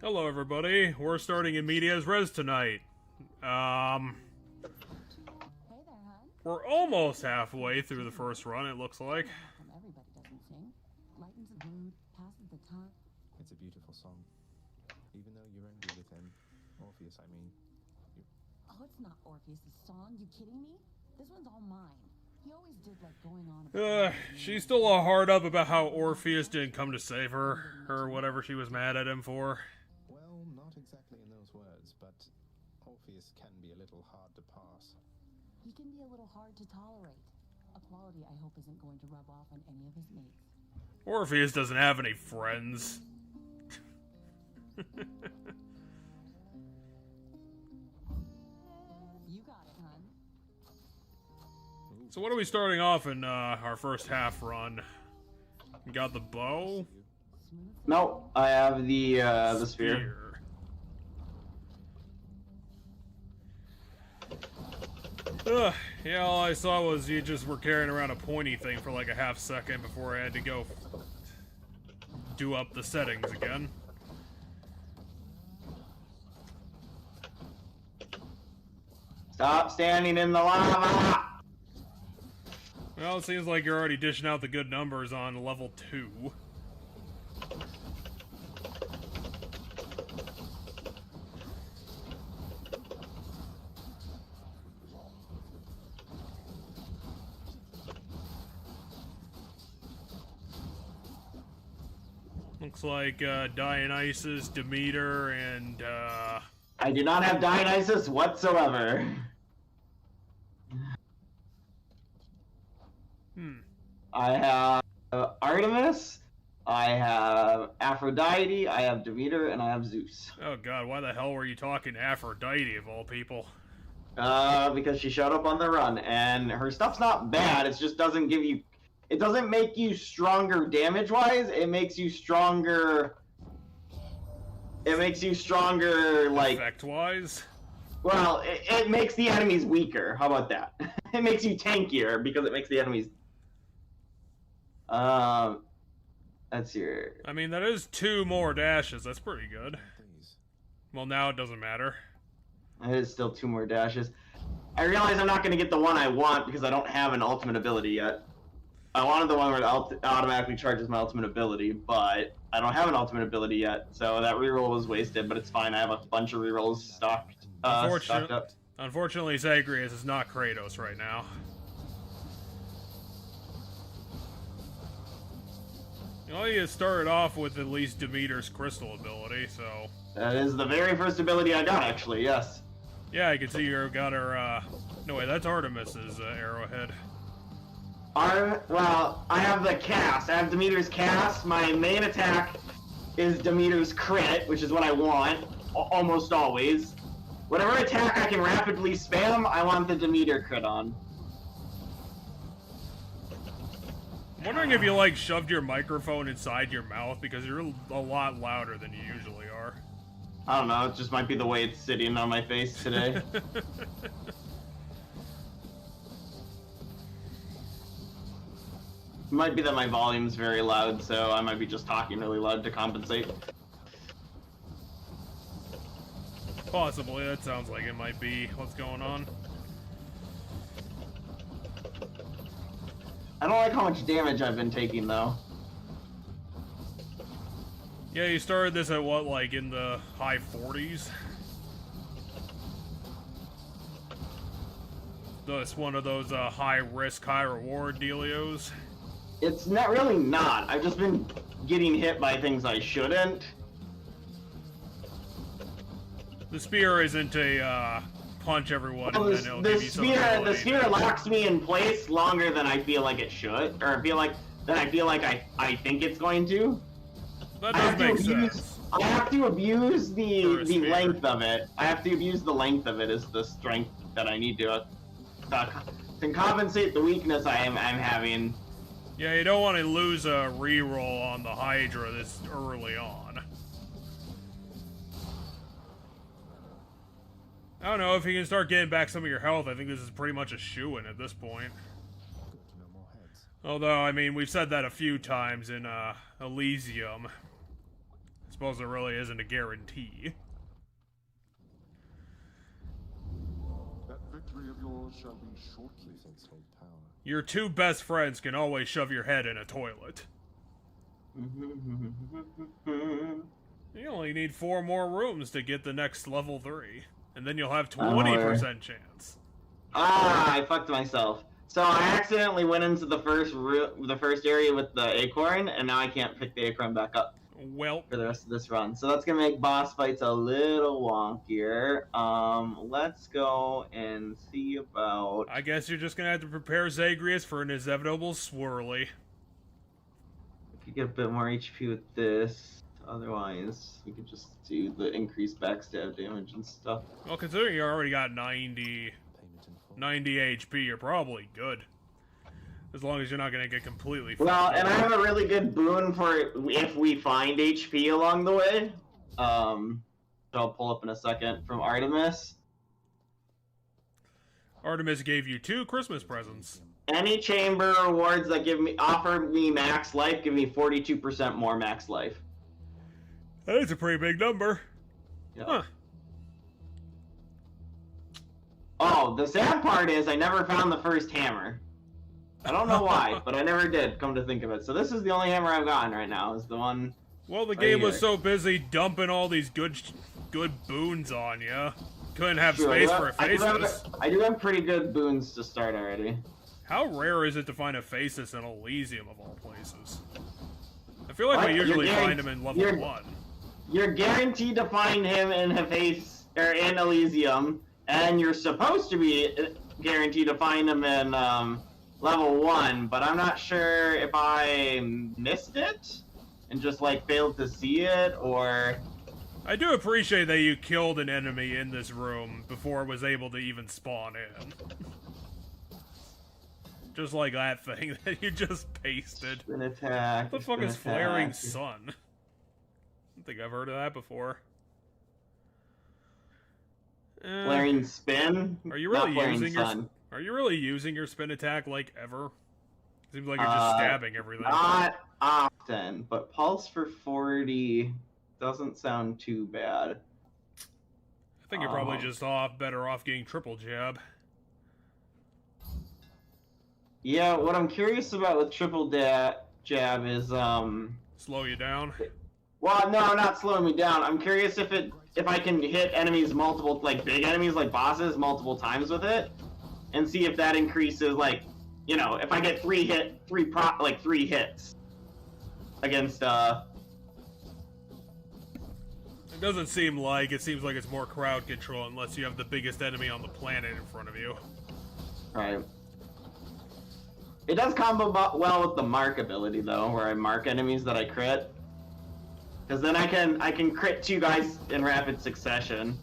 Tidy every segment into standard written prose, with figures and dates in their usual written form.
Hello, everybody. We're starting in medias res tonight. Hey there, hon. We're almost halfway through the first run, it looks like. Everybody doesn't sing. Lightens the mood, passes the time. It's a beautiful song. Even though you're angry with him. Orpheus, I mean. Oh, it's not Orpheus' song. You kidding me? This one's all mine. He always did like going on about She's still all hard up about how Orpheus didn't come to save her, or whatever she was mad at him for. Well, not exactly in those words, but Orpheus can be a little hard to pass. He can be a little hard to tolerate. A quality I hope isn't going to rub off on any of his mates. Orpheus doesn't have any friends. You got it, hon. So what are we starting off in our first half run? We got the bow? No, I have the sphere. Yeah, all I saw was you just were carrying around a pointy thing for like a half second before I had to go do up the settings again. Stop standing in the lava! Well, it seems like you're already dishing out the good numbers on level 2. Looks like Dionysus, Demeter, and I do not have Dionysus whatsoever. I have Artemis, I have Aphrodite, I have Demeter, and I have Zeus. Oh god, why the hell were you talking to Aphrodite of all people? Because she showed up on the run, and her stuff's not bad, it just doesn't give you... It doesn't make you stronger damage-wise, it makes you stronger... It makes you stronger, like... Effect-wise? Well, it makes the enemies weaker, how about that? It makes you tankier, because it makes the enemies... That's your... I mean, that is 2 more dashes, that's pretty good. Well, now it doesn't matter. It is still 2 more dashes. I realize I'm not going to get the one I want because I don't have an ultimate ability yet. I wanted the one where it automatically charges my ultimate ability, but I don't have an ultimate ability yet, so that reroll was wasted, but it's fine. I have a bunch of rerolls stocked up. Unfortunately, Zagreus is not Kratos right now. Well, you started off with at least Demeter's crystal ability, so... That is the very first ability I got, actually, yes. Yeah, I can see you got her, No, wait, that's Artemis's arrowhead. Well, I have the cast. I have Demeter's cast. My main attack is Demeter's crit, which is what I want, almost always. Whatever attack I can rapidly spam, I want the Demeter crit on. I'm wondering if you, like, shoved your microphone inside your mouth, because you're a lot louder than you usually are. I don't know, it just might be the way it's sitting on my face today. It might be that my volume's very loud, so I might be just talking really loud to compensate. Possibly, that sounds like it might be what's going on. I don't like how much damage I've been taking, though. Yeah, you started this at what, like in the high 40s? That's one of those high risk, high reward dealios. It's not really not. I've just been getting hit by things I shouldn't. The spear isn't a punch everyone Well, and then it'll give you some ability. The spear locks me in place longer than I feel like it should, or I feel like I think it's going to. That does make sense. I have to abuse the spear. length of it. I have to abuse the length of it as the strength that I need to compensate the weakness I'm having. Yeah, you don't want to lose a reroll on the Hydra this early on. I don't know, if you can start getting back some of your health, I think this is pretty much a shoo-in at this point. Although, I mean, we've said that a few times in Elysium. Suppose there really isn't a guarantee. That victory of yours shall be shortly. Defense hold power. Your two best friends can always shove your head in a toilet. You only need 4 more rooms to get the next level 3. And then you'll have 20% chance. Ah, I fucked myself. So I accidentally went into the first area with the acorn, and now I can't pick the acorn back up Well, for the rest of this run. So that's gonna make boss fights a little wonkier. Let's go and see about. I guess you're just gonna have to prepare Zagreus for an inevitable swirly. We could get a bit more HP with this. Otherwise, we could just do the increased backstab damage and stuff. Well, considering you already got 90 Payment in full. HP, you're probably good. As long as you're not gonna get completely Well, fucked and I up. have a really good boon for if we find HP along the way. So I'll pull up in a second from Artemis. Artemis gave you 2 Christmas presents. Any chamber rewards that offer me max life give me 42% more max life. That is a pretty big number. Yep. Huh. Oh, the sad part is I never found the first hammer. I don't know why, but I never did, come to think of it. So this is the only hammer I've gotten right now, is the one... Well, the Right game was here. so busy dumping all these good boons on you. Couldn't have True, space for I faces. do have pretty good boons to start already. How rare is it to find a faces in Elysium of all places? I feel like What? we usually You're find them in level you're- 1. You're guaranteed to find him in Hephaestus, or in Elysium, and you're supposed to be guaranteed to find him in level 1, but I'm not sure if I missed it and just like failed to see it, or... I do appreciate that you killed an enemy in this room before it was able to even spawn in. Just like that thing that you just pasted. An attack. What the fuck is Flaring Sun? I don't think I've heard of that before. Flaring Spin? Are you Not really Flaring using your Sun. Are you really using your spin attack like ever? Seems like you're just stabbing everything. Not often, but Pulse for 40 doesn't sound too bad. I think you're probably just better off getting triple jab. Yeah, what I'm curious about with triple jab is Slow you down. well, no, not slowing me down. I'm curious if I can hit enemies multiple, like big enemies like bosses multiple times with it, and see if that increases, like, you know, if I get 3 hits against It doesn't seem like. It seems like it's more crowd control unless you have the biggest enemy on the planet in front of you. Right. It does combo well with the mark ability though, where I mark enemies that I crit. Because then I can crit 2 guys in rapid succession.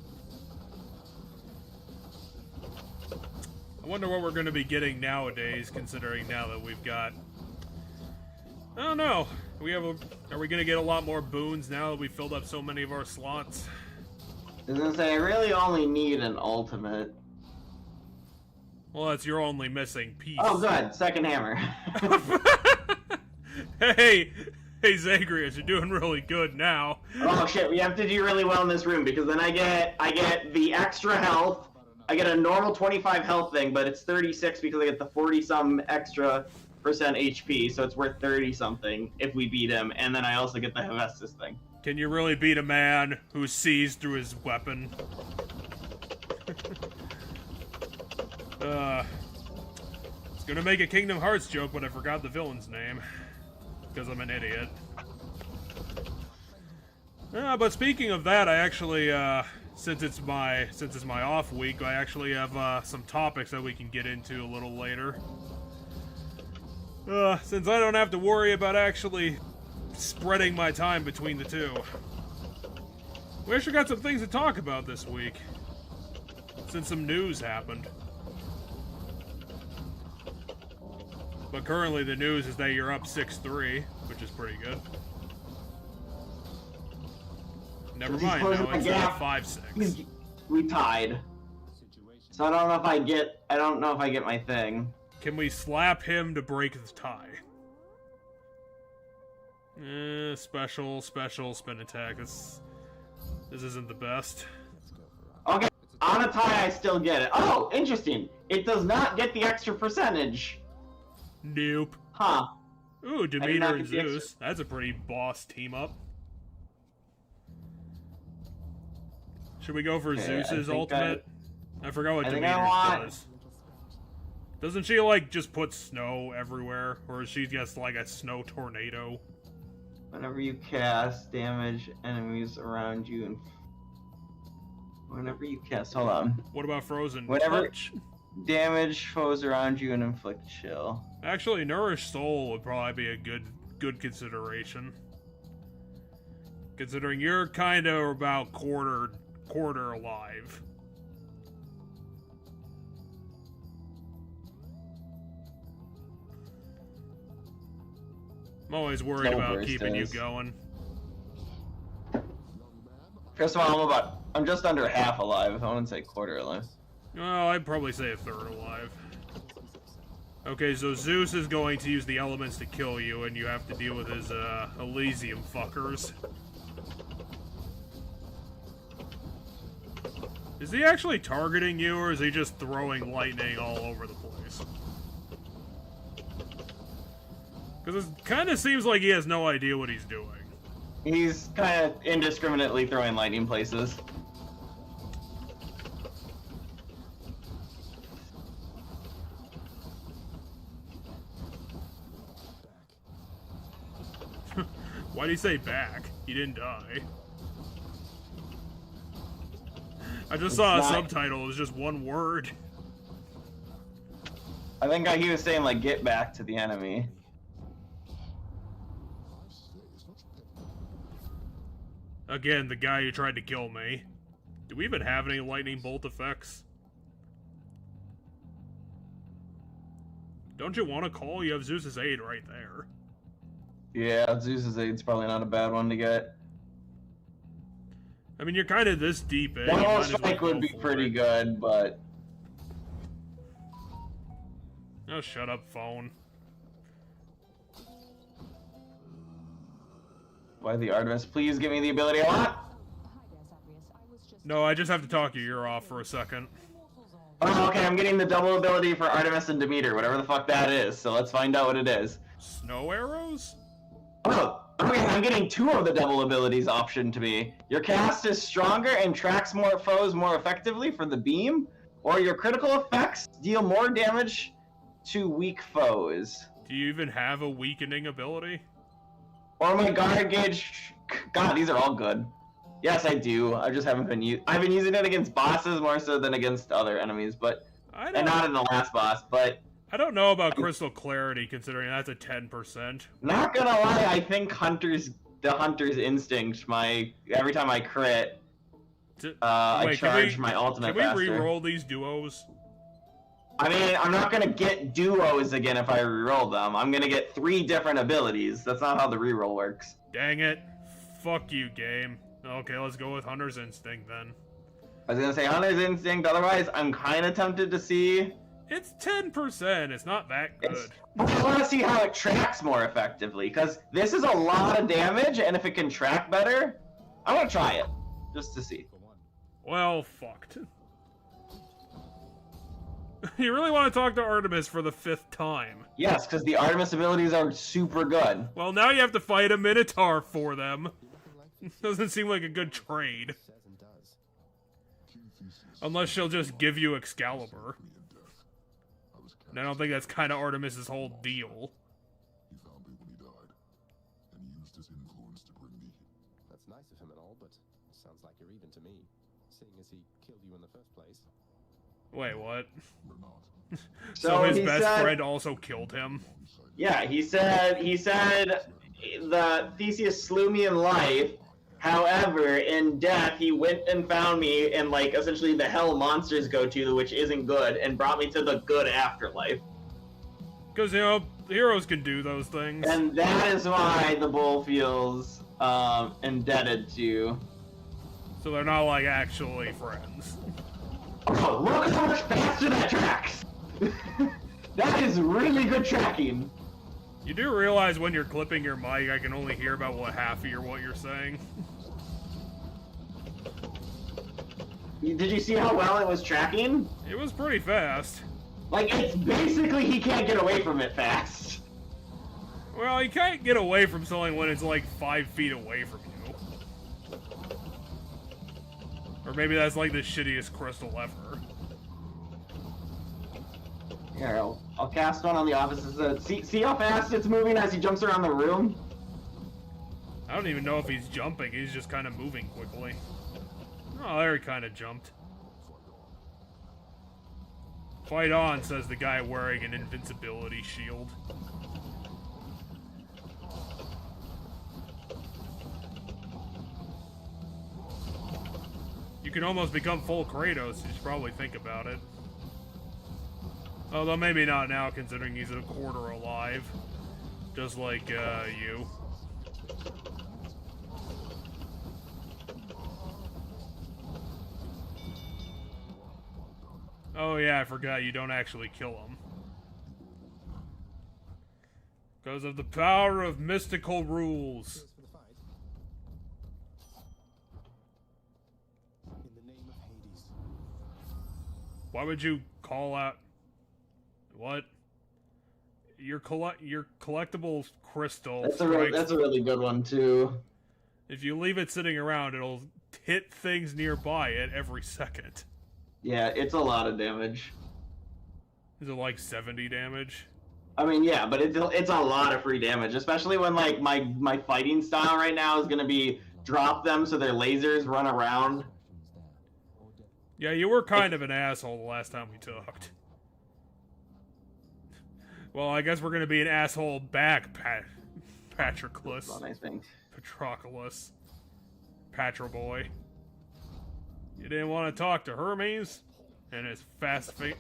I wonder what we're going to be getting nowadays, considering now that we've got... I don't know. Are we going to get a lot more boons now that we filled up so many of our slots? I was gonna say I really only need an ultimate. Well, that's your only missing piece. Oh, good, second hammer. Hey, Zagreus, you're doing really good now. Oh shit, we have to do really well in this room because then I get the extra health. I get a normal 25 health thing, but it's 36 because I get the 40-some extra percent HP, so it's worth 30-something if we beat him, and then I also get the Hephaestus thing. Can you really beat a man who sees through his weapon? I was gonna make a Kingdom Hearts joke, but I forgot the villain's name. Because I'm an idiot. But speaking of that, I actually, since it's my off week, I actually have some topics that we can get into a little later. Since I don't have to worry about actually spreading my time between the two. We actually got some things to talk about this week. Since some news happened. But currently the news is that you're up 6-3, which is pretty good. Never He's mind, closing now the it's gap. 5-6. We tied. So I don't know if I get my thing. Can we slap him to break the tie? Special, spin attack. This isn't the best. Okay, on a tie, I still get it. Oh, interesting. It does not get the extra percentage. Nope. Huh. Ooh, did not Demeter and get the extra- Zeus. That's a pretty boss team up. Should we go for Okay, Zeus's I think ultimate? I forgot what I think Demeter I want- does. Doesn't she, like, just put snow everywhere? Or is she just like a snow tornado? Whenever you cast, damage enemies around you and... Whenever you cast... Hold on. What about Frozen Whatever- Touch? Damage foes around you and inflict chill. Actually, Nourish Soul would probably be a good consideration. Considering you're kind of about quarter alive. I'm always worried about Snowburst keeping you is. going. First of all, I'm just under half alive. I wouldn't say quarter alive. Well, I'd probably say a third alive. Okay, so Zeus is going to use the elements to kill you, and you have to deal with his, Elysium fuckers. Is he actually targeting you, or is he just throwing lightning all over the place? Because it kind of seems like he has no idea what he's doing. He's kind of indiscriminately throwing lightning places. Why'd he say back? He didn't die. I just saw a not- subtitle, it was just one word. I think he was saying, like, get back to the enemy. Again, the guy who tried to kill me. Do we even have any lightning bolt effects? Don't you want to call? You have Zeus's aid right there. Yeah, Zeus's aid's probably not a bad one to get. I mean, you're kind of this deep in. you One might more as well strike go would be for pretty it. good, but... Oh, shut up, phone. Why the Artemis? Please give me the ability I want! Hi there, Zagreus. I was just... No, I just have to talk your ear off for a second. Oh, okay, I'm getting the double ability for Artemis and Demeter, whatever the fuck that is, so let's find out what it is. Snow arrows? Oh, okay, I'm getting 2 of the double abilities optioned to me. Your cast is stronger and tracks more foes more effectively for the beam, or your critical effects deal more damage to weak foes. Do you even have a weakening ability? Or my guard gauge... God, these are all good. Yes, I do. I just haven't been I've been using it against bosses more so than against other enemies, but... And not in the last boss, but... I don't know about Crystal Clarity, considering that's a 10%. Not gonna lie, I think the Hunter's Instinct, every time I crit, I Wait, charge my ultimate Can we faster. re-roll these duos? I mean, I'm not gonna get duos again if I re-roll them. I'm gonna get 3 different abilities. That's not how the re-roll works. Dang it. Fuck you, game. Okay, let's go with Hunter's Instinct then. I was gonna say Hunter's Instinct, otherwise I'm kinda tempted to see... It's 10%, it's not that good. But I wanna see how it tracks more effectively, because this is a lot of damage, and if it can track better, I wanna try it, just to see. Well, fucked. You really want to talk to Artemis for the 5th time? Yes, because the Artemis abilities are super good. Well, now you have to fight a Minotaur for them. Doesn't seem like a good trade. Says and does. Unless she'll just give you Excalibur. And I don't think that's kind of Artemis's whole deal. He found me when he died, and he used his influence to bring me here. That's nice of him and all, but sounds like you're even to me, seeing as he killed you in the first place. Wait, what? We're not. So his he best said- friend also killed him? Yeah, he said the Theseus slew me in life. However, in death, he went and found me in, like, essentially the hell monsters go to, which isn't good, and brought me to the good afterlife. Because, you know, heroes can do those things. And that is why the bull feels indebted to. So they're not, like, actually friends. Oh, look at how much faster that tracks! That is really good tracking. You do realize when you're clipping your mic, I can only hear about half of what you're saying. Did you see how well it was tracking? It was pretty fast. Like, it's basically he can't get away from it fast. Well, you can't get away from something when it's like 5 feet away from you. Or maybe that's like the shittiest crystal ever. Here, I'll cast one on the opposite side. See how fast it's moving as he jumps around the room? I don't even know if he's jumping, he's just kind of moving quickly. Oh, there he kind of jumped. Fight on, says the guy wearing an invincibility shield. You can almost become full Kratos, you should probably think about it. Although maybe not now, considering he's a quarter alive. Just like, you. Oh yeah, I forgot, you don't actually kill him. Because of the power of mystical rules. For the fight. In the name of Hades. Why would you call out... What? Your collectible crystal That's a strikes... really good one too. If you leave it sitting around, it'll hit things nearby it every second. Yeah, it's a lot of damage. Is it like 70 damage? I mean, yeah, but it's a lot of free damage, especially when like my fighting style right now is gonna be drop them so their lasers run around. Yeah, you were kind of an asshole the last time we talked. Well, I guess we're gonna be an asshole back, Patroclus. Well, nice thing. Patroclus. Patroboy. You didn't want to talk to Hermes and his fast feet.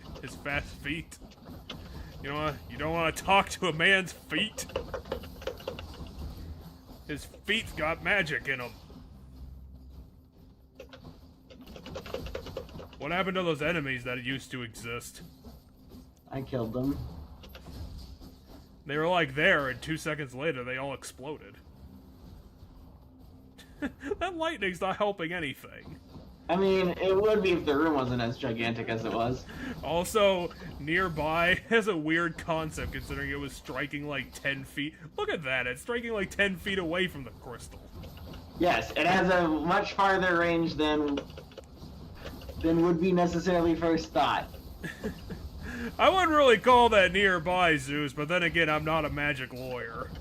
You don't want to talk to a man's feet. His feet's got magic in them. What happened to those enemies that used to exist? I killed them. They were like there, and 2 seconds later they all exploded. That lightning's not helping anything. I mean, it would be if the room wasn't as gigantic as it was. Also, nearby has a weird concept considering it was striking like 10 feet. Look at that, it's striking like 10 feet away from the crystal. Yes, it has a much farther range than would be necessarily first thought. I wouldn't really call that nearby, Zeus, but then again, I'm not a magic lawyer.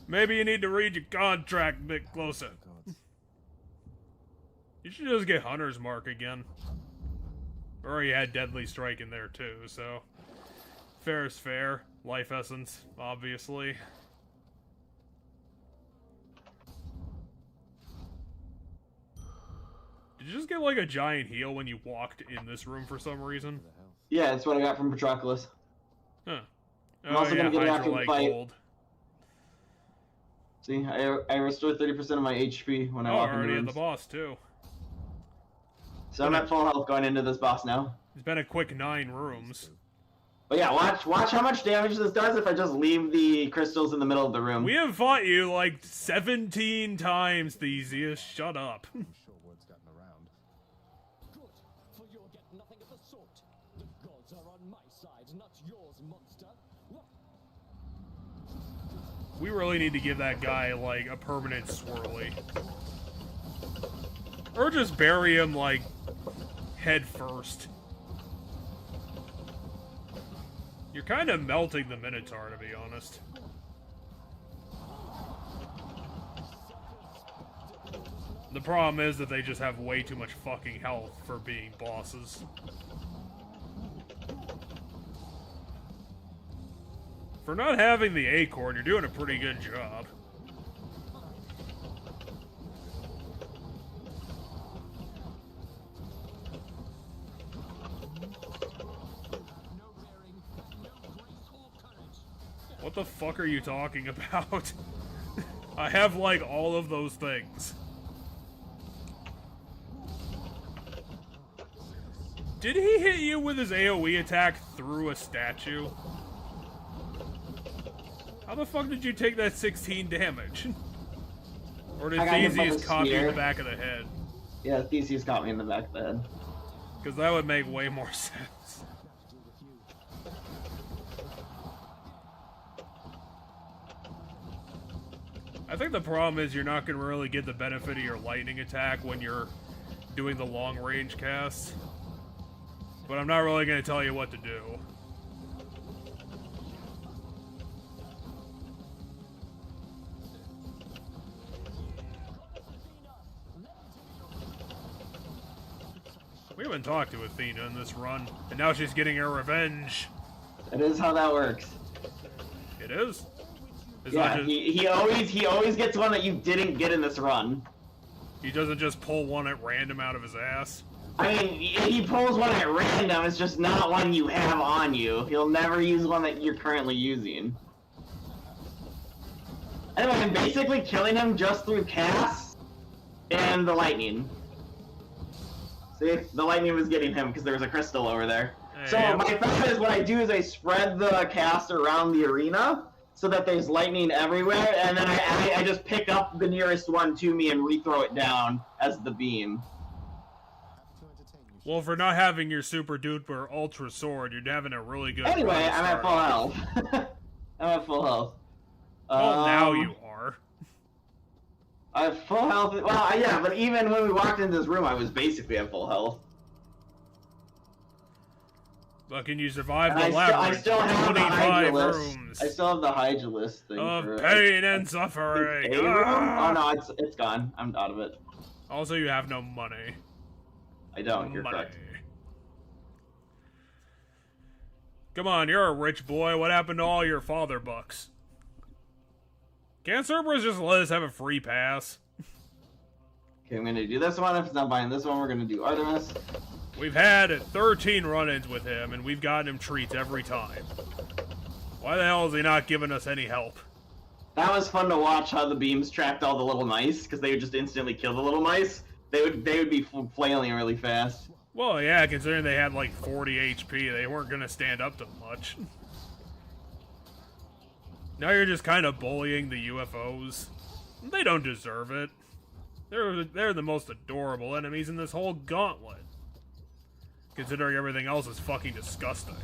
Maybe you need to read your contract a bit closer. You should just get Hunter's Mark again. Or he had Deadly Strike in there too, so... Fair is fair. Life Essence, obviously. Did you just get like a giant heal when you walked in this room for some reason? Yeah, that's what I got from Patroclus. Huh. I'm also gonna get it after the Hydrolite fight. Gold. See, I restored 30% of my HP when I walk into already at rooms. the boss too. So I'm at full health going into this boss now. It's been a quick 9 rooms. But yeah, watch how much damage this does if I just leave the crystals in the middle of the room. We have fought you like 17 times, Theseus. Shut up. I'm sure word's gotten around. Good, for you'll get nothing of the sort. The gods are on my side, not yours, monster. What? We really need to give that guy like a permanent swirly. Or just bury him like head first. You're kind of melting the Minotaur, to be honest. The problem is that they just have way too much fucking health for being bosses. For not having the acorn, you're doing a pretty good job. What the fuck are you talking about? I have, like, all of those things. Did he hit you with his AoE attack through a statue? How the fuck did you take that 16 damage? Or did I got hit by Theseus the caught you in the spear. back of the head? Yeah, Theseus got me in the back of the head. Because that would make way more sense. I think the problem is you're not going to really get the benefit of your lightning attack when you're doing the long range cast. But I'm not really going to tell you what to do. We haven't talked to Athena in this run, and now she's getting her revenge. It is how that works. It is. It's Yeah, not just, he always gets one that you didn't get in this run. he doesn't just pull one at random out of his ass. I mean, he pulls one at random, it's just not one you have on you. He'll never use one that you're currently using. Anyway, I'm basically killing him just through casts and the lightning. See, the lightning was getting him because there was a crystal over there. So Yeah. my thought is what I do is I spread the cast around the arena so that there's lightning everywhere, and then I just pick up the nearest one to me and rethrow it down as the beam. To entertain you. Well, for not having your super duper ultra sword, you're having a really good Anyway, run to I'm at start. full health. I'm at full health. Well, now you are. I have full health. Well, yeah, but even when we walked into this room, I was basically at full health. But can you survive And the I labyrinth? still have the 25 Hydrolist. rooms I still have the Hydrolist thing. of for, pain and suffering. A room? Ah! Oh no, it's gone. I'm out of it. Also, you have no money. I don't. You're money. correct. Come on, you're a rich boy. What happened to all your father bucks? Can't Cerberus just let us have a free pass? Okay, I'm gonna do this one. If it's not buying this one, we're gonna do Artemis. We've had 13 run-ins with him, and we've gotten him treats every time. Why the hell is he not giving us any help? That was fun to watch how the beams trapped all the little mice because they would just instantly kill the little mice. They would be flailing really fast. Well, yeah, considering they had like 40 HP, they weren't gonna stand up to much. Now you're just kind of bullying the UFOs. They don't deserve it. They're the most adorable enemies in this whole gauntlet. Considering everything else is fucking disgusting.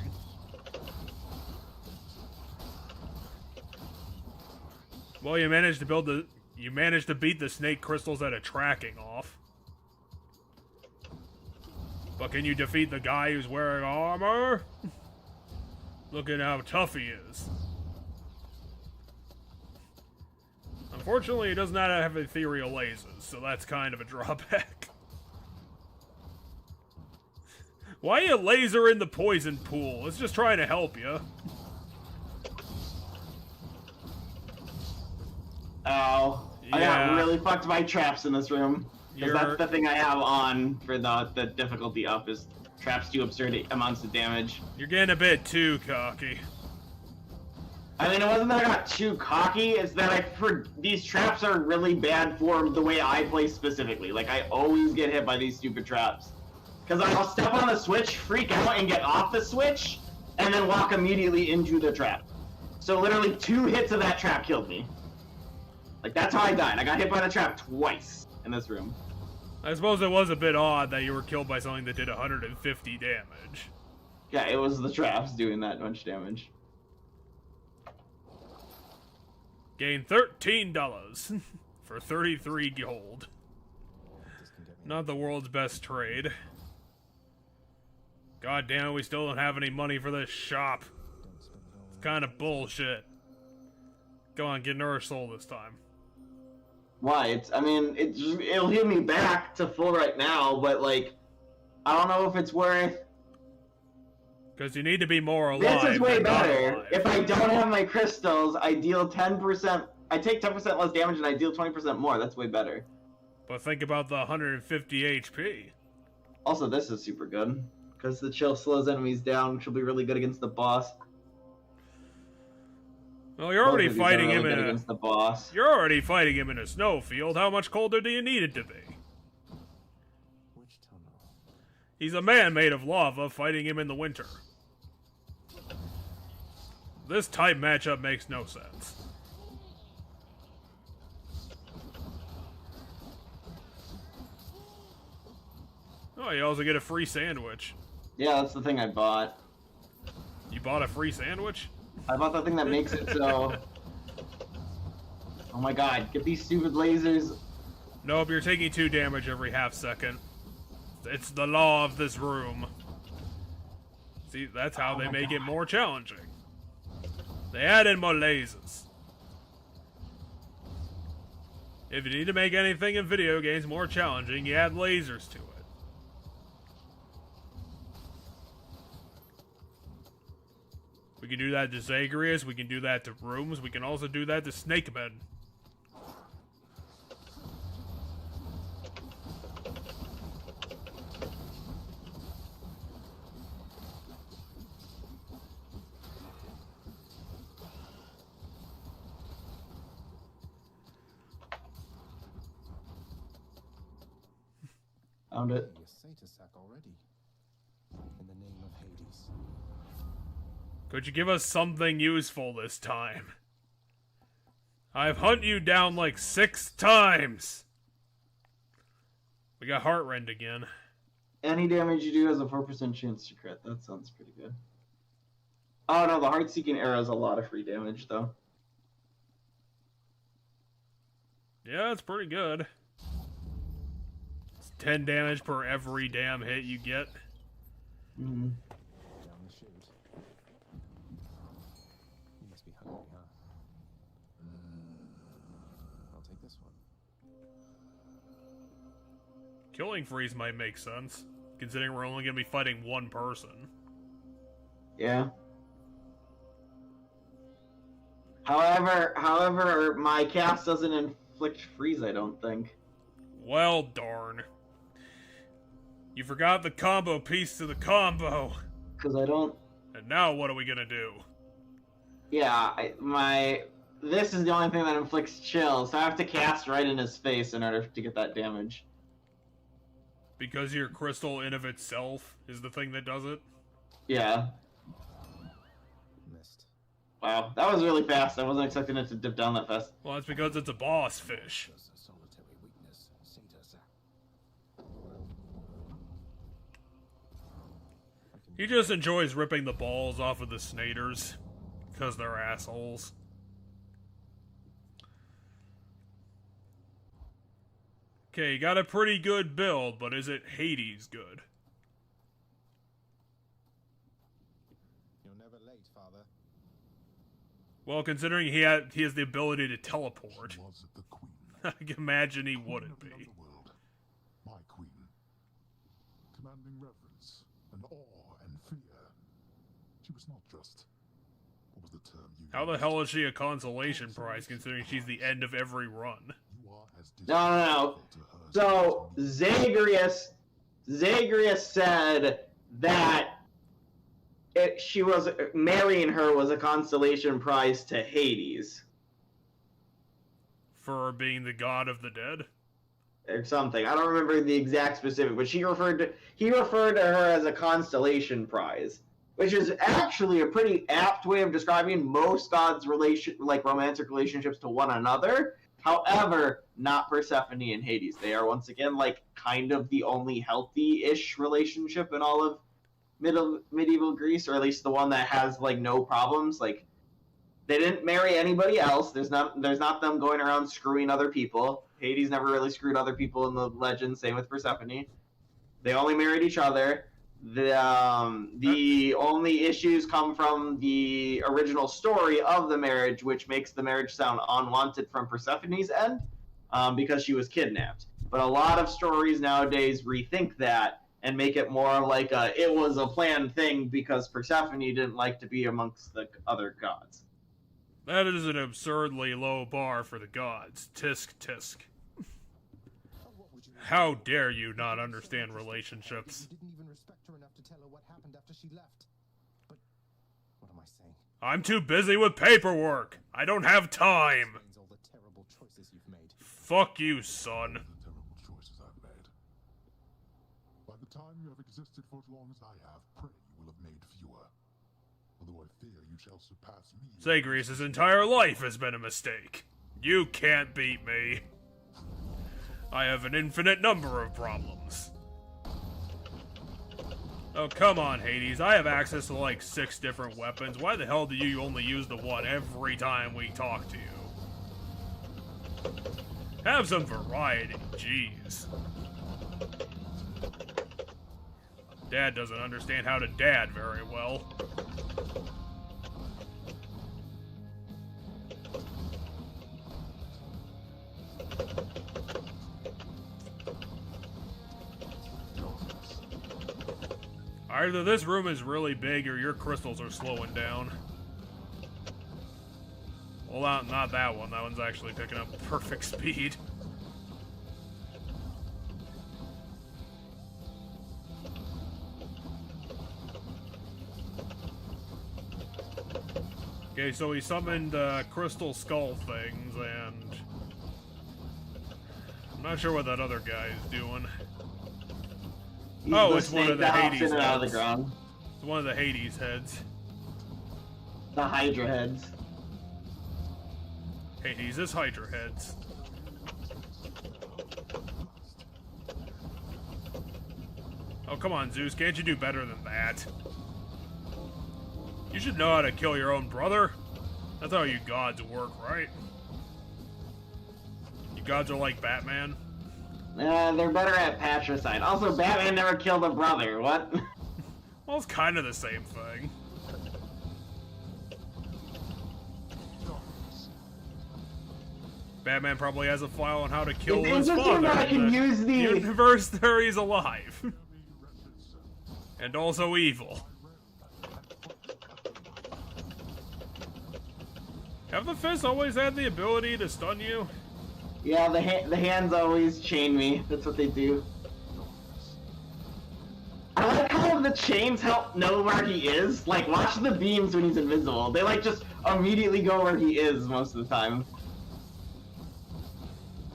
Well, you managed to beat the snake crystals at a tracking off. But can you defeat the guy who's wearing armor? Look at how tough he is. Unfortunately, he does not have ethereal lasers, so that's kind of a drawback. Why you laser in the poison pool? It's just trying to help you. Ow. I got really fucked by traps in this room. Because that's the thing I have on for the difficulty up is traps do absurd amounts of damage. You're getting a bit too cocky. I mean, it wasn't that I got too cocky, it's that these traps are really bad for the way I play specifically. Like, I always get hit by these stupid traps. Because I'll step on the switch, freak out, and get off the switch, and then walk immediately into the trap. So literally 2 hits of that trap killed me. Like, that's how I died. I got hit by the trap twice in this room. I suppose it was a bit odd that you were killed by something that did 150 damage. Yeah, it was the traps doing that much damage. Gain $13 for 33 gold. Not the world's best trade. God damn, we still don't have any money for this shop. It's kind of bullshit. Go on, get Nourish Soul this time. Why? It'll heal me back to full right now, but like, I don't know if it's worth. Because you need to be more alive. This is way than not better. alive. If I don't have my crystals, I deal 10%. I take 10% less damage and I deal 20% more. That's way better. But think about the 150 HP. Also, this is super good because the chill slows enemies down, which will be really good against the boss. Well, you're already Both of these are fighting really him good in against the boss. You're already fighting him in a snowfield. How much colder do you need it to be? Which tunnel? He's a man made of lava fighting him in the winter. This type matchup makes no sense. Oh, you also get a free sandwich. Yeah, that's the thing I bought. You bought a free sandwich? I bought the thing that makes it so... Oh my god, get these stupid lasers. Nope, you're taking 2 damage every half second. It's the law of this room. See, that's how they make it more challenging. They add in more lasers. If you need to make anything in video games more challenging, you add lasers to it. We can do that to Zagreus, we can do that to rooms, we can also do that to snake men. Found it. Your Satyr sack already. In the name of Hades. Could you give us something useful this time? I've hunted you down like 6 times! We got Heartrend again. Any damage you do has a 4% chance to crit. That sounds pretty good. Oh no, the Heart-Seeking Arrow is a lot of free damage, though. Yeah, it's pretty good. It's 10 damage per every damn hit you get. Mm-hmm. Down the chute. You must be hungry, huh? I'll take this one. Killing Freeze might make sense, considering we're only going to be fighting one person. Yeah. However, my cast doesn't inflict freeze, I don't think. Well, darn. You forgot the combo piece to the combo. Because I don't... And now what are we going to do? Yeah, this is the only thing that inflicts chill, so I have to cast right in his face in order to get that damage. Because your crystal in of itself is the thing that does it? Yeah. Missed. Wow, that was really fast. I wasn't expecting it to dip down that fast. Well, that's because it's a boss fish. Just a solitary weakness, Satyr sack. He just enjoys ripping the balls off of the Snaders. Because they're assholes. Okay, you got a pretty good build, but is it Hades good? You're never late, Father. Well, considering he has the ability to teleport, She was the queen. I can imagine he Queen wouldn't of the be. underworld. My queen. Commanding reverence and awe and fear. She was not just... What was the term you How the used? hell is she a consolation prize, considering she's the end of every run? You are as No. disrespectful to her So, as you Zagreus said that marrying her was a consolation prize to Hades. For being the god of the dead? Or something. I don't remember the exact specific, but he referred to her as a constellation prize, which is actually a pretty apt way of describing most gods' romantic relationships to one another. However, not Persephone and Hades. They are once again kind of the only healthy-ish relationship in all of medieval Greece, or at least the one that has no problems. They didn't marry anybody else. There's not them going around screwing other people. Hades never really screwed other people in the legend. Same with Persephone. They only married each other. The only issues come from the original story of the marriage, which makes the marriage sound unwanted from Persephone's end, because she was kidnapped. But a lot of stories nowadays rethink that and make it more like it was a planned thing because Persephone didn't like to be amongst the other gods. That is an absurdly low bar for the gods. Tisk tisk. How dare you not understand relationships? You didn't even respect her enough to tell her what happened after she left. But what am I saying? I'm too busy with paperwork. I don't have time. Explains all the terrible choices you've made. Fuck you, son. the terrible choices I've made. By the time you have existed for as long as I have, prey you will have made fewer. Although I fear you shall surpass me. Zagreus' entire life has been a mistake. You can't beat me. I have an infinite number of problems. Oh, come on, Hades. I have access to like 6 different weapons. Why the hell do you only use the one every time we talk to you? Have some variety, jeez. Dad doesn't understand how to dad very well. Either this room is really big or your crystals are slowing down. Well, not that one. That one's actually picking up perfect speed. Okay, so he summoned crystal skull things, and I'm not sure what that other guy is doing. He's Oh, the it's one of snake the that hops Hades in and out of the heads. ground. It's one of the Hades heads. The Hydra heads. Hades is Hydra heads. Oh, come on, Zeus. Can't you do better than that? You should know how to kill your own brother. That's how you gods work, right? You gods are like Batman. They're better at patricide. Also, Batman never killed a brother. What? Well, it's kind of the same thing. Batman probably has a file on how to kill It's his interesting father that I in can the use the- universe where he's alive. And also evil. Have the fists always had the ability to stun you? Yeah, the hands always chain me. That's what they do. I like how the chains help know where he is. Like, watch the beams when he's invisible. They, like, just immediately go where he is most of the time.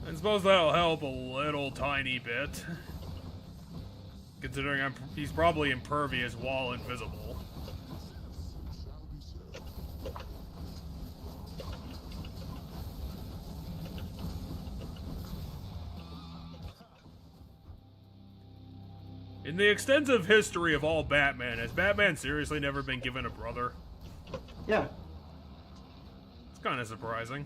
I suppose that'll help a little tiny bit. Considering he's probably impervious while invisible. In the extensive history of all Batman, has Batman seriously never been given a brother? Yeah. It's kind of surprising.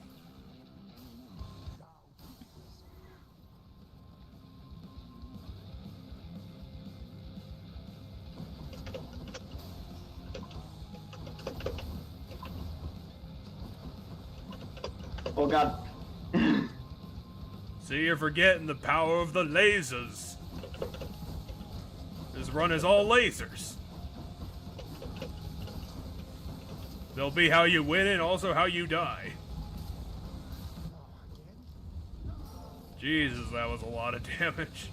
Oh god. See, you're forgetting the power of the lasers. This run is all lasers. They'll be how you win and also how you die. Jesus, that was a lot of damage.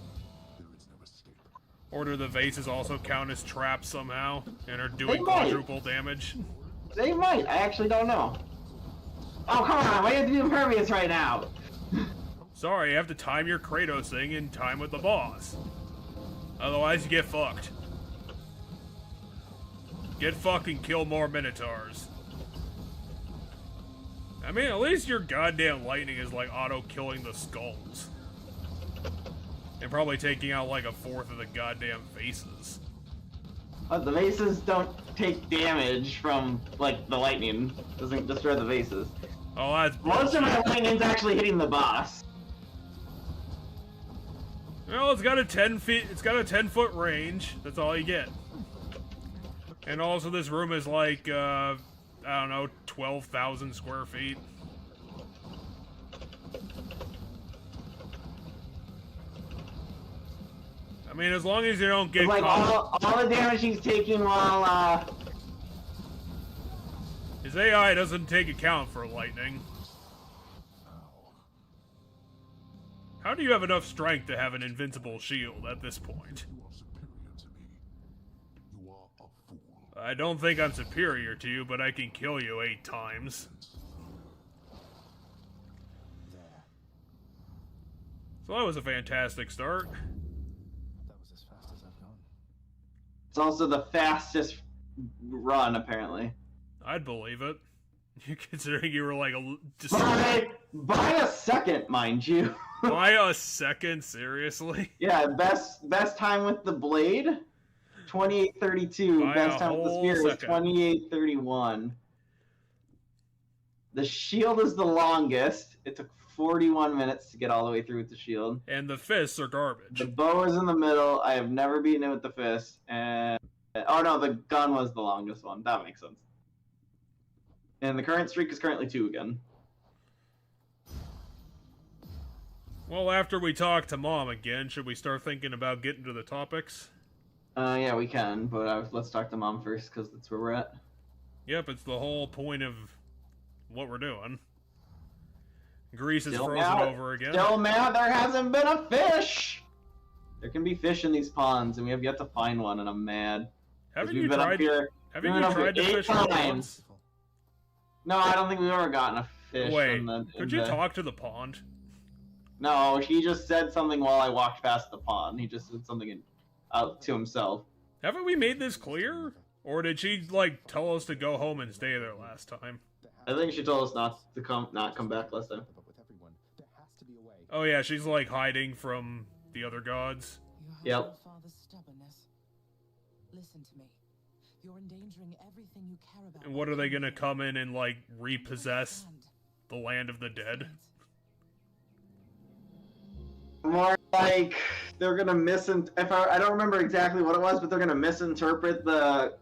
Or do the vases also count as traps somehow and are doing They might. quadruple damage? They might. I actually don't know. Oh, come on. Why do you have to be impervious right now? Sorry, you have to time your Kratos thing in time with the boss. Otherwise, you get fucked. Get fucked and kill more Minotaurs. I mean, at least your goddamn lightning is like auto-killing the skulls. And probably taking out like 1/4 of the goddamn vases. But the vases don't take damage from, like, the lightning. Doesn't destroy the vases. Oh, that's Most of my bullshit. lightning's actually hitting the boss. Well, it's got a 10-foot range. That's all you get. And also, this room is like, I don't know, 12,000 square feet. I mean, as long as you don't get It's like caught. all the damage he's taking while, His AI doesn't take account for lightning. How do you have enough strength to have an invincible shield at this point? You are superior to me. You are a fool. I don't think I'm superior to you, but I can kill you 8 times. So that was a fantastic start. That was as fast as I've gone. It's also the fastest run, apparently. I'd believe it. Considering you were like just By a second, mind you. by a second, seriously? Yeah, best time with the blade, 28:32. By Best a time with the whole spear is second. 28:31. The shield is the longest. It took 41 minutes to get all the way through with the shield. And the fists are garbage. The bow is in the middle. I have never beaten it with the fist. And oh no, the gun was the longest one. That makes sense. And the current streak is currently 2 again. Well, after we talk to Mom again, should we start thinking about getting to the topics? Yeah, we can, but let's talk to Mom first, because that's where we're at. Yep, it's the whole point of what we're doing. Grease is Still frozen mad. over again. Still mad there hasn't been a fish! There can be fish in these ponds, and we have yet to find one, and I'm mad. Haven't We've you been up tried? here. Haven't we've you been up here tried to 8 fish in the times. ponds? No, I don't think we've ever gotten a fish. Wait, in the, could in you the... talk to the pond? No, he just said something while I walked past the pond. He just said something out to himself. Haven't we made this clear? Or did she, like, tell us to go home and stay there last time? I think she told us not come back last time. But with everyone, there has to be a way. Oh yeah, she's, like, hiding from the other gods. You have Yep. your father's stubbornness. Listen to me. You're endangering everything you care about. And what are they gonna come in and, like, repossess the land of the dead? More like they're gonna I don't remember exactly what it was, but they're gonna misinterpret the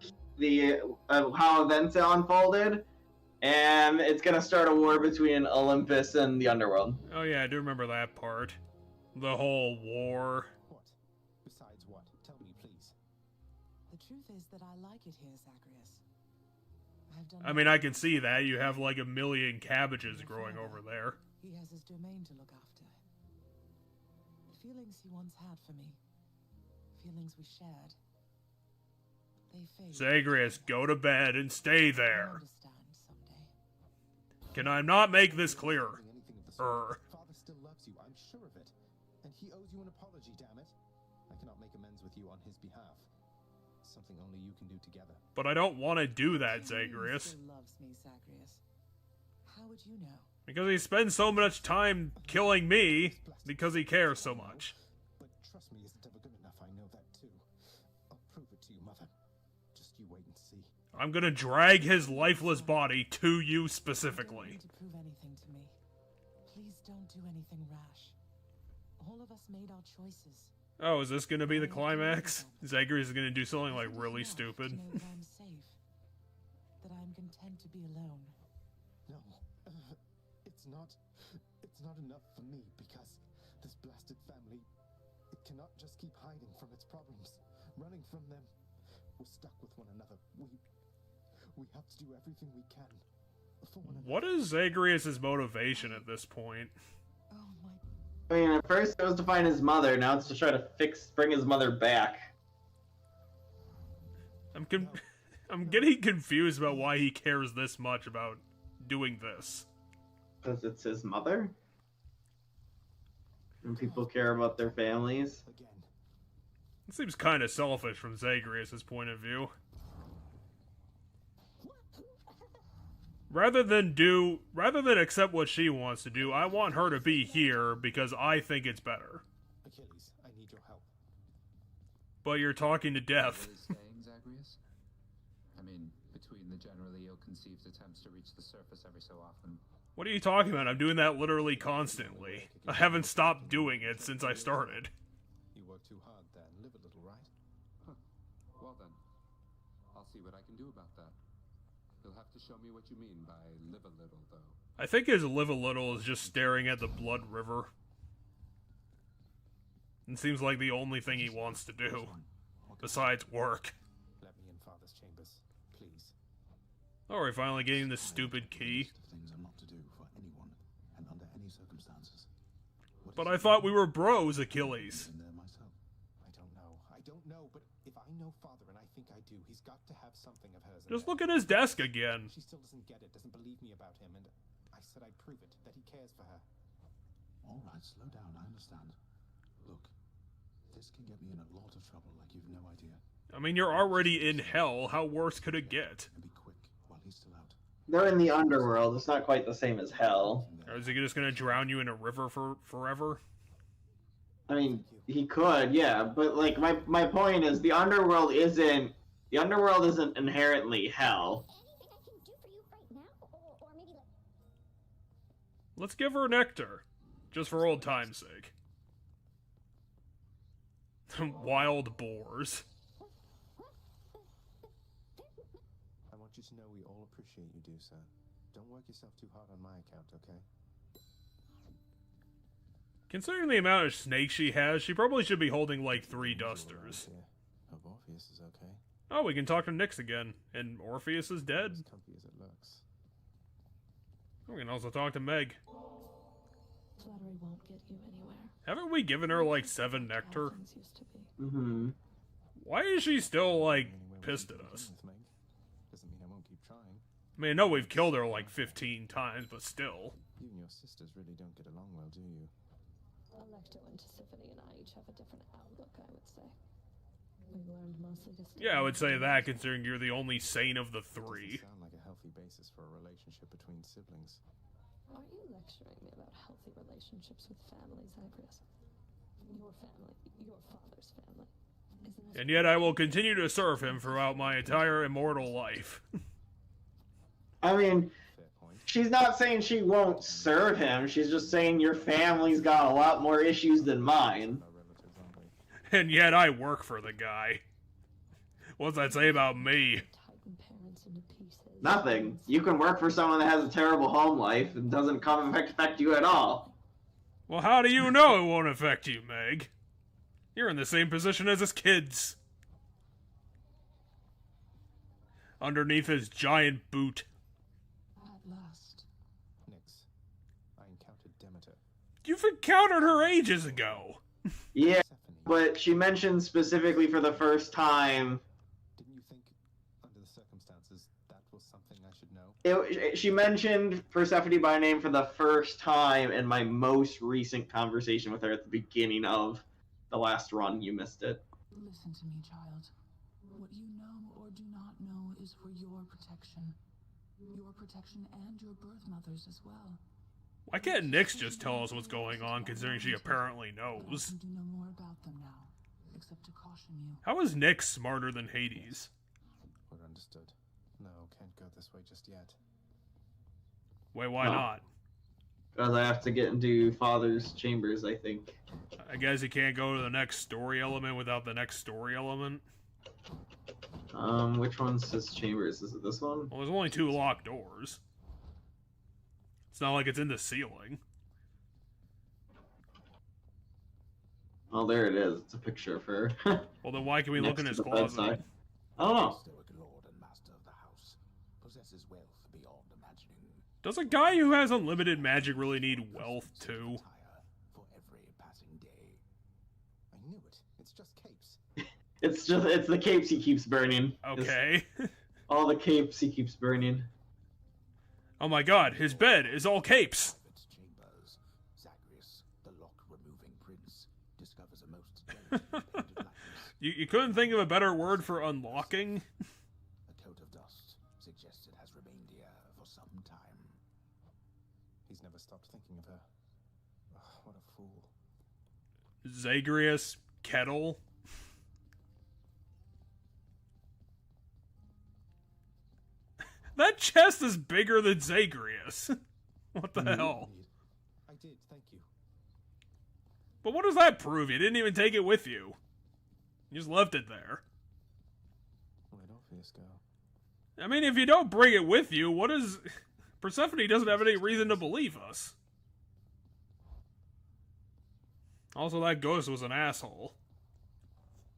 how events unfolded, and it's gonna start a war between Olympus and the underworld. Oh yeah, I do remember that part. The whole war. What? Besides what? Tell me, please. The truth is that I like it here, Zacharias. I've done I mean, I can see that. You have, like, 1,000,000 cabbages growing over there. He has his domain to look after. The feelings he once had for me, feelings we shared, they fade. Zagreus, go to bed and stay I there. understand someday. Can I not make this clear? Doing anything of the sort. Er. Father still loves you, I'm sure of it. And he owes you an apology, damn it. I cannot make amends with you on his behalf. Something only you can do together. But I don't want to do that, He Zagreus. still loves me, Zacharias. How would you know? Because he spends so much time killing me because he cares so much. But trust me isn't ever good enough, I know that too. I'll prove it to you, Mother. Just you wait and see. I'm gonna drag his lifeless body to you You don't specifically. need to prove anything to me. Please don't do anything rash. All of us made our choices. Oh, is this gonna be the climax? Zagreus is gonna do something, like, really stupid. To know that I'm safe. That I'm content to be alone. No, it's not enough for me because this blasted family, it cannot just keep hiding from its problems, running from them. We're stuck with one another. We have to do everything we can for one another. What is Zagreus' motivation at this point? Oh my. I mean, at first it was to find his mother. Now it's to try to bring his mother back. I'm getting confused about why he cares this much about doing this. Because it's his mother? And people care about their families. Again. It seems kind of selfish from Zagreus' point of view. Rather than accept what she wants to do, I want her to be here because I think it's better. Achilles, I need your help. But you're talking to death. What is saying, Zagreus? I mean, between the generally ill-conceived attempts to reach the surface every so often. What are you talking about? I'm doing that literally constantly. I haven't stopped doing it since I started. You work too hard then. Live a little, right? Huh. Well then, I'll see what I can do about that. You'll have to show me what you mean by live a little, though. I think his live a little is just staring at the blood river. It seems like the only thing he wants to do, besides work. Let me in Father's chambers, please. Oh, we're finally getting this stupid key. Things are not to do for anyone and under any circumstances. What But is I it thought we you were bros, Achilles. in there myself? I don't know, but if I know Father, and I think I do, he's got to have something of hers in Just there. look at his desk again. She still doesn't get it, doesn't believe me about him, and I said I'd prove it, that he cares for her. All right, slow down. I understand. Look, this can get me in a lot of trouble like you've no idea. I mean, you're already in hell. How worse could it get? And be quick while he's still out. They're in the underworld. It's not quite the same as hell. Or is he just gonna drown you in a river for forever? I mean, he could, yeah, but like my point is the underworld isn't inherently hell. Anything I can do for you right now, or maybe like. Let's give her nectar, just for old time's sake. Wild boars. I want you to know we all appreciate you do so. Don't work yourself too hard on my account, okay? Considering the amount of snakes she has, she probably should be holding like 3 dusters. Hope Orpheus is okay. Oh, we can talk to Nyx again, and Orpheus is dead. As comfy as it looks. We can also talk to Meg. Flattery won't get you anywhere. Haven't we given her like 7 nectar? How things used to be. Mm-hmm. Why is she still like pissed at us? Doesn't mean I won't keep trying. I mean, I know we've killed her like 15 times, but still. You and your sisters really don't get along well, do you? Electo and Tisiphone and I each have a different outlook, I would say. We've learned mostly to stay. Yeah, I would say that, considering you're the only sane of the It 3. doesn't sound like a healthy basis for a relationship between siblings. Aren't you lecturing me about healthy relationships with families, Zagreus? Your family, your father's family. Isn't it? And yet I will continue to serve him throughout my entire immortal life. I mean, Fair point. she's not saying she won't serve him. She's just saying your family's got a lot more issues than mine. Our relatives, aren't we? And yet I work for the guy. What's that say about me? Tighten parents into pieces. Nothing. You can work for someone that has a terrible home life and doesn't affect you at all. Well, how do you know it won't affect you, Meg? You're in the same position as his kids. Underneath his giant boot. At last. Nyx, I encountered Demeter. You've encountered her ages ago. Yeah, Persephone. but she mentioned specifically for the first time. Didn't you think, under the circumstances, that was something I should know? She mentioned Persephone by name for the first time in my most recent conversation with her at the beginning of the last run. You missed it. Listen to me, child. What you know or do not know is for your protection. Your protection and your birth mother's as well. Why can't Nyx just tell us what's going on, considering she apparently But I knows? can do no more about them now, except to caution you. How is Nyx smarter than Hades? We're understood. No, can't go this way just yet. Wait, why Oh. not? Because I have to get into Father's chambers, I think. I guess you can't go to the next story element without the next story element. Which one's his chambers? Is it this one? Well, there's only 2 locked doors. It's not like it's in the ceiling. Oh, there it is. It's a picture of her. Well, then why can we look in Next his to the closet? bedside. I don't know. Stoic lord and master of the house possesses wealth beyond imagining. Does a guy who has unlimited magic really need wealth, too? Retire for every passing day. I knew it. It's just capes. It's the capes he keeps burning. It's Okay. all the capes he keeps burning. Oh my god, his bed is all capes! Private chambers. Zagreus, the lock-removing prince, discovers a most delicate painted likeness. You couldn't think of a better word for unlocking? A coat of dust suggests it has remained here for some time. He's never stopped thinking of her. Ugh, what a fool. Zagreus, Kettle. That chest is bigger than Zagreus. What the hell? Indeed. I did, thank you. But what does that prove? You didn't even take it with you. You just left it there. Where'd Orpheus go? I mean, if you don't bring it with you, what is... Persephone doesn't have any reason to believe us. Also, that ghost was an asshole.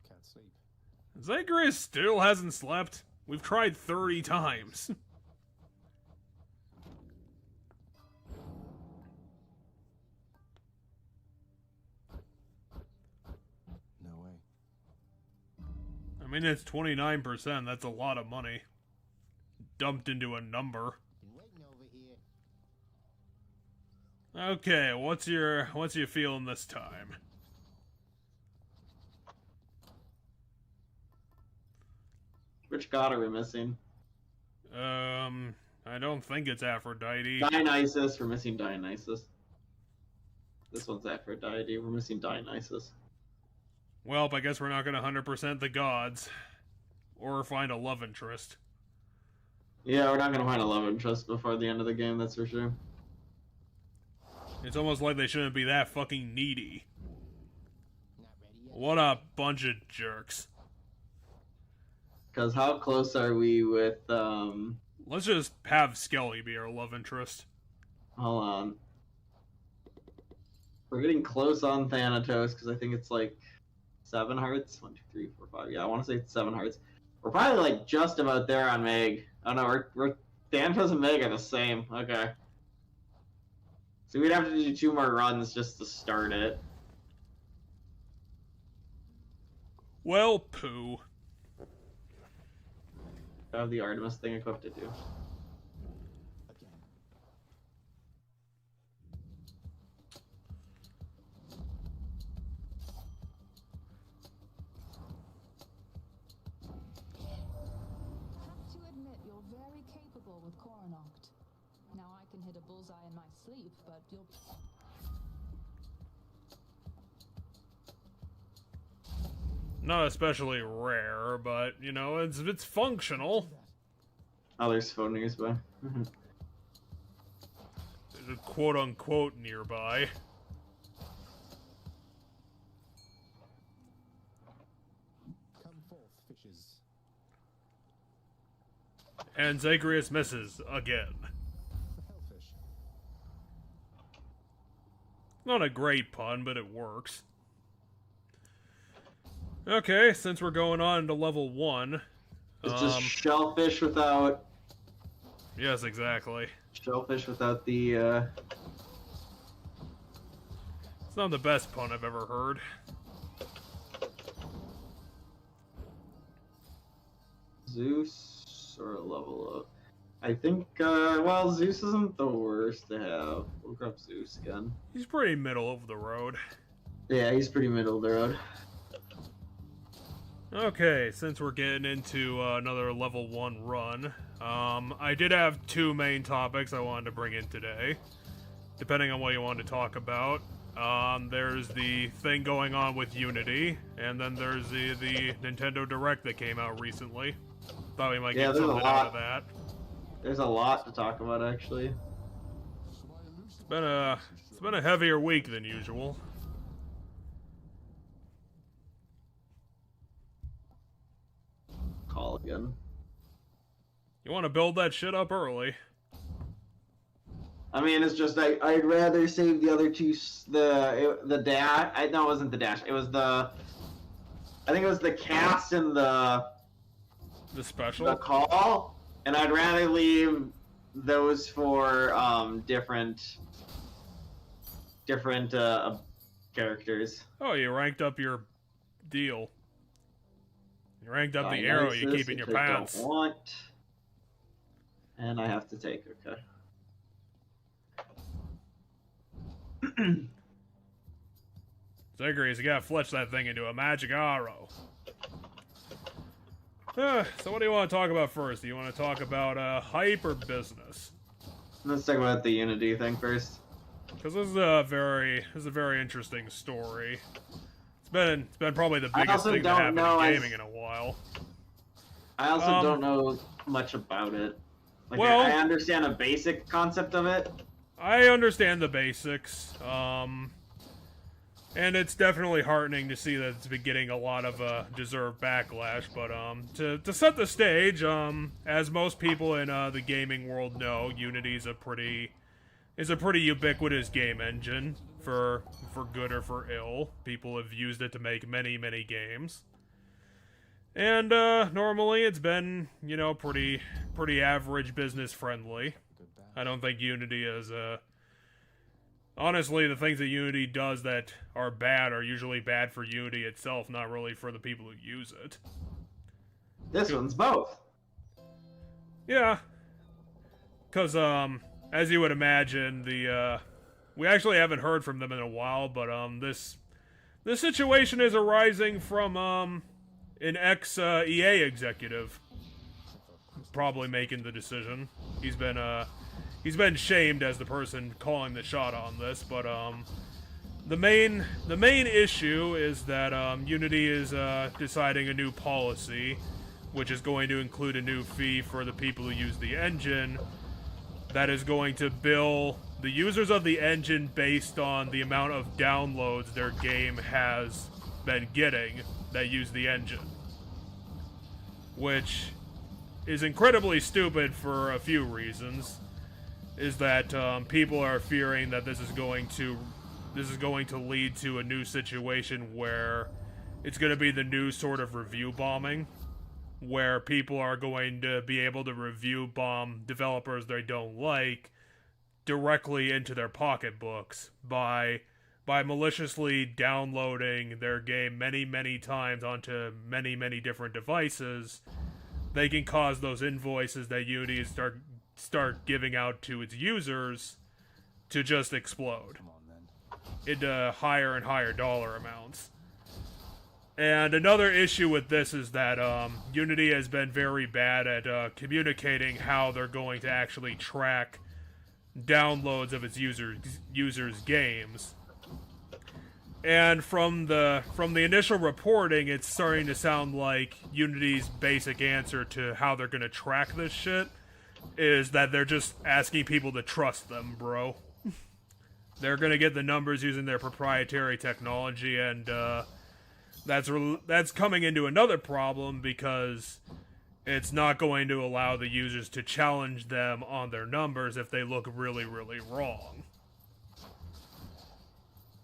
Can't sleep. Zagreus still hasn't slept. We've tried 30 times. No way. I mean, it's 29%. That's a lot of money. Dumped into a number. Okay, what's your feeling this time? Which god are we missing? I don't think it's Aphrodite. Dionysus. We're missing Dionysus. This one's Aphrodite. We're missing Dionysus. Well, I guess we're not gonna 100% the gods. Or find a love interest. Yeah, we're not gonna find a love interest before the end of the game, that's for sure. It's almost like they shouldn't be that fucking needy. What a bunch of jerks. Because how close are we with, Let's just have Skelly be our love interest. Hold on. We're getting close on Thanatos, because I think it's like 7 hearts? 1, 2, 3, 4, 5. Yeah, I want to say it's 7 hearts. We're probably like just about there on Meg. Oh no, we're Thanatos and Meg are the same. Okay. So we'd have to do 2 more runs just to start it. Well, poo. I have the Artemis thing equipped to do. With Coronoct. Now I can hit a bullseye in my sleep, but you'll... Not especially rare, but, you know, it's functional. Oh, there's phonies, but... There's a quote-unquote nearby. Come forth, fishes. And Zagreus misses again. The hellfish. Not a great pun, but it works. Okay, since we're going on to level 1... It's just shellfish without... Yes, exactly. Shellfish without the, It's not the best pun I've ever heard. Zeus or a level up. I think, well, Zeus isn't the worst to have. We'll grab Zeus again. He's pretty middle of the road. Yeah, he's pretty middle of the road. Okay, since we're getting into another level 1 run, I did have 2 main topics I wanted to bring in today, depending on what you want to talk about. There's the thing going on with Unity, and then there's the Nintendo Direct that came out recently. Thought we might get something out of that. There's a lot to talk about, actually. It's been a heavier week than usual. Call again. You want to build that shit up early. I mean, it's just I'd rather save the other 2 the dash. No, it wasn't the dash. It was the I think it was the cast and the special. The call, and I'd rather leave those for different characters. Oh, you ranked up your deal. You ranked up the arrow you keep in your pants. Don't want. And I have to take, okay. Zagreus, you gotta fletch that thing into a magic arrow. So what do you want to talk about first? Do you want to talk about hype or business? Let's talk about the Unity thing first. Because this is a very interesting story. It's been probably the biggest thing that happened in gaming in a while. I also don't know much about it. Like, well, I understand a basic concept of it. I understand the basics. And it's definitely heartening to see that it's been getting a lot of deserved backlash. But to set the stage, as most people in the gaming world know, Unity is a pretty ubiquitous game engine for good or for ill. People have used it to make many games. And normally it's been, you know, pretty average business friendly. I don't think Unity is honestly, the things that Unity does that are bad are usually bad for Unity itself, not really for the people who use it. This one's both. Yeah. Because, as you would imagine, we actually haven't heard from them in a while, but, this situation is arising from, an ex-EA executive probably making the decision. He's been shamed as the person calling the shot on this, but the main issue is that Unity is deciding a new policy, which is going to include a new fee for the people who use the engine that is going to bill the users of the engine based on the amount of downloads their game has been getting that use the engine. Which is incredibly stupid for a few reasons. Is that people are fearing that this is going to lead to a new situation where it's going to be the new sort of review bombing, where people are going to be able to review bomb developers they don't like directly into their pocketbooks by maliciously downloading their game many times onto many different devices. They can cause those invoices that Unity start giving out to its users to just explode into higher and higher dollar amounts. And another issue with this is that Unity has been very bad at communicating how they're going to actually track downloads of its users' games. And from the initial reporting, it's starting to sound like Unity's basic answer to how they're going to track this shit is that they're just asking people to trust them, bro. They're going to get the numbers using their proprietary technology, and that's coming into another problem because it's not going to allow the users to challenge them on their numbers if they look really wrong.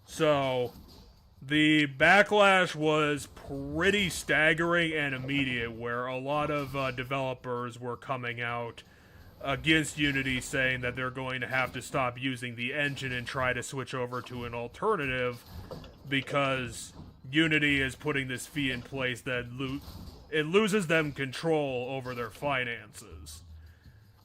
So the backlash was pretty staggering and immediate, where a lot of developers were coming out against Unity saying that they're going to have to stop using the engine and try to switch over to an alternative because Unity is putting this fee in place that it loses them control over their finances.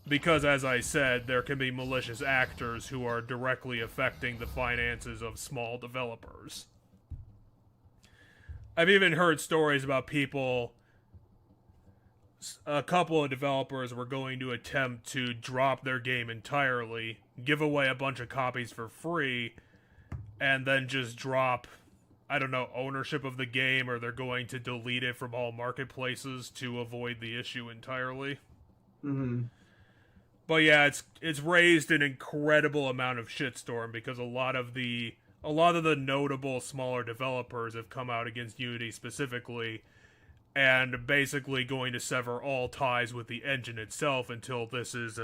Because, as I said, there can be malicious actors who are directly affecting the finances of small developers. I've even heard stories about a couple of developers were going to attempt to drop their game entirely, give away a bunch of copies for free, and then just drop, I don't know, ownership of the game, or they're going to delete it from all marketplaces to avoid the issue entirely. Mm-hmm. But yeah, it's raised an incredible amount of shitstorm because a lot of the notable smaller developers have come out against Unity specifically, and basically going to sever all ties with the engine itself until this is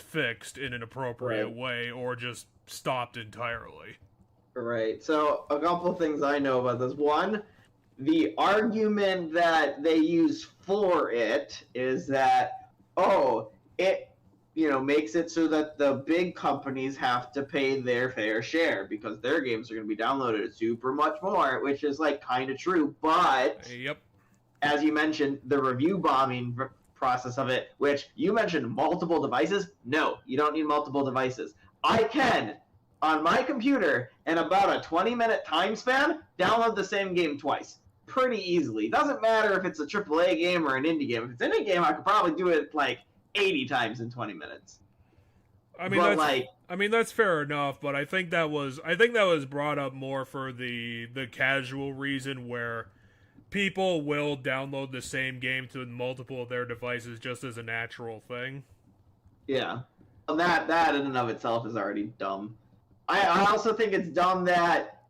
fixed in an appropriate way or just stopped entirely. Right. So a couple of things I know about this. One, the argument that they use for it is that, it makes it so that the big companies have to pay their fair share because their games are going to be downloaded super much more, which is kind of true. But yep, as you mentioned, the review bombing process of it, which you mentioned multiple devices. No, you don't need multiple devices. I can, on my computer, in about a 20-minute time span, download the same game twice. Pretty easily. Doesn't matter if it's a AAA game or an indie game. If it's an indie game, I could probably do it 80 times in 20 minutes. I mean, that's fair enough, but I think that was brought up more for the casual reason where people will download the same game to multiple of their devices just as a natural thing. Yeah. Well, that in and of itself is already dumb. I also think it's dumb that,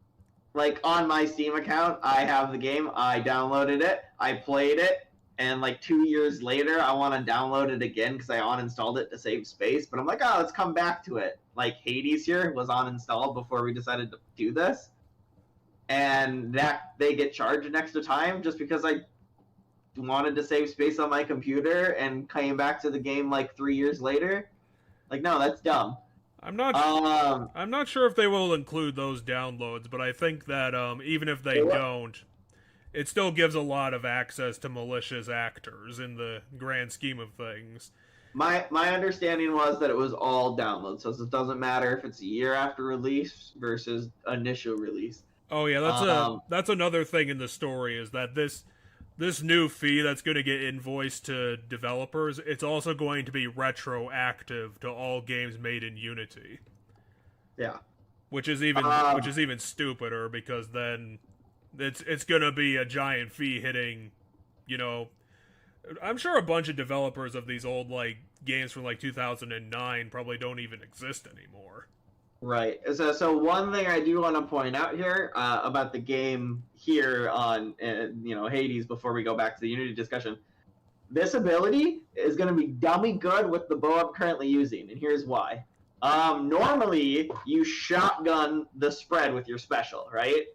on my Steam account, I have the game, I downloaded it, I played it, and 2 years later, I want to download it again because I uninstalled it to save space. But I'm like, let's come back to it. Hades here was uninstalled before we decided to do this. And that they get charged an extra time just because I wanted to save space on my computer and came back to the game 3 years later. No, that's dumb. I'm not sure if they will include those downloads, but I think that even if they don't, it still gives a lot of access to malicious actors in the grand scheme of things. My understanding was that it was all downloads, so it doesn't matter if it's a year after release versus initial release. Oh yeah, that's another thing in the story is that this new fee that's going to get invoiced to developers, it's also going to be retroactive to all games made in Unity. Yeah. Which is even stupider, because then it's going to be a giant fee hitting, you know, I'm sure a bunch of developers of these old like games from like 2009 probably don't even exist anymore. Right. So one thing I do want to point out here about the game here on Hades before we go back to the Unity discussion, this ability is going to be dummy good with the bow I'm currently using, and here's why. Normally you shotgun the spread with your special, right?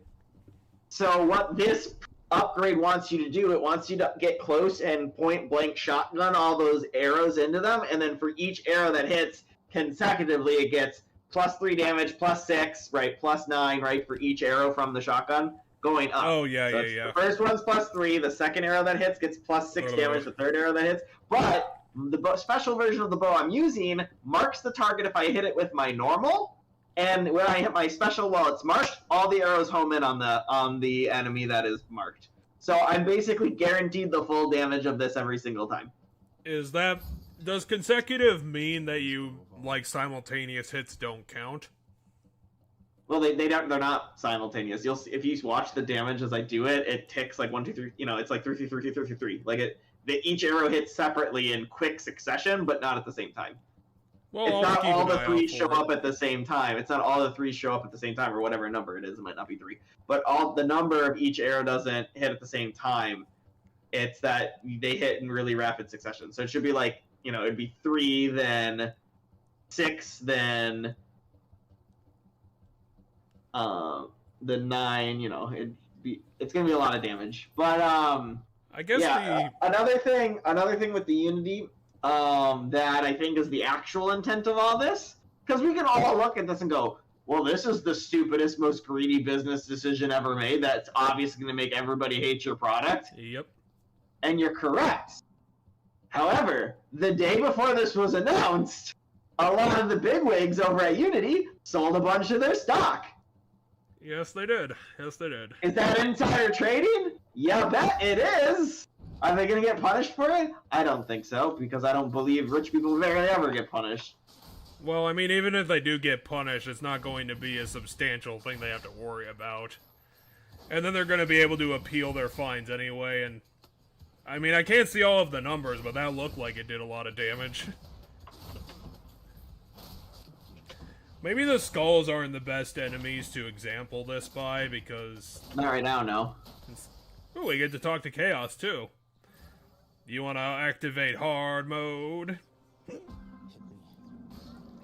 So what this upgrade wants you to do, it wants you to get close and point blank shotgun all those arrows into them, and then for each arrow that hits consecutively, it gets +3 damage, +6, right, +9, right, for each arrow from the shotgun going up. Oh, yeah, so yeah. The first one's +3, the second arrow that hits gets +6 damage, the third arrow that hits, but the special version of the bow I'm using marks the target if I hit it with my normal, and when I hit my special while it's marked, all the arrows home in on the enemy that is marked. So I'm basically guaranteed the full damage of this every single time. Does consecutive mean that like simultaneous hits don't count? Well, they're not simultaneous. You'll see, if you watch the damage as I do it, it ticks like 1, 2, 3. It's like 3, 3, 3, 3, 3, 3. Like each arrow hits separately in quick succession, but not at the same time. Well, it's not all the 3 show up at the same time. It's not all the 3 show up at the same time, or whatever number it is. It might not be 3, but all the number of each arrow doesn't hit at the same time. It's that they hit in really rapid succession. So it should be like, it'd be 3, then 6, then 9. It's gonna be a lot of damage. But I guess another thing with the Unity that I think is the actual intent of all this, because we can all look at this and go, well, this is the stupidest, most greedy business decision ever made. That's obviously going to make everybody hate your product. Yep. And you're correct. However, the day before this was announced, a lot of the bigwigs over at Unity sold a bunch of their stock. Yes, they did. Yes, they did. Is that insider trading? Yeah, bet it is. Are they going to get punished for it? I don't think so, because I don't believe rich people rarely ever get punished. Well, I mean, even if they do get punished, it's not going to be a substantial thing they have to worry about. And then they're going to be able to appeal their fines anyway, and... I mean, I can't see all of the numbers, but that looked like it did a lot of damage. Maybe the skulls aren't the best enemies to example this by, because... Not right now, no. Ooh, we get to talk to Chaos, too. You want to activate hard mode?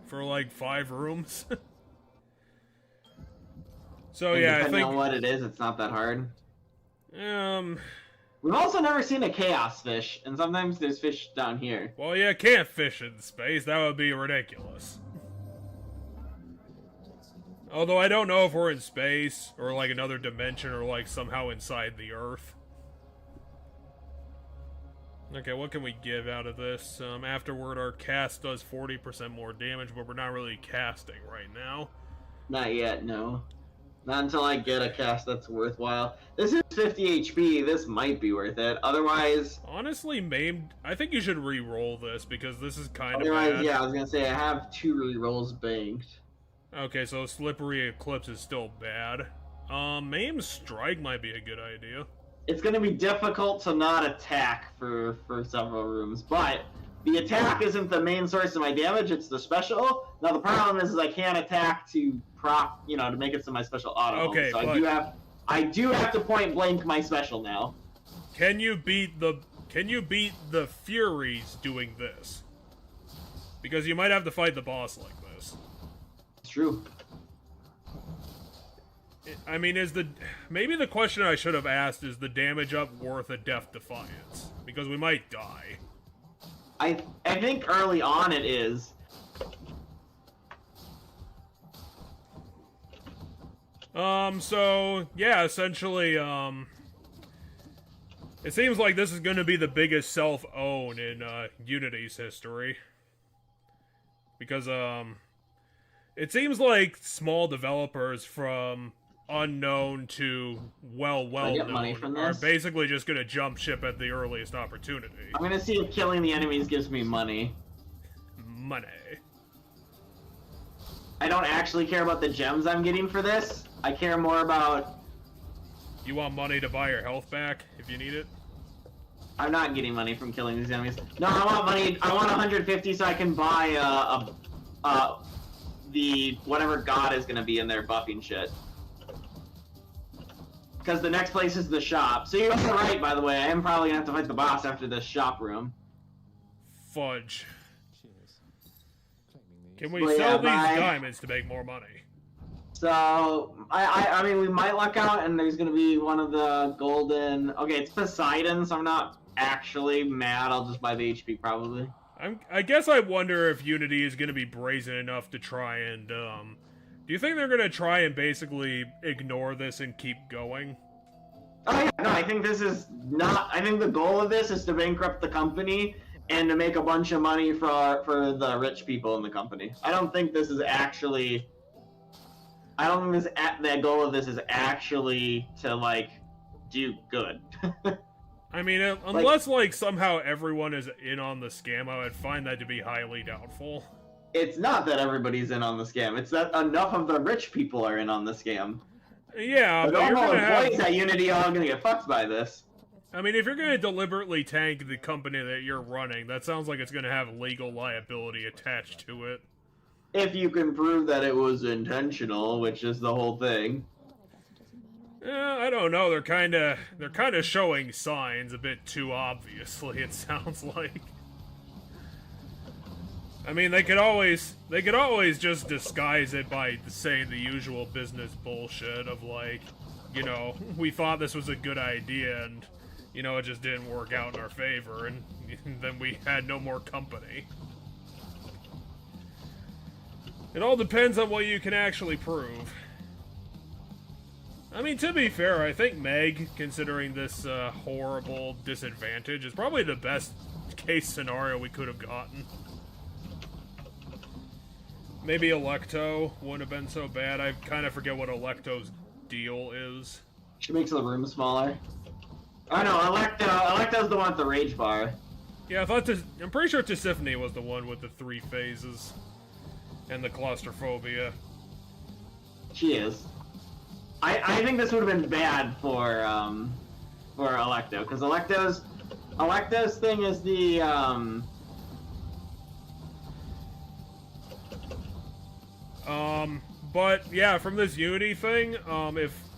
For like 5 rooms? So and yeah, I depending think... on what it is, it's not that hard. We've also never seen a chaos fish, and sometimes there's fish down here. Well, you can't fish in space. That would be ridiculous. Although I don't know if we're in space, or like another dimension, or like somehow inside the Earth. Okay, what can we give out of this? Afterward, our cast does 40% more damage, but we're not really casting right now. Not yet, no. Not until I get a cast that's worthwhile. This is 50 HP, this might be worth it. Otherwise... Honestly, Maimed, I think you should re-roll this, because this is kind of bad. bad. Yeah, I was gonna say, I have 2 re-rolls banked. Okay, so Slippery Eclipse is still bad. Maimed Strike might be a good idea. It's gonna be difficult to not attack for several rooms, but the attack isn't the main source of my damage, it's the special. Now the problem is I can't attack to to make it so my special auto. Okay, so but I do have to point blank my special now. Can you beat the Furies doing this? Because you might have to fight the boss like this. It's true. I mean, maybe the question I should have asked is the damage up worth a Death Defiance? Because we might die. I think early on it is. So, yeah, essentially, it seems like this is going to be the biggest self-own in, Unity's history. Because, it seems like small developers from unknown to well get money known from are this? basically just going to jump ship at the earliest opportunity. I'm gonna see if killing the enemies gives me money. Money. I don't actually care about the gems I'm getting for this. I care more about... You want money to buy your health back if you need it? I'm not getting money from killing these enemies. No, I want money. I want 150 so I can buy the whatever god is gonna be in there buffing shit. Because the next place is the shop. So you're right, by the way. I am probably gonna have to fight the boss after this shop room. Fudge. Cheers. Claiming these. Can we But sell yeah, these bye. diamonds to make more money? So I mean we might luck out and there's gonna be one of the golden. Okay, it's Poseidon, so I'm not actually mad. I'll just buy the HP probably. I guess I wonder if Unity is going to be brazen enough to try and, do you think they're going to try and basically ignore this and keep going? Oh yeah, no, I think this is not. I think the goal of this is to bankrupt the company and to make a bunch of money for the rich people in the company. I don't think this is actually. I don't think the goal of this is actually to like do good. I mean, unless like somehow everyone is in on the scam, I would find that to be highly doubtful. It's not that everybody's in on the scam. It's that enough of the rich people are in on the scam. Yeah, The but you're normal gonna have... employees at Unity are all gonna get fucked by this. I mean, if you're gonna deliberately tank the company that you're running, that sounds like it's gonna have legal liability attached to it. If you can prove that it was intentional, which is the whole thing. I don't know. They're kind of showing signs a bit too obviously. It sounds like. I mean, they could always just disguise it by saying the usual business bullshit of like, you know, we thought this was a good idea and, you know, it just didn't work out in our favor, and then we had no more company. It all depends on what you can actually prove. I mean, to be fair, I think Meg, considering this horrible disadvantage, is probably the best case scenario we could have gotten. Maybe Electo wouldn't have been so bad. I kind of forget what Electo's deal is. She makes the room smaller. Oh no, Electo's the one with the rage bar. Yeah, I'm pretty sure Tisiphone was the one with the 3 phases and the claustrophobia. She is. I think this would have been bad for Electo, because Electo's thing is the But yeah, from this Unity thing,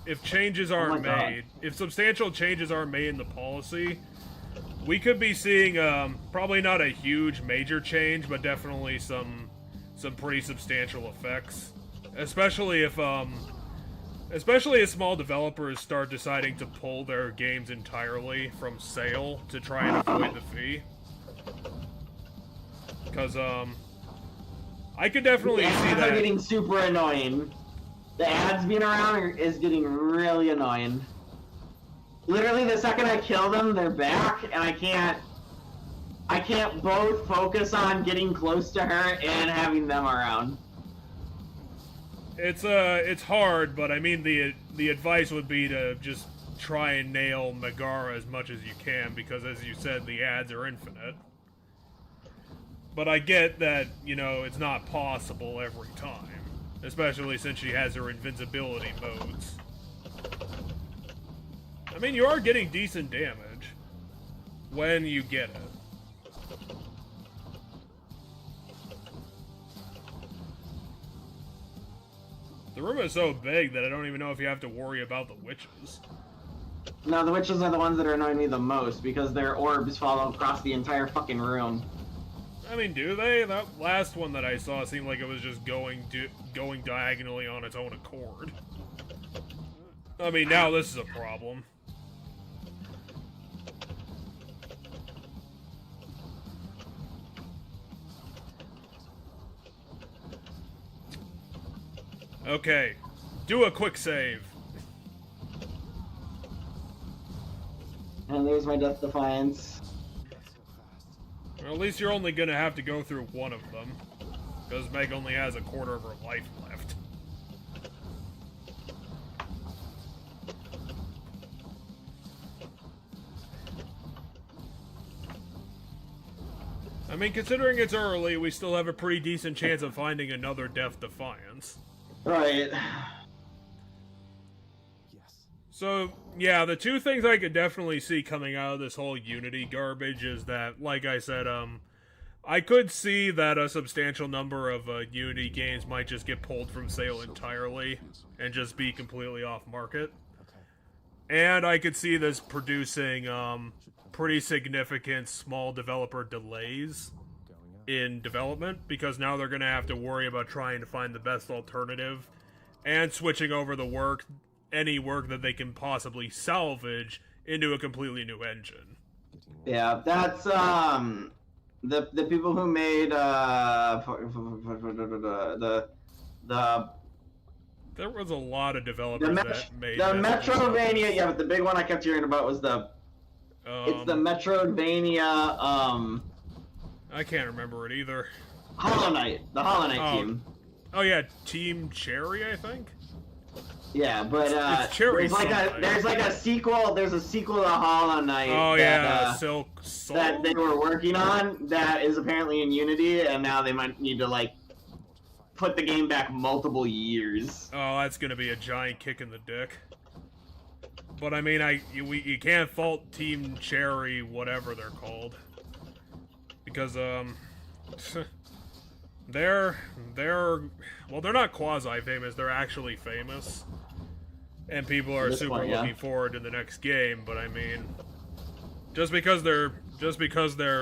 if changes aren't God. made, if substantial changes aren't made in the policy, we could be seeing probably not a huge major change, but definitely some pretty substantial effects, especially if small developers start deciding to pull their games entirely from sale to try and avoid the fee. Because I could definitely the see ads that. are getting super annoying. The ads being around is getting really annoying. Literally, the second I kill them, they're back, and I can't both focus on getting close to her and having them around. It's hard, but I mean the advice would be to just try and nail Megara as much as you can, because as you said, the ads are infinite. But I get that, you know, it's not possible every time, especially since she has her invincibility modes. I mean, you are getting decent damage when you get it. The room is so big that I don't even know if you have to worry about the witches. No, the witches are the ones that are annoying me the most, because their orbs follow across the entire fucking room. I mean, do they? That last one that I saw seemed like it was just going diagonally on its own accord. I mean, now this is a problem. Okay, do a quick save. And there's my Death Defiance. Or at least you're only gonna have to go through one of them, because Meg only has a quarter of her life left. I mean, considering it's early, we still have a pretty decent chance of finding another Death Defiance. Right. Yes. So, yeah, the two things I could definitely see coming out of this whole Unity garbage is that, like I said, I could see that a substantial number of Unity games might just get pulled from sale entirely and just be completely off market. Okay. And I could see this producing pretty significant small developer delays Going up. in development, because now they're going to have to worry about trying to find the best alternative and switching over any work that they can possibly salvage into a completely new engine. Yeah, that's the people who made the There was a lot of developers that made the messages. Metrovania. Yeah, but the big one I kept hearing about was it's the Metrovania I can't remember it either. Hollow Knight, the Hollow Knight team. Oh yeah, Team Cherry, I think. Yeah, but It's Cherry there's like a sequel. There's a sequel to Hollow Knight. Oh that, yeah, Silk Soul. that they were working on that is apparently in Unity, and now they might need to like put the game back multiple years. Oh, that's gonna be a giant kick in the dick. But I mean, you can't fault Team Cherry, whatever they're called, because they're not quasi-famous. They're actually famous, and people are This super one, yeah. looking forward to the next game. But I mean, just because they're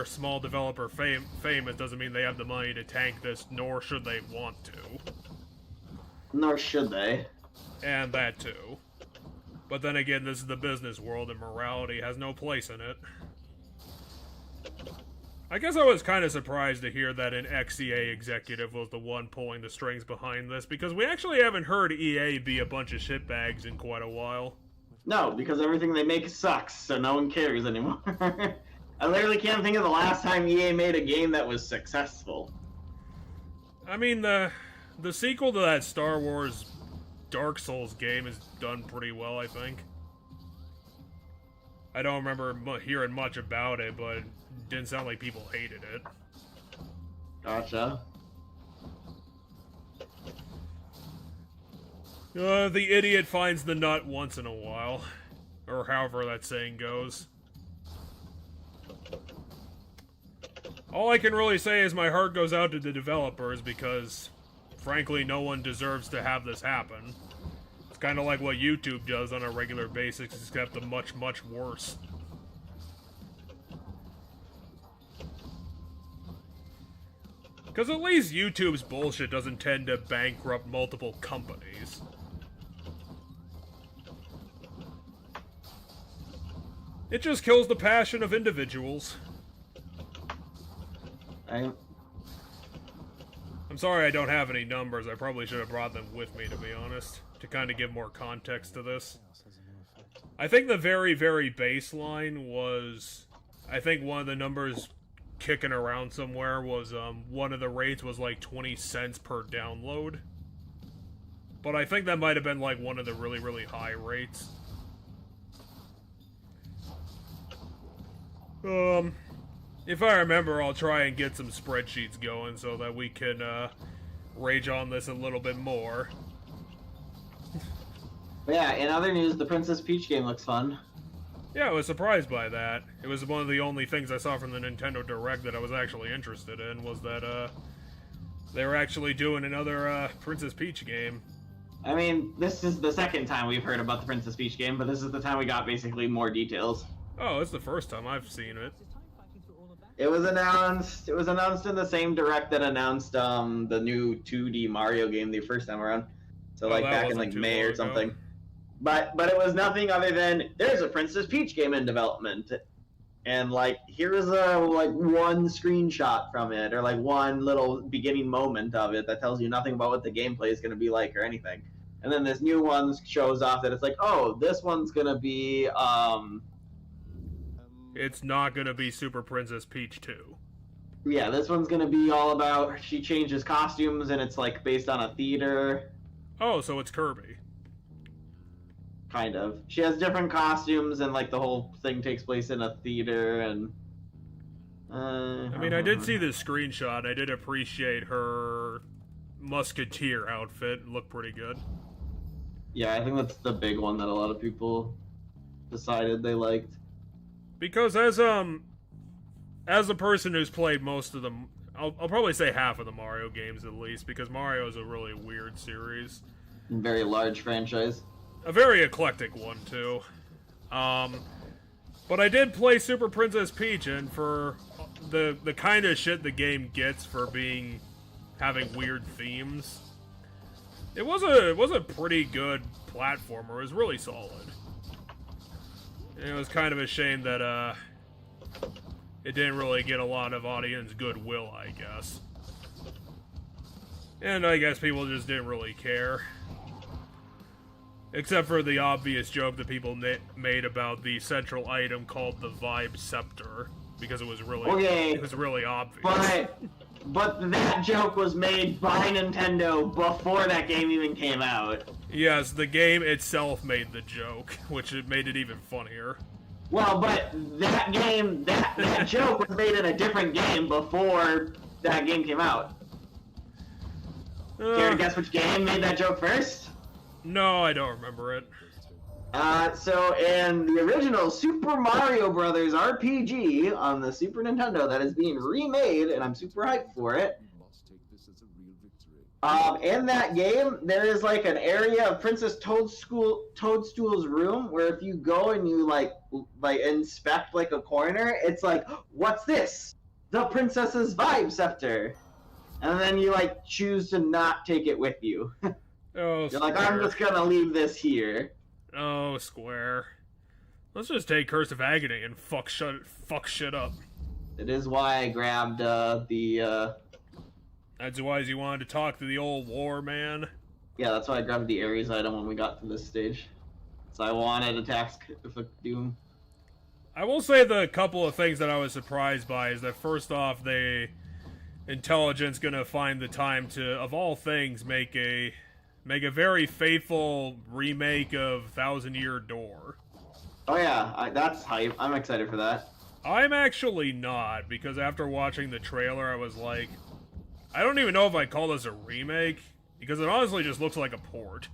small developer famous doesn't mean they have the money to tank this, nor should they want to. Nor should they. And that too. But then again, this is the business world, and morality has no place in it. I guess I was kind of surprised to hear that an ex-EA executive was the one pulling the strings behind this, because we actually haven't heard EA be a bunch of shitbags in quite a while. No, because everything they make sucks, so no one cares anymore. I literally can't think of the last time EA made a game that was successful. I mean, the sequel to that Star Wars Dark Souls game is done pretty well, I think. I don't remember hearing much about it, but it didn't sound like people hated it. Gotcha. The idiot finds the nut once in a while. Or however that saying goes. All I can really say is my heart goes out to the developers, because frankly no one deserves to have this happen. It's kind of like what YouTube does on a regular basis, except much, much worse. Because at least YouTube's bullshit doesn't tend to bankrupt multiple companies. It just kills the passion of individuals. I'm sorry I don't have any numbers. I probably should have brought them with me, to be honest, to kind of give more context to this. I think the very, very baseline was... I think one of the numbers kicking around somewhere was, one of the rates was like 20 cents per download. But I think that might have been like one of the really, really high rates. If I remember, I'll try and get some spreadsheets going so that we can, rage on this a little bit more. But yeah, in other news, the Princess Peach game looks fun. Yeah, I was surprised by that. It was one of the only things I saw from the Nintendo Direct that I was actually interested in, was that, they were actually doing another, Princess Peach game. I mean, this is the second time we've heard about the Princess Peach game, but this is the time we got basically more details. Oh, it's the first time I've seen it. It was announced in the same Direct that announced, the new 2D Mario game the first time around. So, like, back in, like, May or something. But it was nothing other than, there's a Princess Peach game in development. And, like, here's one screenshot from it, or, like, one little beginning moment of it that tells you nothing about what the gameplay is going to be like or anything. And then this new one shows off that it's like, oh, this one's going to be, It's not gonna be Super Princess Peach 2. Yeah, this one's gonna be all about, she changes costumes, and it's, like, based on a theater. Oh, so it's Kirby. Kind of. She has different costumes, and, like, the whole thing takes place in a theater, and... I mean, I did see the screenshot. I did appreciate her musketeer outfit. It looked pretty good. Yeah, I think that's the big one that a lot of people decided they liked. Because as a person who's played most of them, I'll probably say half of the Mario games at least, because Mario is a really weird series. Very large franchise. A very eclectic one, too. But I did play Super Princess Peach, and for the kind of shit the game gets for having weird themes, it was a pretty good platformer. It was really solid. And it was kind of a shame that it didn't really get a lot of audience goodwill, I guess. And I guess people just didn't really care. Except for the obvious joke that people made about the central item called the Vibe Scepter, because it was really obvious. But that joke was made by Nintendo before that game even came out. Yes, the game itself made the joke, which made it even funnier. Well, but that game, that joke was made in a different game before that game came out. Care to guess which game made that joke first? No, I don't remember it. So in the original Super Mario Brothers RPG on the Super Nintendo that is being remade, and I'm super hyped for it. In that game, there is like an area of Princess Toadstool's room where if you go and you like inspect like a corner, it's like, what's this? The princess's Vibe Scepter. And then you like choose to not take it with you. Oh, You're like, I'm just gonna leave this here. Oh, Square. Let's just take Curse of Agony and fuck shit up. It is why I grabbed the. That's why you wanted to talk to the old war man. Yeah, that's why I grabbed the Ares item when we got to this stage. So I wanted Attacks of Doom. I will say the couple of things that I was surprised by is that first off, Intelligent's gonna find the time to, of all things, make a very faithful remake of Thousand Year Door. Oh yeah, that's hype. I'm excited for that. I'm actually not, because after watching the trailer, I was like, I don't even know if I call this a remake, because it honestly just looks like a port.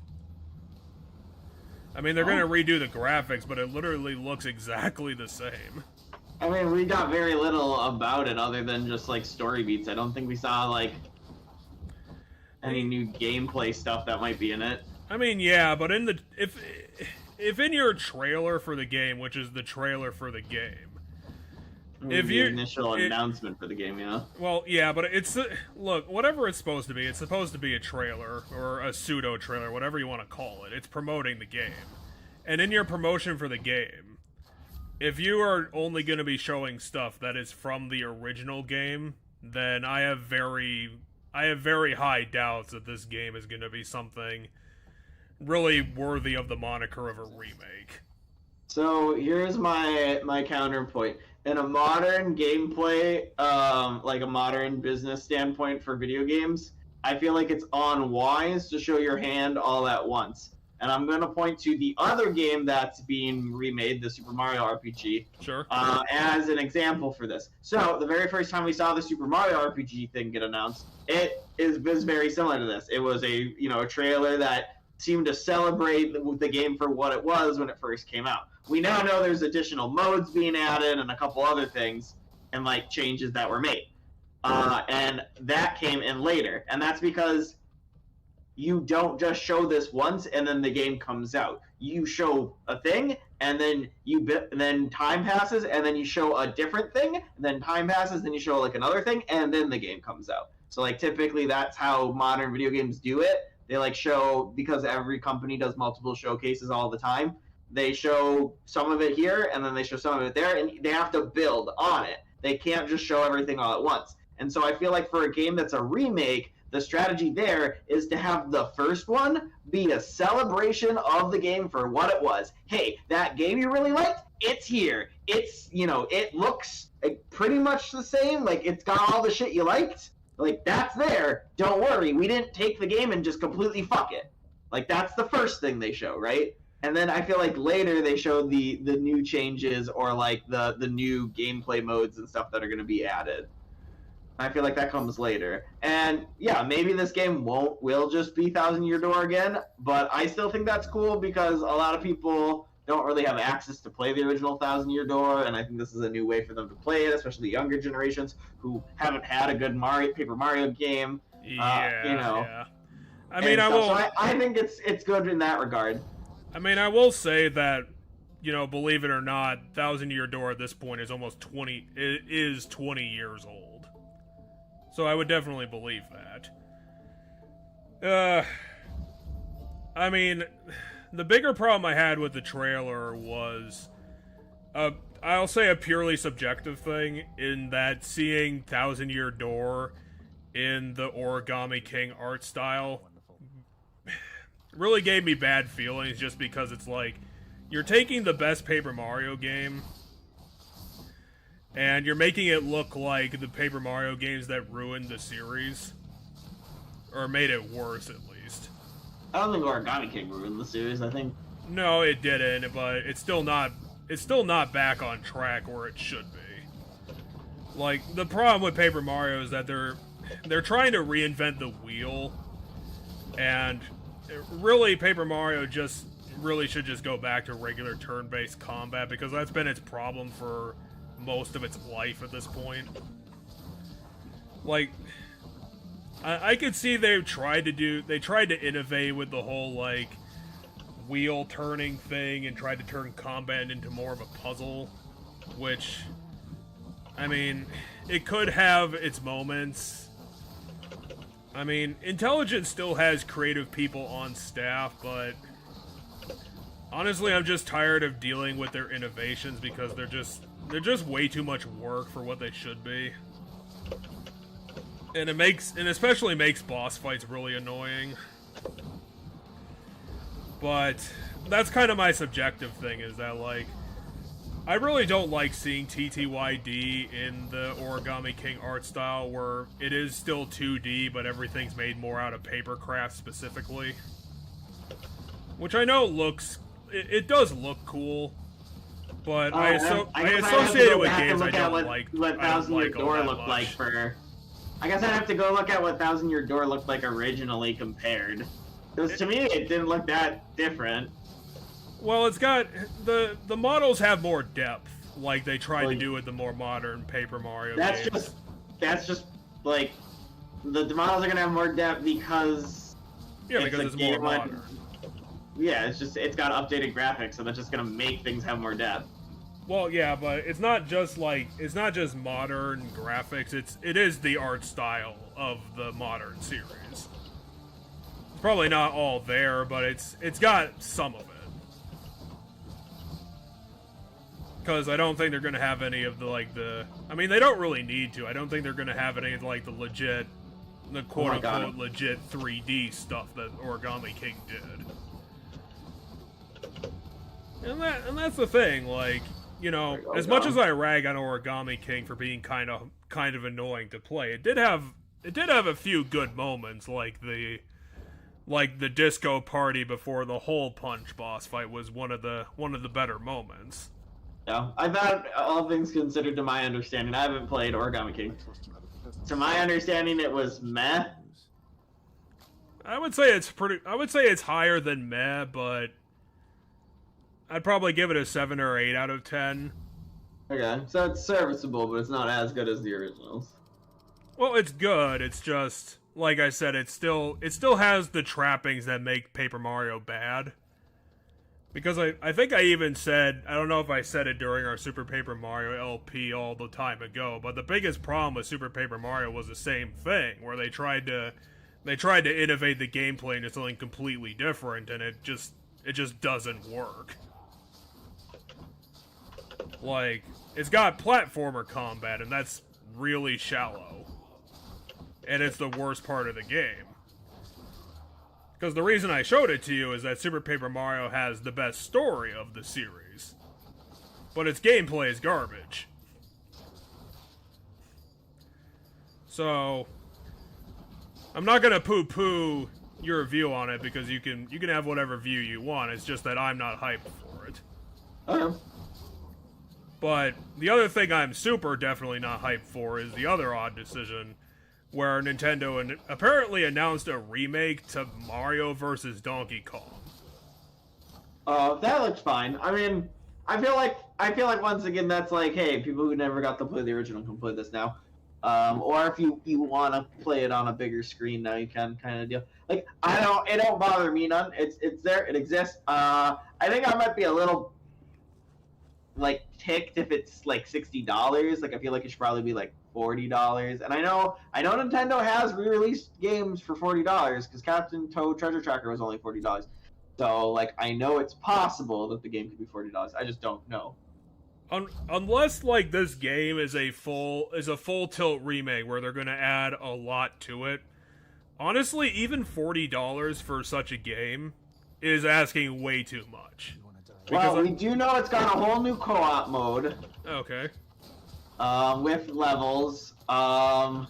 I mean, they're gonna redo the graphics, but it literally looks exactly the same. I mean, we got very little about it other than just like story beats. I don't think we saw like any new gameplay stuff that might be in it. I mean, yeah, but if in your trailer for the game, which is the trailer for the game, if the you initial announcement for the game, yeah. Well, yeah, but look, whatever it's supposed to be a trailer or a pseudo trailer, whatever you want to call it. It's promoting the game, and in your promotion for the game, if you are only going to be showing stuff that is from the original game, then I have very high doubts that this game is going to be something really worthy of the moniker of a remake. So here's my counterpoint. In a modern gameplay, like a modern business standpoint for video games, I feel like it's unwise to show your hand all at once. And I'm going to point to the other game that's being remade, the Super Mario RPG, sure, as an example for this. So the very first time we saw the Super Mario RPG thing get announced, it was very similar to this. It was a trailer that seemed to celebrate the game for what it was when it first came out. We now know there's additional modes being added and a couple other things and like changes that were made. And that came in later. And that's because you don't just show this once and then the game comes out. You show a thing and then then time passes and then you show a different thing, and then time passes, then you show like another thing, and then the game comes out. So like typically that's how modern video games do it. They like show, because every company does multiple showcases all the time, they show some of it here and then they show some of it there, and they have to build on it. They can't just show everything all at once. And so I feel like for a game that's a remake, the strategy there is to have the first one be a celebration of the game for what it was. Hey, that game you really liked, it's here. It's, it looks pretty much the same. Like, it's got all the shit you liked. Like, that's there. Don't worry. We didn't take the game and just completely fuck it. Like, that's the first thing they show, right? And then I feel like later they showed the new changes or like the new gameplay modes and stuff that are going to be added. I feel like that comes later. And yeah, maybe this game will just be Thousand Year Door again, but I still think that's cool because a lot of people don't really have access to play the original Thousand Year Door, and I think this is a new way for them to play it, especially the younger generations who haven't had a good Paper Mario game. Yeah, you know. yeah. I mean, So I think it's good in that regard. I mean, I will say that, you know, believe it or not, Thousand Year Door at this point is almost 20 years old. So I would definitely believe that. I mean, the bigger problem I had with the trailer was, I'll say a purely subjective thing, in that seeing Thousand Year Door in the Origami King art style really gave me bad feelings, just because it's like, you're taking the best Paper Mario game and you're making it look like the Paper Mario games that ruined the series. Or made it worse, at least. I don't think Origami King ruined the series, I think. No, it didn't, but it's still not back on track where it should be. Like, the problem with Paper Mario is that they're trying to reinvent the wheel, and really Paper Mario just really should just go back to regular turn-based combat, because that's been its problem for most of its life at this point. Like, I could see they tried to innovate with the whole, like, wheel turning thing and tried to turn combat into more of a puzzle, which, I mean, it could have its moments. I mean, Intelligent still has creative people on staff, but honestly, I'm just tired of dealing with their innovations because they're just way too much work for what they should be. And especially makes boss fights really annoying. But that's kind of my subjective thing, is that, like, I really don't like seeing TTYD in the Origami King art style, where it is still 2D, but everything's made more out of paper craft specifically. Which I know it does look cool, but I associate it with games I don't like. What Thousand Year Door looked like for. I guess I'd have to go look at what Thousand Year Door looked like originally compared. Because to me, it didn't look that different. Well, it's got the models have more depth, like they tried to do with the more modern Paper Mario games. That's just like the models are gonna have more depth because it's more modern. Yeah, it's got updated graphics, so that's just gonna make things have more depth. Well, yeah, but it's not just modern graphics. It is the art style of the modern series. It's probably not all there, but it's got some of it. Because I don't think they're gonna have any of the I mean, they don't really need to. I don't think they're gonna have any of the quote-unquote legit 3D stuff that Origami King did. And that's the thing, like, you know, as much as I rag on Origami King for being kind of annoying to play, it did have a few good moments, like the disco party before the hole punch boss fight was one of the better moments. Yeah, I thought, all things considered, to my understanding, I haven't played Origami King. To my understanding, it was meh. I would say it's higher than meh, but I'd probably give it a 7 or 8 out of 10. Okay, so it's serviceable, but it's not as good as the originals. Well, it's good. It's just, like I said, it still has the trappings that make Paper Mario bad. Because I think I even said, I don't know if I said it during our Super Paper Mario LP all the time ago, but the biggest problem with Super Paper Mario was the same thing, where they tried to innovate the gameplay into something completely different, and it just doesn't work. Like, it's got platformer combat, and that's really shallow. And it's the worst part of the game. Because the reason I showed it to you is that Super Paper Mario has the best story of the series. But its gameplay is garbage. So, I'm not gonna poo-poo, your view on it because you can have whatever view you want. It's just that I'm not hyped for it. Okay. But the other thing I'm super definitely not hyped for is the other odd decision where Nintendo apparently announced a remake to Mario vs. Donkey Kong. That looks fine. I mean, I feel like once again that's like, hey, people who never got to play the original can play this now. Or if you want to play it on a bigger screen now, you can, kind of deal. Like, it don't bother me none. It's there, it exists. I think I might be a little like ticked if it's like $60. Like, I feel like it should probably be like $40. And I know Nintendo has re-released games for $40 because Captain Toad Treasure Tracker was only $40. So like, I know it's possible that the game could be $40. I just don't know. Unless like this game is a full tilt remake where they're gonna add a lot to it. Honestly, even $40 for such a game is asking way too much. Well, we do know it's got a whole new co-op mode. Okay. With levels. I'm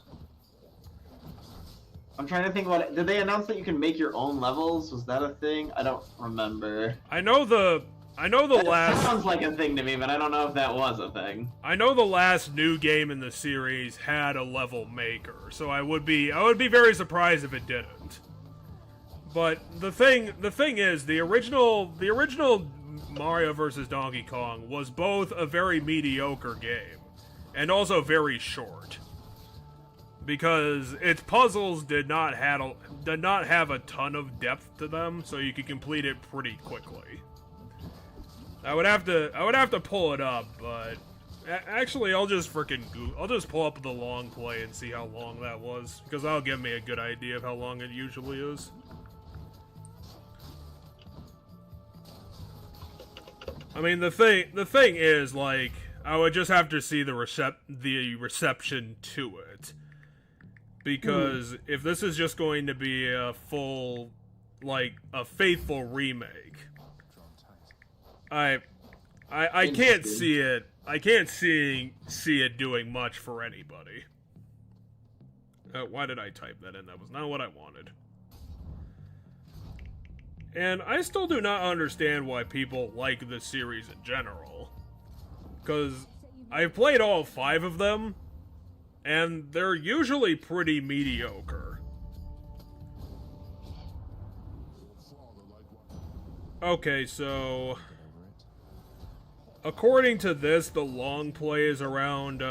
trying to think did they announce that you can make your own levels? Was that a thing? I don't remember. I know the last sounds like a thing to me, but I don't know if that was a thing. I know the last new game in the series had a level maker, so I would be very surprised if it didn't. But the thing is, the original Mario vs. Donkey Kong was both a very mediocre game and also very short. Because its puzzles did not have a ton of depth to them, so you could complete it pretty quickly. I would have to pull it up, but actually I'll just pull up the long play and see how long that was, because that'll give me a good idea of how long it usually is. I mean, the thing is, like, I would just have to see the reception to it. Because if this is just going to be a full, like, a faithful remake, I can't see it. I can't see it doing much for anybody. Why did I type that in? That was not what I wanted. And I still do not understand why people like this series in general. Because I've played all 5 of them, and they're usually pretty mediocre. Okay, so according to this, the long play is around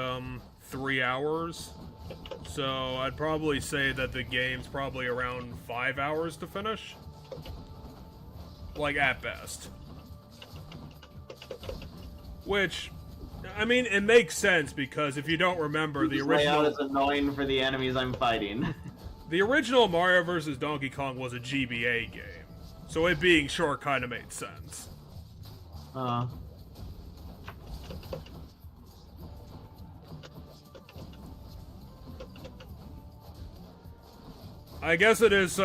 3 hours. So I'd probably say that the game's probably around 5 hours to finish. Like, at best. Which, I mean, it makes sense because if you don't remember, the original layout is annoying for the enemies I'm fighting. The original Mario vs. Donkey Kong was a GBA game, so it being short kind of made sense. I guess it's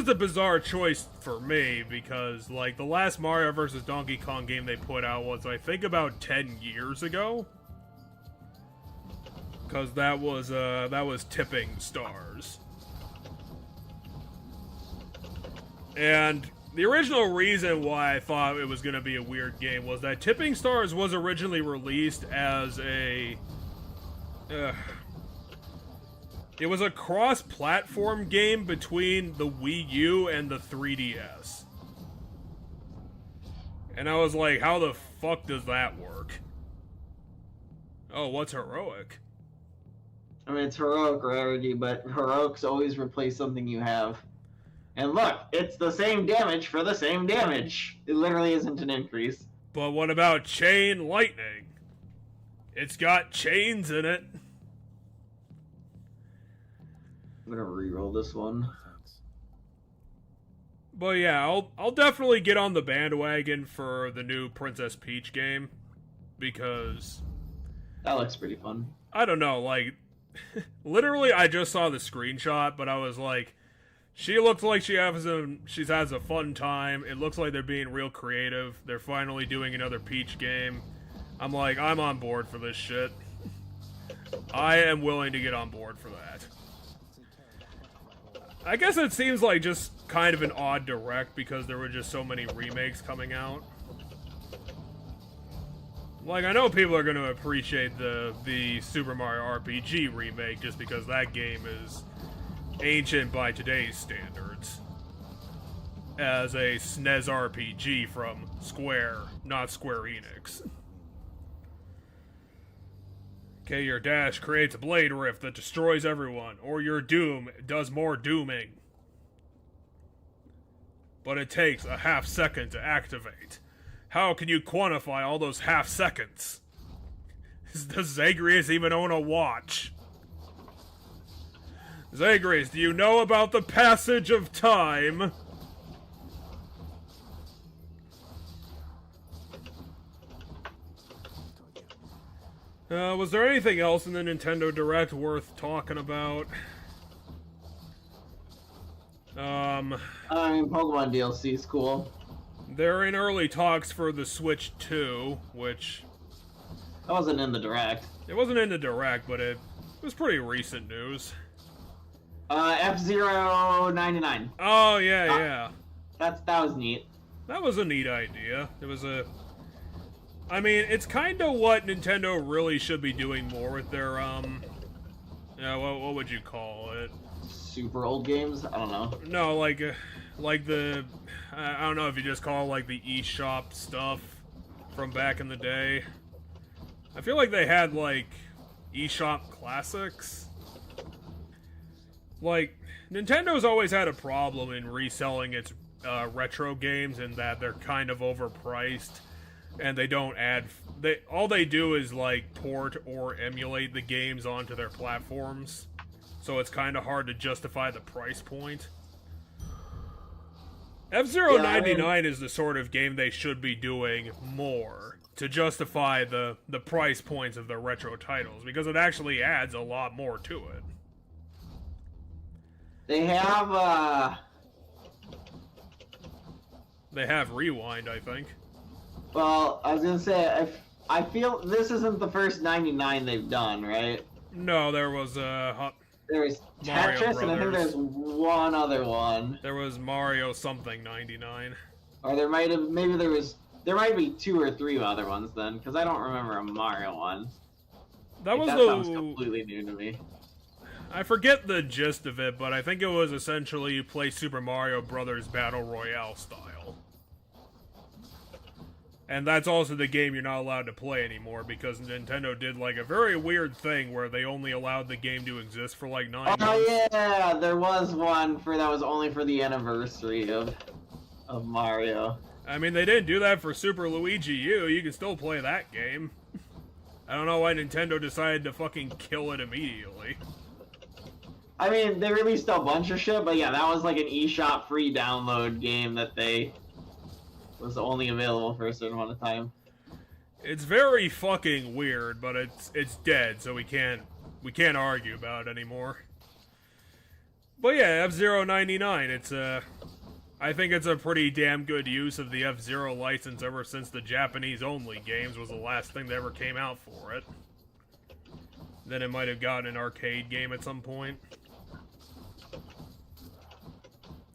a bizarre choice for me because, like, the last Mario vs. Donkey Kong game they put out was, I think, about 10 years ago. Because that was Tipping Stars. And the original reason why I thought it was going to be a weird game was that Tipping Stars was originally released as a... it was a cross-platform game between the Wii U and the 3DS. And I was like, how the fuck does that work? Oh, what's heroic? I mean, it's heroic rarity, but heroics always replace something you have. And look, it's the same damage for the same damage. It literally isn't an increase. But what about Chain Lightning? It's got chains in it. I'm gonna re-roll this one. But yeah, I'll definitely get on the bandwagon for the new Princess Peach game. Because... that looks pretty fun. I don't know, like... literally, I just saw the screenshot, but I was like... she looks like she has a fun time. It looks like they're being real creative. They're finally doing another Peach game. I'm like, I'm on board for this shit. I am willing to get on board for that. I guess it seems like just kind of an odd direct because there were just so many remakes coming out. Like, I know people are going to appreciate the Super Mario RPG remake just because that game is ancient by today's standards. As a SNES RPG from Square, not Square Enix. Okay, your dash creates a blade rift that destroys everyone, or your doom does more dooming. But it takes a half second to activate. How can you quantify all those half seconds? Does Zagreus even own a watch? Zagreus, do you know about the passage of time? Was there anything else in the Nintendo Direct worth talking about? I mean, Pokemon DLC is cool. They're in early talks for the Switch 2, which... That wasn't in the Direct. It wasn't in the Direct, but it was pretty recent news. F-Zero 99. Oh, yeah. That was neat. That was a neat idea. It was a... I mean, it's kind of what Nintendo really should be doing more with their, what would you call it? Super old games? I don't know. No, like the... I don't know if you just call it, like, the eShop stuff from back in the day. I feel like they had, like, eShop classics. Like, Nintendo's always had a problem in reselling its retro games in that they're kind of overpriced. And they don't add... all they do is, like, port or emulate the games onto their platforms. So it's kind of hard to justify the price point. F-Zero 99 is the sort of game they should be doing more to justify the price points of their retro titles, because it actually adds a lot more to it. They have, They have Rewind, I think. Well, I was gonna say, I feel this isn't the first 99 they've done, right? No, there was there was Tetris, and I think there's one other one. There was Mario something 99. Or there might be 2 or 3 other ones then, because I don't remember a Mario one. That sounds completely new to me. I forget the gist of it, but I think it was essentially you play Super Mario Brothers Battle Royale style. And that's also the game you're not allowed to play anymore, because Nintendo did, like, a very weird thing where they only allowed the game to exist for, like, 9 months. Oh, yeah! There was one that was only for the anniversary of Mario. I mean, they didn't do that for Super Luigi U. You can still play that game. I don't know why Nintendo decided to fucking kill it immediately. I mean, they released a bunch of shit, but yeah, that was, like, an eShop free download game that they... was only available for a certain amount of time. It's very fucking weird, but it's dead, so we can't argue about it anymore. But yeah, F-Zero 99, I think it's a pretty damn good use of the F-Zero license ever since the Japanese-only games was the last thing that ever came out for it. Then it might have gotten an arcade game at some point.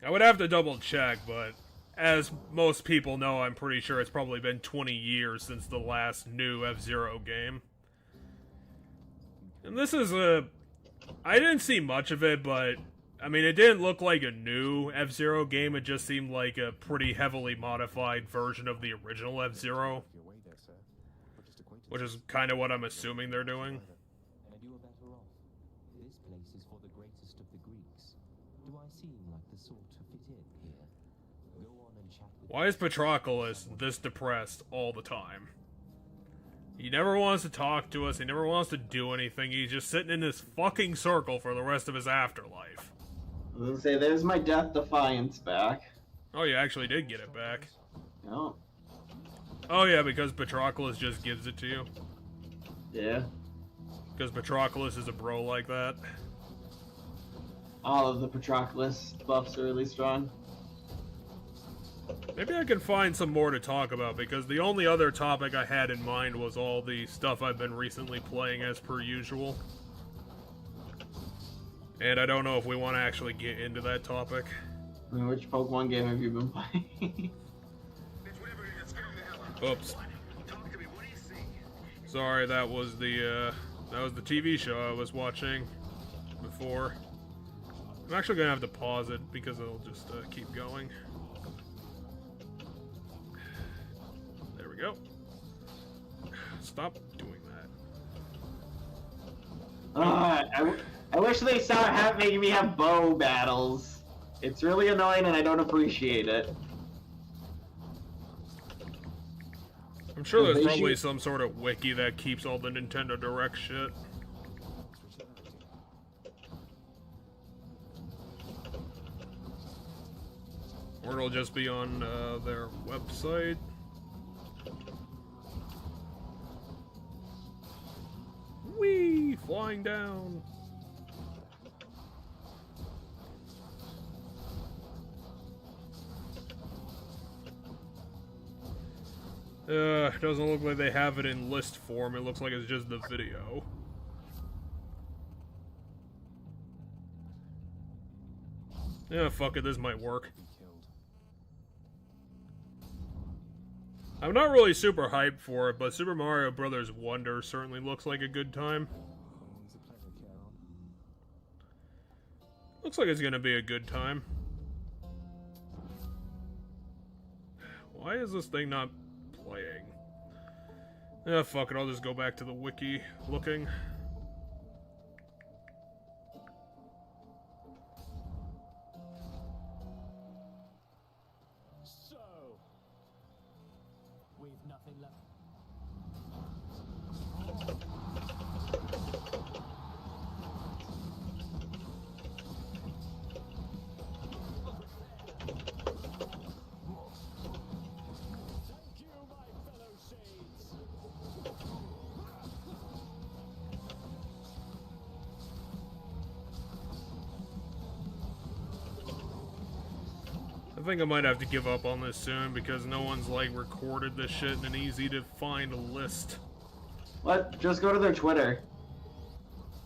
I would have to double check, but as most people know, I'm pretty sure it's probably been 20 years since the last new F-Zero game. And this is I didn't see much of it, but I mean, it didn't look like a new F-Zero game, it just seemed like a pretty heavily modified version of the original F-Zero. Which is kind of what I'm assuming they're doing. And you are better off. This place is for the greatest of the Greeks. Do I seem like the sort to fit in here? Go on and chat with Why is Patroclus this depressed all the time? He never wants to talk to us, he never wants to do anything, he's just sitting in this fucking circle for the rest of his afterlife. I was gonna say, there's my Death Defiance back. Oh, you actually did get it back. No. Oh yeah, because Patroclus just gives it to you. Yeah. Because Patroclus is a bro like that. All of the Patroclus buffs are really strong. Maybe I can find some more to talk about, because the only other topic I had in mind was all the stuff I've been recently playing as per usual. And I don't know if we want to actually get into that topic. I mean, which Pokemon game have you been playing? Oops. Sorry, that was the TV show I was watching before. I'm actually gonna have to pause it because it'll just keep going. There we go. Stop doing that. I wish they stopped making me have bow battles. It's really annoying and I don't appreciate it. I'm sure there's probably some sort of wiki that keeps all the Nintendo Direct shit. Or it'll just be on their website. Whee! Flying down. Doesn't look like they have it in list form. It looks like it's just the video. Yeah, fuck it, this might work. I'm not really super hyped for it, but Super Mario Bros. Wonder certainly looks like a good time. Looks like it's gonna be a good time. Why is this thing not playing? Yeah, fuck it, I'll just go back to the wiki looking. So, we've nothing left. Thank you, my fellow shades. I think I might have to give up on this soon because no one's like recorded this shit in an easy to find list. What? Just go to their Twitter.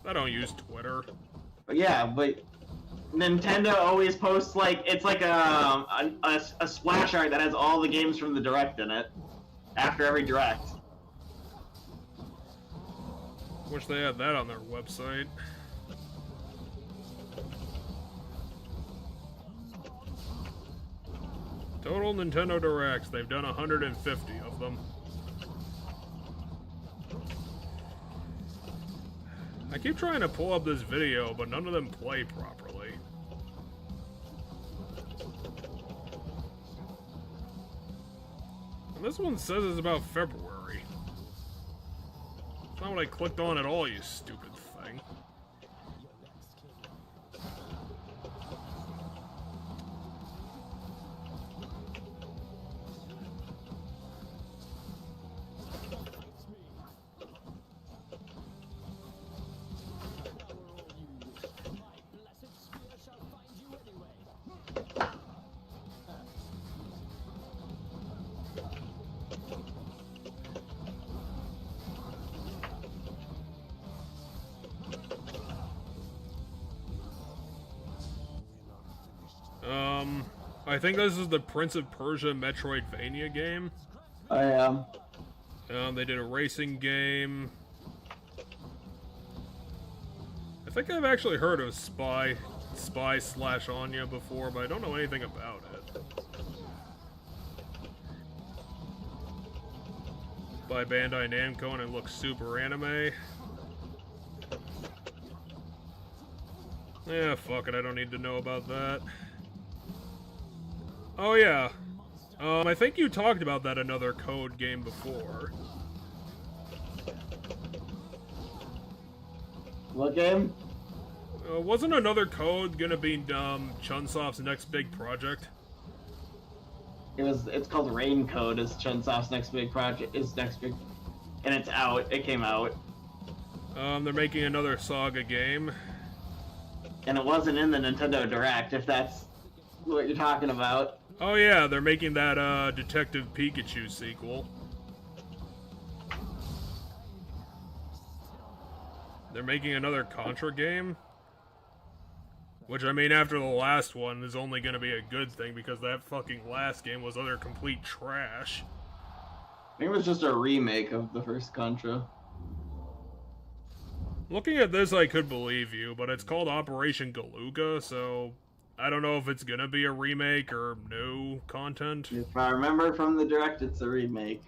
I don't use Twitter. Yeah, but Nintendo always posts like it's like a splash art that has all the games from the Direct in it after every Direct. Wish they had that on their website. Total Nintendo Directs. They've done 150 of them. I keep trying to pull up this video, but none of them play properly. And this one says it's about February. It's not what I clicked on at all, you stupid thing. I think this is the Prince of Persia Metroidvania game. I am. They did a racing game. I think I've actually heard of Spy / Anya before, but I don't know anything about it. By Bandai Namco, and it looks super anime. Yeah, fuck it, I don't need to know about that. Oh yeah. I think you talked about that another Code game before. What game? Wasn't another Code gonna be Chunsoft's next big project? It's called Rain Code. It's Chunsoft's next big project. And it's out. It came out. They're making another Saga game. And it wasn't in the Nintendo Direct, if that's what you're talking about. Oh yeah, they're making that Detective Pikachu sequel. They're making another Contra game. Which, I mean, after the last one is only going to be a good thing because that fucking last game was utter complete trash. I think it was just a remake of the first Contra. Looking at this, I could believe you, but it's called Operation Galuga, so I don't know if it's going to be a remake or new content. If I remember from the Direct, it's a remake.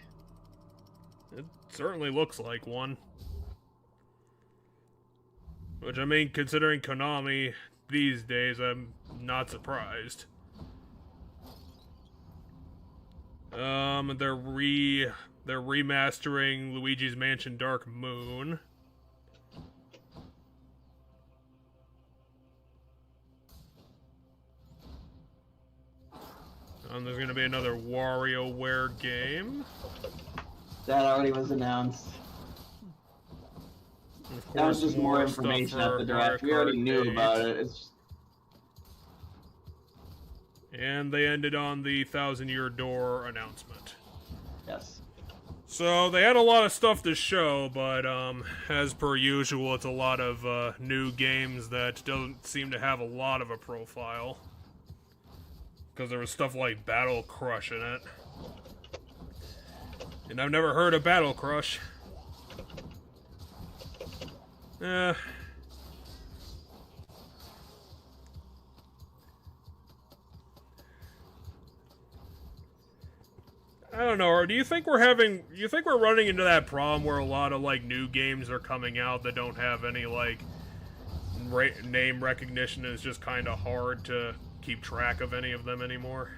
It certainly looks like one. Which, I mean, considering Konami these days, I'm not surprised. They're remastering Luigi's Mansion Dark Moon. There's gonna be another WarioWare game. That already was announced. Of course, That was just more stuff information for at the Direct. We Mario already Kart knew 8. about it. It's just... And they ended on the 1,000-year door announcement. Yes. So they had a lot of stuff to show, but as per usual, it's a lot of new games that don't seem to have a lot of a profile. Because there was stuff like Battle Crush in it. And I've never heard of Battle Crush. I don't know, or do you think we're running into that problem where a lot of, like, new games are coming out that don't have any, like, name recognition, and it's just kind of hard to keep track of any of them anymore?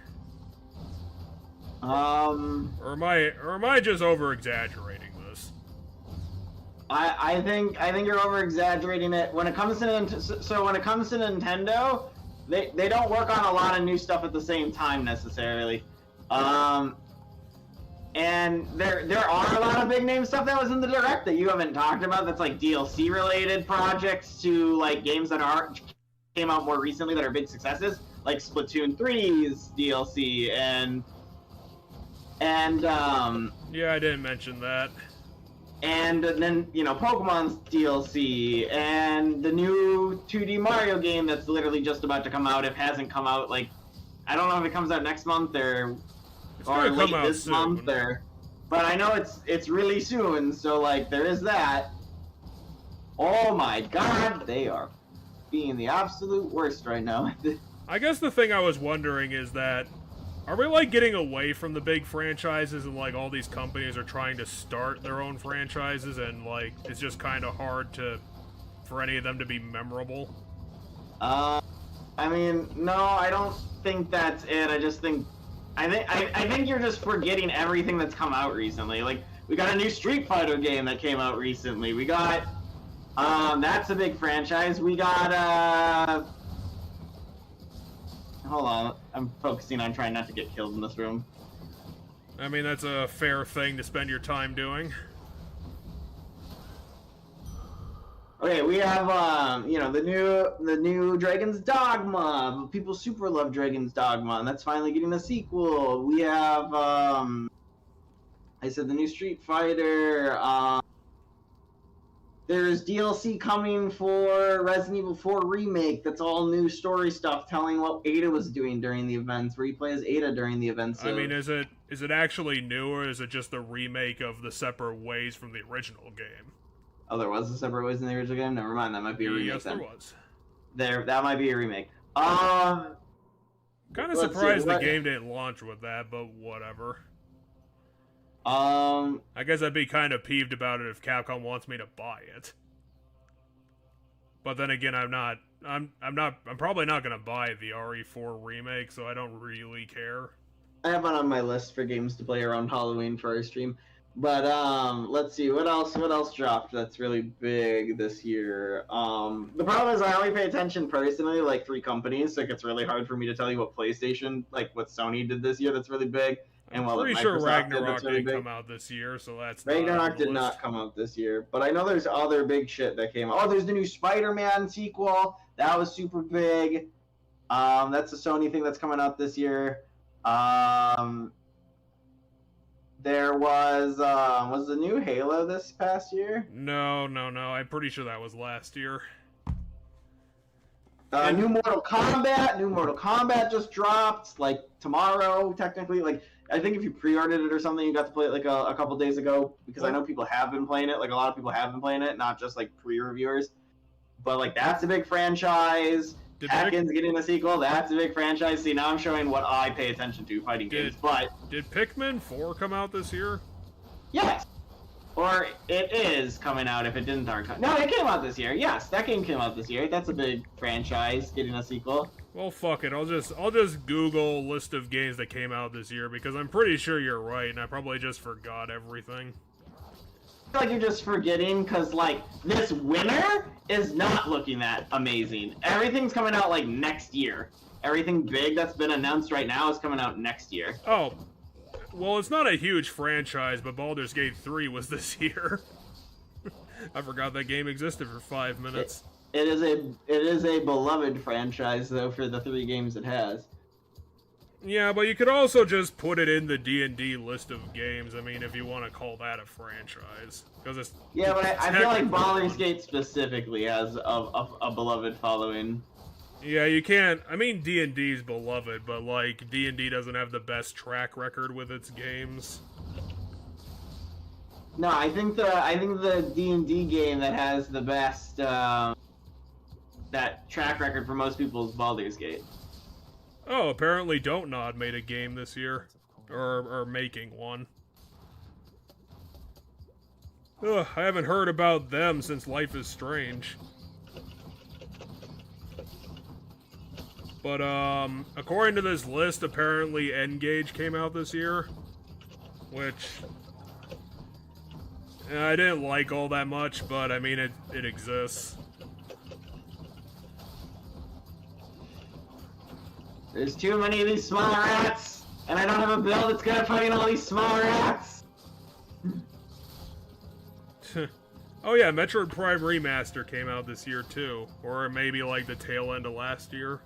Or am I just over-exaggerating this? I think you're over-exaggerating it. When it comes to Nintendo, they don't work on a lot of new stuff at the same time necessarily. And there are a lot of big name stuff that was in the Direct that you haven't talked about. That's like DLC related projects to like games that came out more recently that are big successes, like Splatoon 3's DLC and yeah, I didn't mention that. And then, you know, Pokemon's DLC, and the new 2D Mario game that's literally just about to come out. It hasn't come out, like, I don't know if it comes out next month or late this month, but I know it's really soon, so, like, there is that. Oh my god, they are being the absolute worst right now. I guess the thing I was wondering is that, are we, like, getting away from the big franchises and, like, all these companies are trying to start their own franchises and, like, it's just kind of hard for any of them to be memorable? I mean, no, I don't think that's it. I think you're just forgetting everything that's come out recently. Like, we got a new Street Fighter game that came out recently. We got, that's a big franchise. We got, hold on, I'm focusing on trying not to get killed in this room. I mean, that's a fair thing to spend your time doing. Okay, we have, you know, the new Dragon's Dogma. People super love Dragon's Dogma, and that's finally getting a sequel. We have, I said the new Street Fighter. There's DLC coming for Resident Evil 4 Remake. That's all new story stuff telling what Ada was doing during the events, where you play as Ada during the events. I mean, is it actually new, or is it just a remake of the Separate Ways from the original game? Oh, there was a Separate Ways in the original game? Never mind, that might be a remake. Yes, then. there was. That might be a remake. Kind of surprised the game didn't launch with that, but whatever. I guess I'd be kind of peeved about it if Capcom wants me to buy it. But then again, I'm probably not gonna buy the RE4 remake, so I don't really care. I have it on my list for games to play around Halloween for our stream. But let's see, what else dropped that's really big this year? The problem is I only pay attention personally to like 3 companies, so it gets really hard for me to tell you what PlayStation, like what Sony did this year that's really big. And I'm pretty sure Ragnarok didn't come out this year, so that's Ragnarok did not come out this year, but I know there's other big shit that came out. Oh, there's the new Spider-Man sequel. That was super big. That's a Sony thing that's coming out this year. There was the new Halo this past year? No. I'm pretty sure that was last year. New Mortal Kombat. New Mortal Kombat just dropped like tomorrow, technically. Like I think if you pre-ordered it or something, you got to play it like a couple days ago. Because I know people have been playing it. Like a lot of people have been playing it, not just like pre-reviewers. But like that's a big franchise. Tekken's getting a sequel. That's a big franchise. See, now I'm showing what I pay attention to fighting games. But did Pikmin 4 come out this year? Yes. Or it is coming out if it didn't already come. No, it came out this year. Yes, that game came out this year. That's a big franchise getting a sequel. Well, fuck it. I'll just Google list of games that came out this year because I'm pretty sure you're right, and I probably just forgot everything. I feel like you're just forgetting because like this winter is not looking that amazing. Everything's coming out like next year. Everything big that's been announced right now is coming out next year. Oh. Well, it's not a huge franchise, but Baldur's Gate 3 was this year. I forgot that game existed for 5 minutes. It is a beloved franchise, though, for the 3 games it has. Yeah, but you could also just put it in the D&D list of games, I mean, if you want to call that a franchise. It's yeah, but I feel like Baldur's Gate specifically has a beloved following. Yeah, you can't. I mean, D&D's beloved, but like D&D doesn't have the best track record with its games. No, I think the D&D game that has the best that track record for most people is Baldur's Gate. Oh, apparently Dontnod made a game this year, or making one. Ugh, I haven't heard about them since Life is Strange. But, according to this list, apparently N-Gage came out this year. Which... I didn't like all that much, but, I mean, it exists. There's too many of these small rats! And I don't have a build that's good at fighting all these small rats! Oh yeah, Metroid Prime Remaster came out this year, too. Or maybe, like, the tail end of last year.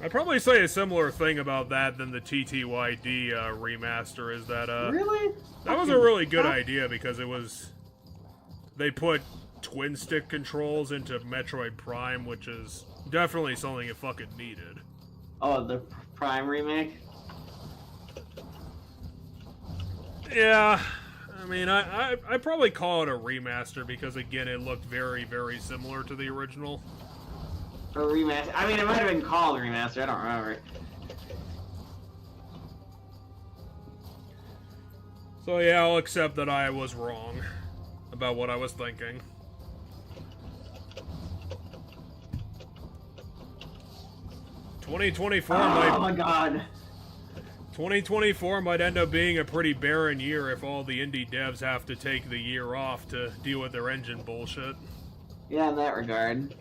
I'd probably say a similar thing about that than the TTYD remaster, is that, Really? That was a really good idea, because it was... They put twin-stick controls into Metroid Prime, which is definitely something it fucking needed. Oh, the Prime remake? Yeah, I mean, I'd probably call it a remaster, because again, it looked very, very similar to the original. A remaster? I mean, it might have been called a remaster, I don't remember. So yeah, I'll accept that I was wrong about what I was thinking. Oh my god. 2024 might end up being a pretty barren year if all the indie devs have to take the year off to deal with their engine bullshit. Yeah, in that regard.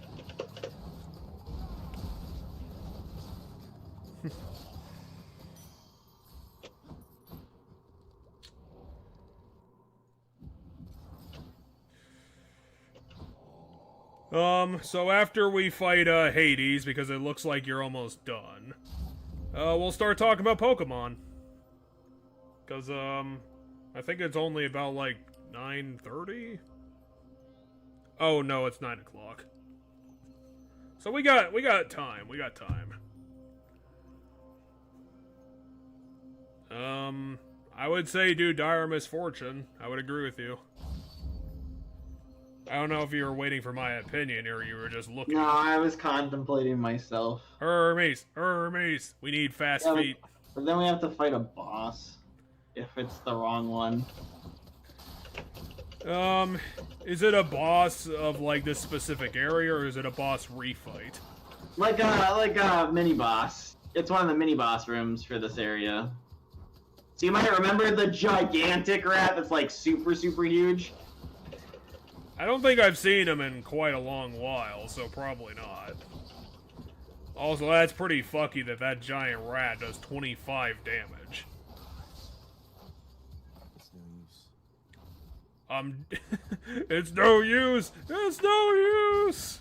So after we fight, Hades, because it looks like you're almost done, we'll start talking about Pokemon. Because, I think it's only about, like, 9:30? Oh, no, it's 9 o'clock. So we got time, I would say do Dire Misfortune. I would agree with you. I don't know if you were waiting for my opinion or you were just looking. No, I was contemplating myself. Hermes, we need fast feet. But then we have to fight a boss. If it's the wrong one. Is it a boss of, like, this specific area, or is it a boss refight? Like a mini-boss. It's one of the mini-boss rooms for this area. So you might remember the gigantic rat that's, like, super, super huge? I don't think I've seen him in quite a long while, so probably not. Also, that's pretty fucky that that giant rat does 25 damage. It's no use. It's no use! It's no use!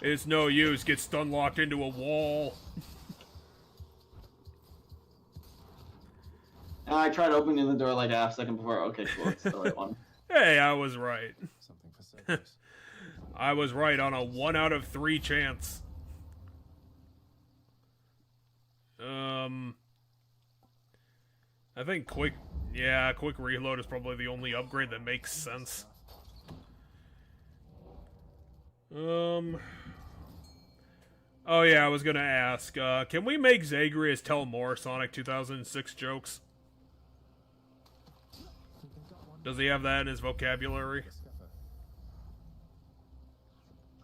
It's no use, get stun locked into a wall. I tried opening the door like a half second before. Okay, cool. It's the right one. Hey, I was right. Something for Cerberus. I was right on a 1 out of 3 chance. I think quick reload is probably the only upgrade that makes sense. Oh yeah, I was gonna ask, can we make Zagreus tell more Sonic 2006 jokes? Does he have that in his vocabulary?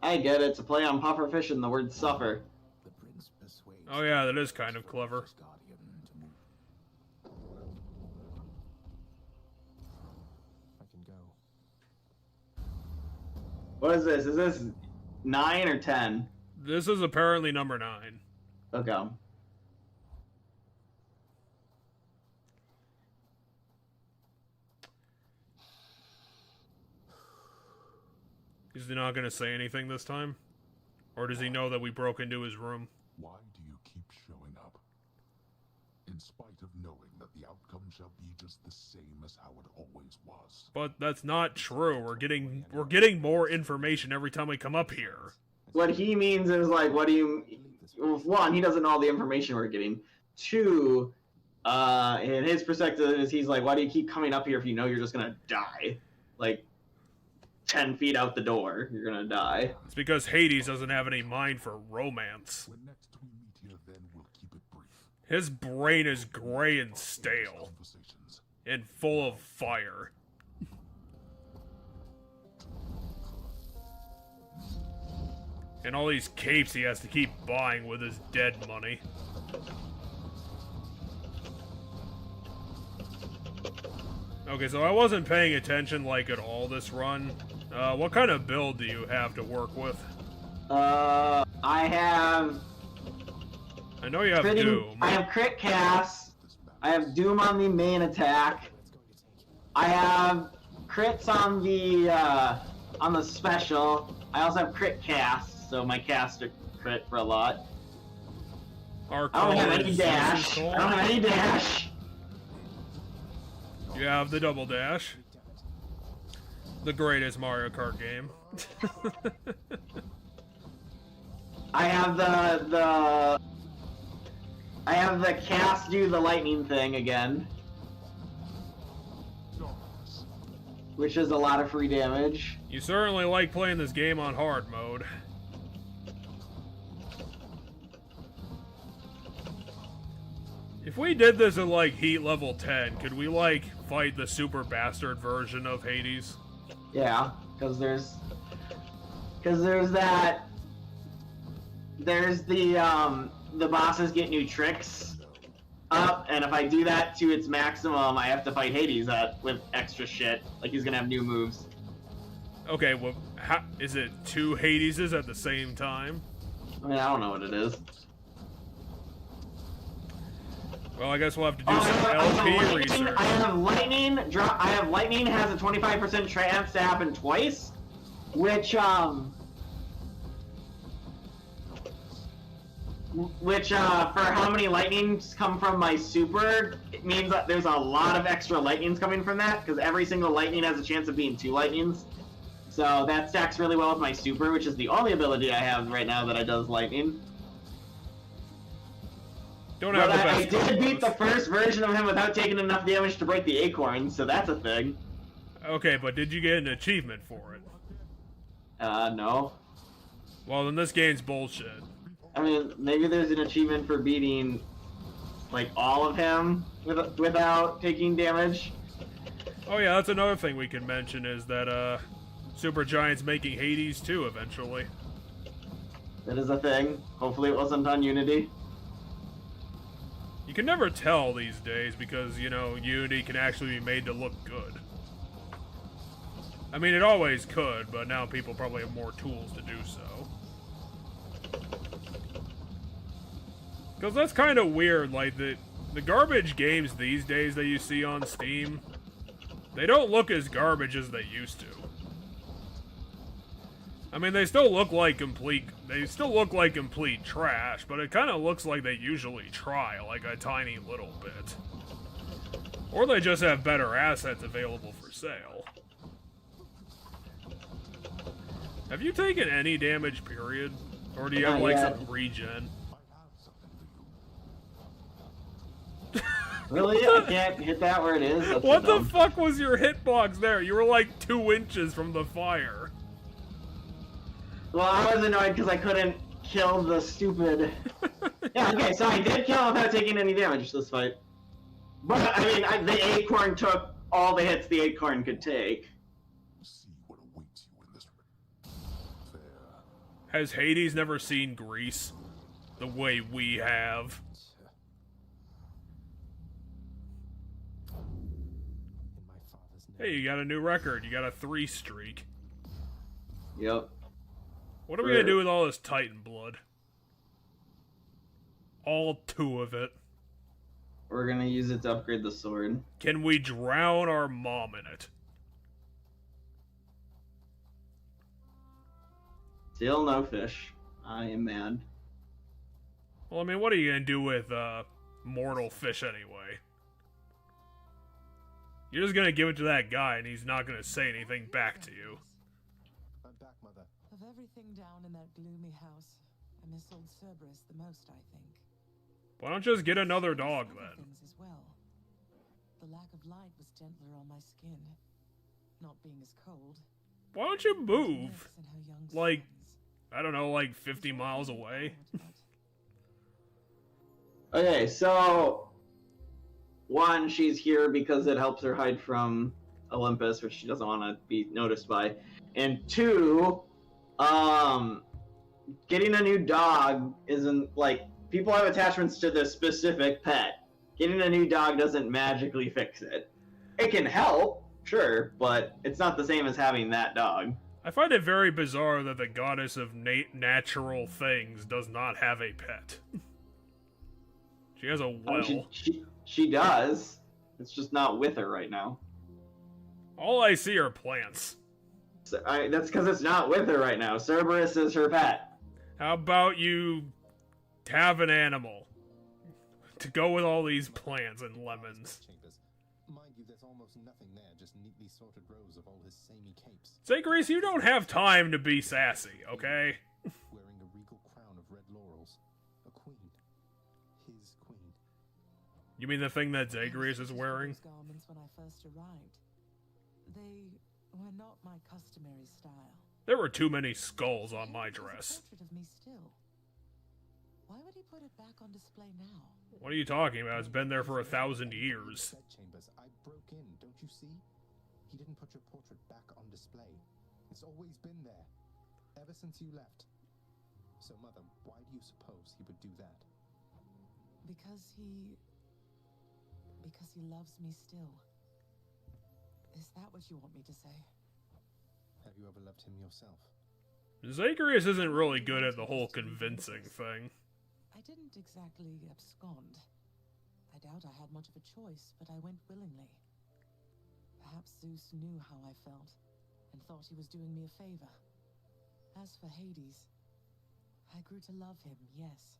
I get it. It's a play on pufferfish and the word suffer. The prince persuades Oh yeah, that is kind of clever. his guardian to move. I can go. What is this? Is this 9 or 10? This is apparently number 9. Okay. Is he not gonna say anything this time? Or does he know that we broke into his room? Why do you keep showing up? In spite of knowing that the outcome shall be just the same as how it always was. But that's not true. We're getting more information every time we come up here. What he means is like, what do you? Well, 1, he doesn't know all the information we're getting. 2, in his perspective, is he's like, why do you keep coming up here if you know you're just gonna die? Like 10 feet out the door, you're gonna die. It's because Hades doesn't have any mind for romance. When next we meet here, then we'll keep it brief. His brain is gray and stale, Conversations. and full of fire. And all these capes he has to keep buying with his dead money. Okay, so I wasn't paying attention, like, at all this run. What kind of build do you have to work with? I have I know you have Doom. I have crit cast. I have Doom on the main attack. I have crits on the special. I also have crit cast, so my casts are crit for a lot. I don't have any dash. I don't have any dash. You have the double dash. The greatest Mario Kart game. I have the cast do the lightning thing again, which is a lot of free damage. You certainly like playing this game on hard mode. If we did this at like heat level 10, could we like fight the super bastard version of Hades? Yeah, because there's the bosses get new tricks up, and if I do that to its maximum, I have to fight Hades with extra shit. Like he's gonna have new moves. Okay, well, is it 2 Hadeses at the same time? I mean, I don't know what it is. Well, I guess we'll have to do some LP research. I have lightning. I have lightning has a 25% chance to happen twice, which for how many lightnings come from my super, it means that there's a lot of extra lightnings coming from that, because every single lightning has a chance of being 2 lightnings. So that stacks really well with my super, which is the only ability I have right now that I does lightning. Don't have the best. I did beat the first version of him without taking enough damage to break the acorn, so that's a thing. Okay, but did you get an achievement for it? No. Well, then this game's bullshit. I mean, maybe there's an achievement for beating, like, all of him without taking damage. Oh yeah, that's another thing we can mention is that, Supergiant's making Hades 2 eventually. That is a thing. Hopefully it wasn't on Unity. You can never tell these days because, you know, Unity can actually be made to look good. I mean, it always could, but now people probably have more tools to do so. Because that's kind of weird, like, the garbage games these days that you see on Steam, they don't look as garbage as they used to. I mean, they still look like complete trash, but it kind of looks like they usually try, like, a tiny little bit. Or they just have better assets available for sale. Have you taken any damage, period? Or do you have, Not like, yet. some regen? I have something for you. Really? I can't hit that where it is? That's What so the dumb. fuck was your hitbox there? You were like 2 inches from the fire. Well, I was annoyed because I couldn't kill the stupid... Yeah, okay, so I did kill him without taking any damage this fight. But, I mean, the acorn took all the hits the acorn could take. See what awaits you in this. There. Has Hades never seen Greece? The way we have. In my father's name. Hey, you got a new record. You got a 3 streak. Yep. What are we gonna do with all this Titan blood? All 2 of it. We're gonna use it to upgrade the sword. Can we drown our mom in it? Still no fish. I am mad. Well, I mean, what are you gonna do with, mortal fish anyway? You're just gonna give it to that guy and he's not gonna say anything back to you. I'm back, Mother. Of everything down in that gloomy house, I miss old Cerberus the most, I think. Why don't you just get another dog Other then? things as well. The lack of light was gentler on my skin, not being as cold. Why don't you move? Nix and her young Like, sons. I don't know, like 50 miles away? Okay, so... One, she's here because it helps her hide from Olympus, which she doesn't want to be noticed by. And 2, getting a new dog isn't, like... People have attachments to this specific pet. Getting a new dog doesn't magically fix it. It can help, sure, but it's not the same as having that dog. I find it very bizarre that the goddess of natural things does not have a pet. She has a well. She does. It's just not with her right now. All I see are plants. So, that's because it's not with her right now. Cerberus is her pet. How about you have an animal to go with all these plants and lemons? Chambers. Mind you, there's almost nothing there, just neatly sorted rows of all his samey capes. Zagreus, you don't have time to be sassy, okay? Wearing a regal crown of red laurels. A queen. His queen. You mean the thing that Zagreus is wearing? Those garments when I first arrived. They were not my customary style. There were too many skulls on my There's a dress. portrait of me still. Why would he put it back on display now? What are you talking about? It's been there for 1,000 years. Chambers, I broke in, don't you see? He didn't put your portrait back on display. It's always been there. Ever since you left. So, Mother, why do you suppose he would do that? Because he loves me still. Is that what you want me to say? Have you ever loved him yourself? Zagreus isn't really good at the whole convincing thing. I didn't exactly abscond. I doubt I had much of a choice, but I went willingly. Perhaps Zeus knew how I felt, and thought he was doing me a favor. As for Hades, I grew to love him, yes.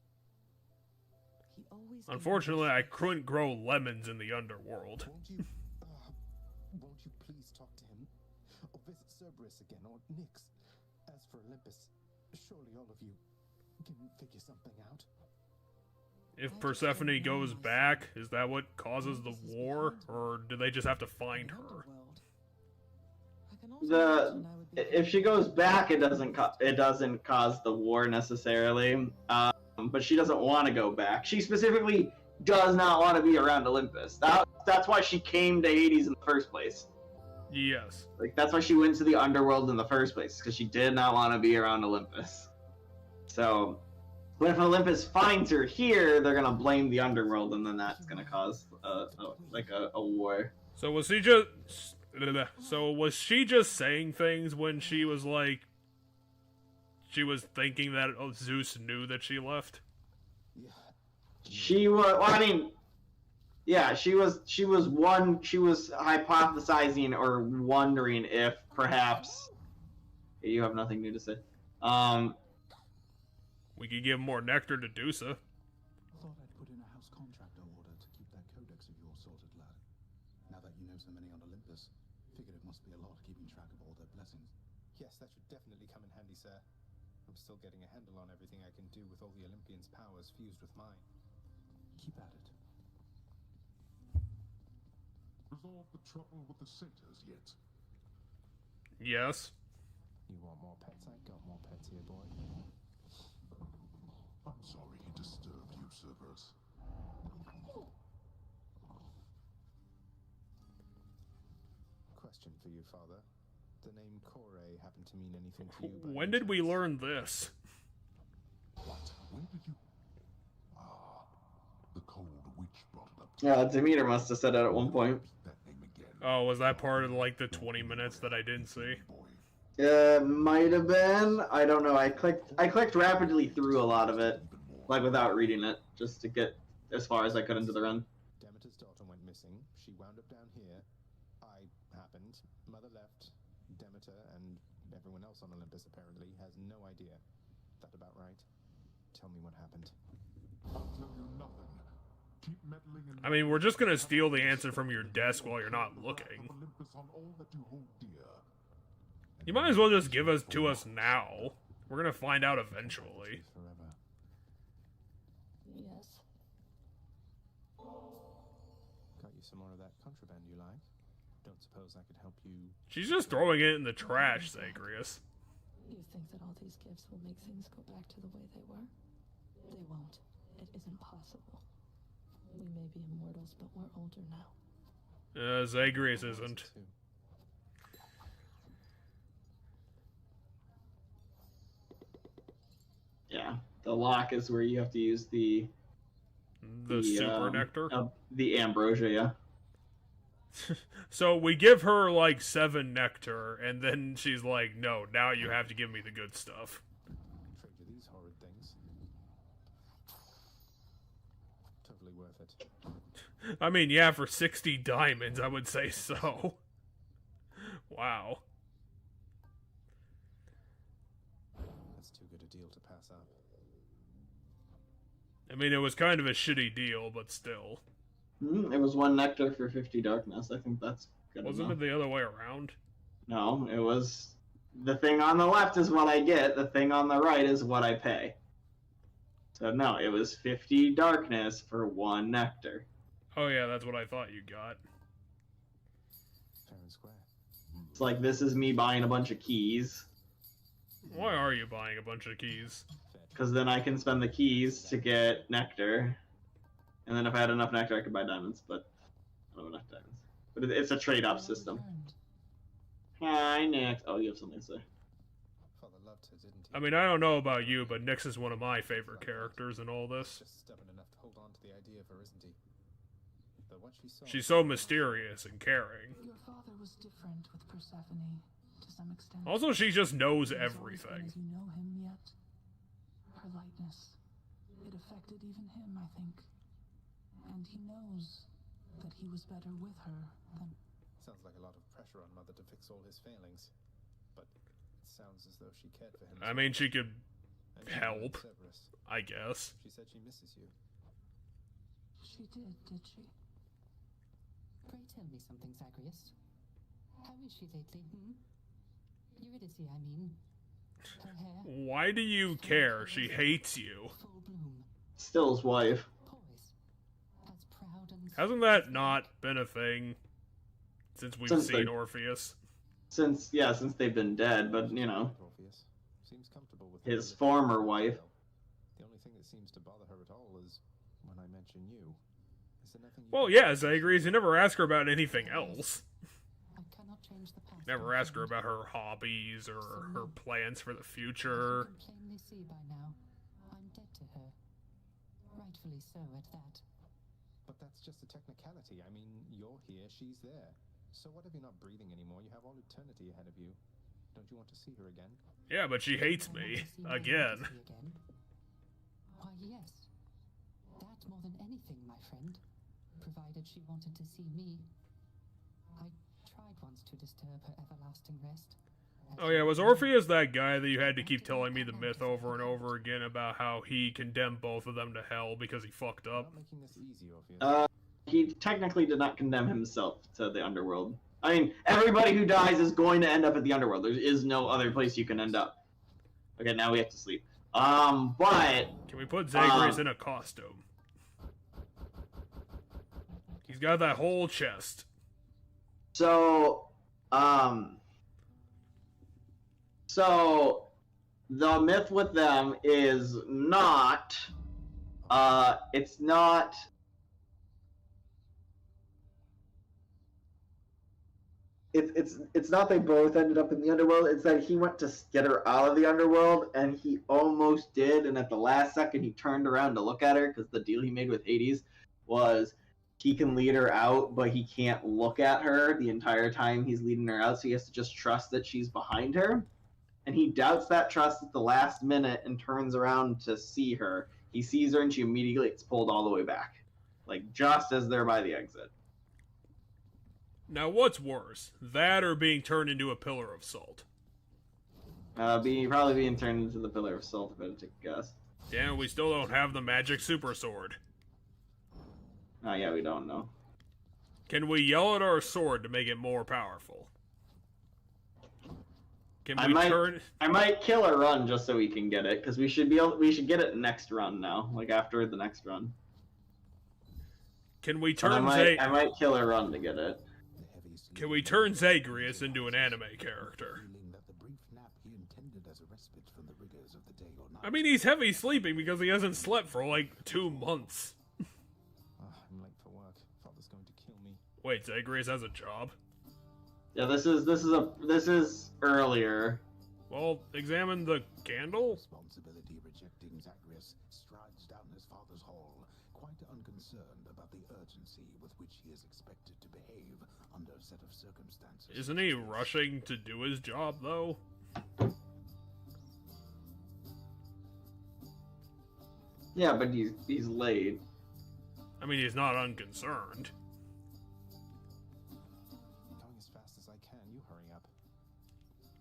He always... Unfortunately, I couldn't grow lemons in the underworld. Won't you please talk to him? Or visit Cerberus again, or Nyx? As for Olympus, surely all of you can figure something out. If Persephone goes back, is that what causes the war? Or do they just have to find her? If she goes back, it doesn't cause the war necessarily. But she doesn't want to go back. She specifically does not want to be around Olympus. That's why she came to Hades in the first place. Yes. Like, that's why she went to the underworld in the first place, because she did not want to be around Olympus. So, but if Olympus finds her here, they're gonna blame the underworld, and then that's gonna cause a war. So was she just saying things when she was like, she was thinking that Zeus knew that she left? She was. Well, I mean, yeah, she was hypothesizing or wondering if perhaps you have nothing new to say. We could give more nectar to Dusa. Thought I'd put in a house contractor order to keep that codex of yours sorted, lad. Must be a lot keeping track of all their blessings. Yes, that should definitely come in handy, sir. I'm still getting a handle on everything I can do with all the Olympians' powers fused with mine. Keep at it. Resolve the trouble with the satyrs yet? Yes. You want more pets? I got more pets here, boy. I'm sorry he disturbed you, Cerberus. Question for you, Father. The name Kore happen to mean anything to you? by When any did we chance? learn this? What? Where did you... Ah, the cold witch brought it up to Yeah, Demeter must have said it at one point. that name again. Oh, was that part of like the 20 minutes that I didn't see? Boy, Might have been. I don't know. I clicked rapidly through a lot of it, like without reading it, just to get as far as I could into the run. Demeter's daughter went missing. She wound up down here. I happened. Mother left. Demeter and everyone else on Olympus apparently has no idea. That about right? Tell me what happened. I'll tell you nothing. Keep meddling in... I mean, we're just gonna steal the answer from your desk while you're not looking. Olympus on all that you hold dear. You might as well just give us to us now. We're gonna find out eventually. Forever. Yes. Got you some more of that contraband you like? Don't suppose I could help you? She's just throwing it in the trash, Zagreus. You think that all these gifts will make things go back to the way they were? They won't. It isn't possible. We may be immortals, but we're older now. Zagreus isn't. Too. Yeah, the lock is where you have to use the Super nectar. The ambrosia. Yeah. So we give her like 7 nectar, and then she's like, "No, now you have to give me the good stuff." Trade you these horrid things. Totally worth it. I mean, yeah, for 60 diamonds, I would say so. Wow. That's too good a deal to pass up. I mean, it was kind of a shitty deal, but still. It was 1 nectar for 50 darkness. I think that's good Wasn't enough. it the other way around? No, it was... The thing on the left is what I get, the thing on the right is what I pay. So no, it was 50 darkness for 1 nectar. Oh yeah, that's what I thought you got. Fair and square. It's like, this is me buying a bunch of keys, Why are you buying a bunch of keys? because then I can spend the keys to get nectar. And then if I had enough nectar, I could buy diamonds, but I don't have enough diamonds. But it's a trade-off system. Learned. Hi, Nick. Oh, you have something to say. Father loved her, didn't he? I mean, I don't know about you, but Nyx is one of my favorite characters in all this. Just stubborn enough to hold on to the idea of her, isn't he? But what she saw... She's so mysterious and caring. Your father was different with Persephone, to some extent. Also, she just knows He has always been everything. as you know him yet. Her lightness. It affected even him, I think. And he knows that he was better with her than... Sounds like a lot of pressure on Mother to fix all his failings. But it sounds as though she cared for him. I mean, she could And she help, loved Cerberus. I guess. She said she misses you. She did she? Pray tell me something, Zagreus. How is she lately, Eurydice, I mean. Her hair, Why do you care? She hates you. full bloom, Still his wife. poise, as proud and... Hasn't that not been a thing since we've Since seen they- Orpheus? Since they've been dead, but, you know, Orpheus seems comfortable with his her former wife. The only thing that seems to bother her at all is when I mention you. Is there nothing you Well, can yeah, do? Zagreus, you never ask her about anything else. I cannot change the past. Never my ask her friend. about her hobbies or her plans for the As future. you can plainly see by now, I'm dead to her. Rightfully so, at that. But that's just a technicality. I mean, you're here, she's there. So what if you're not breathing anymore? You have all eternity ahead of you. Don't you want to see her again? Yeah, but she hates I want me. to see my Again. Eurydice again. Why, yes. That more than anything, my friend. Provided she wanted to see me. I tried once to disturb her everlasting rest. Oh yeah, was Orpheus that guy that you had to keep telling me the myth over and over again about how he condemned both of them to hell because he fucked I'm up? not making this easy, Orpheus. He technically did not condemn himself to the underworld. I mean, everybody who dies is going to end up at the underworld. There is no other place you can end up. Okay, now we have to sleep. But Can we put Zagreus in a costume? He's got that whole chest. So the myth with them is not, it's not. It's not they both ended up in the underworld. It's that he went to get her out of the underworld, and he almost did, and at the last second he turned around to look at her, because the deal he made with Hades was he can lead her out, but he can't look at her the entire time he's leading her out, so he has to just trust that she's behind her. And he doubts that trust at the last minute and turns around to see her. He sees her, and she immediately gets pulled all the way back, like just as they're by the exit. Now, what's worse, that or being turned into a pillar of salt? Probably being turned into the pillar of salt, if I had to take a guess. Damn, we still don't have the magic super sword. Oh yeah, we don't know. Can we yell at our sword to make it more powerful? Can we turn? I might kill a run just so we can get it, because we should get it next run now, like after the next run. Can we turn I might kill a run to get it. Can we turn Zagreus into an anime character? I mean, he's heavy sleeping because he hasn't slept for like 2 months. I'm late for work. Father's going to kill me. Wait, Zagreus has a job? Yeah, this is earlier. Well, examine the candle. Responsibility rejecting Zagreus strides down his father's hall, quite unconcerned about the urgency with which he is expected to behave under a set of circumstances. Isn't he rushing to do his job, though? Yeah, but he's late. I mean, he's not unconcerned. Going as fast as I can. You hurry up.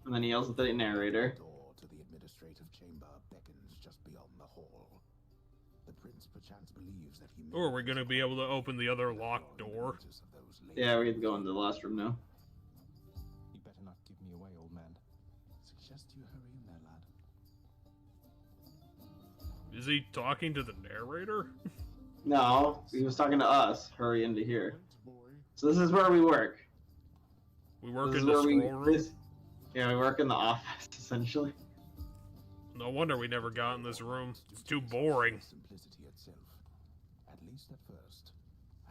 And then he yells at the narrator. The door to the administrative chamber beckons just beyond the hall. The prince perchance believes that he may... Or are we going to be able to open the other locked door? Yeah, we have to go into the last room now. You better not give me away, old man. Suggest you hurry in there, lad. Is he talking to the narrator? No, he was talking to us. Hurry into here. So this is where we work. We work in the scroll room? Yeah, we work in the office, essentially. No wonder we never got in this room. It's too boring. Simplicity itself, at least at first,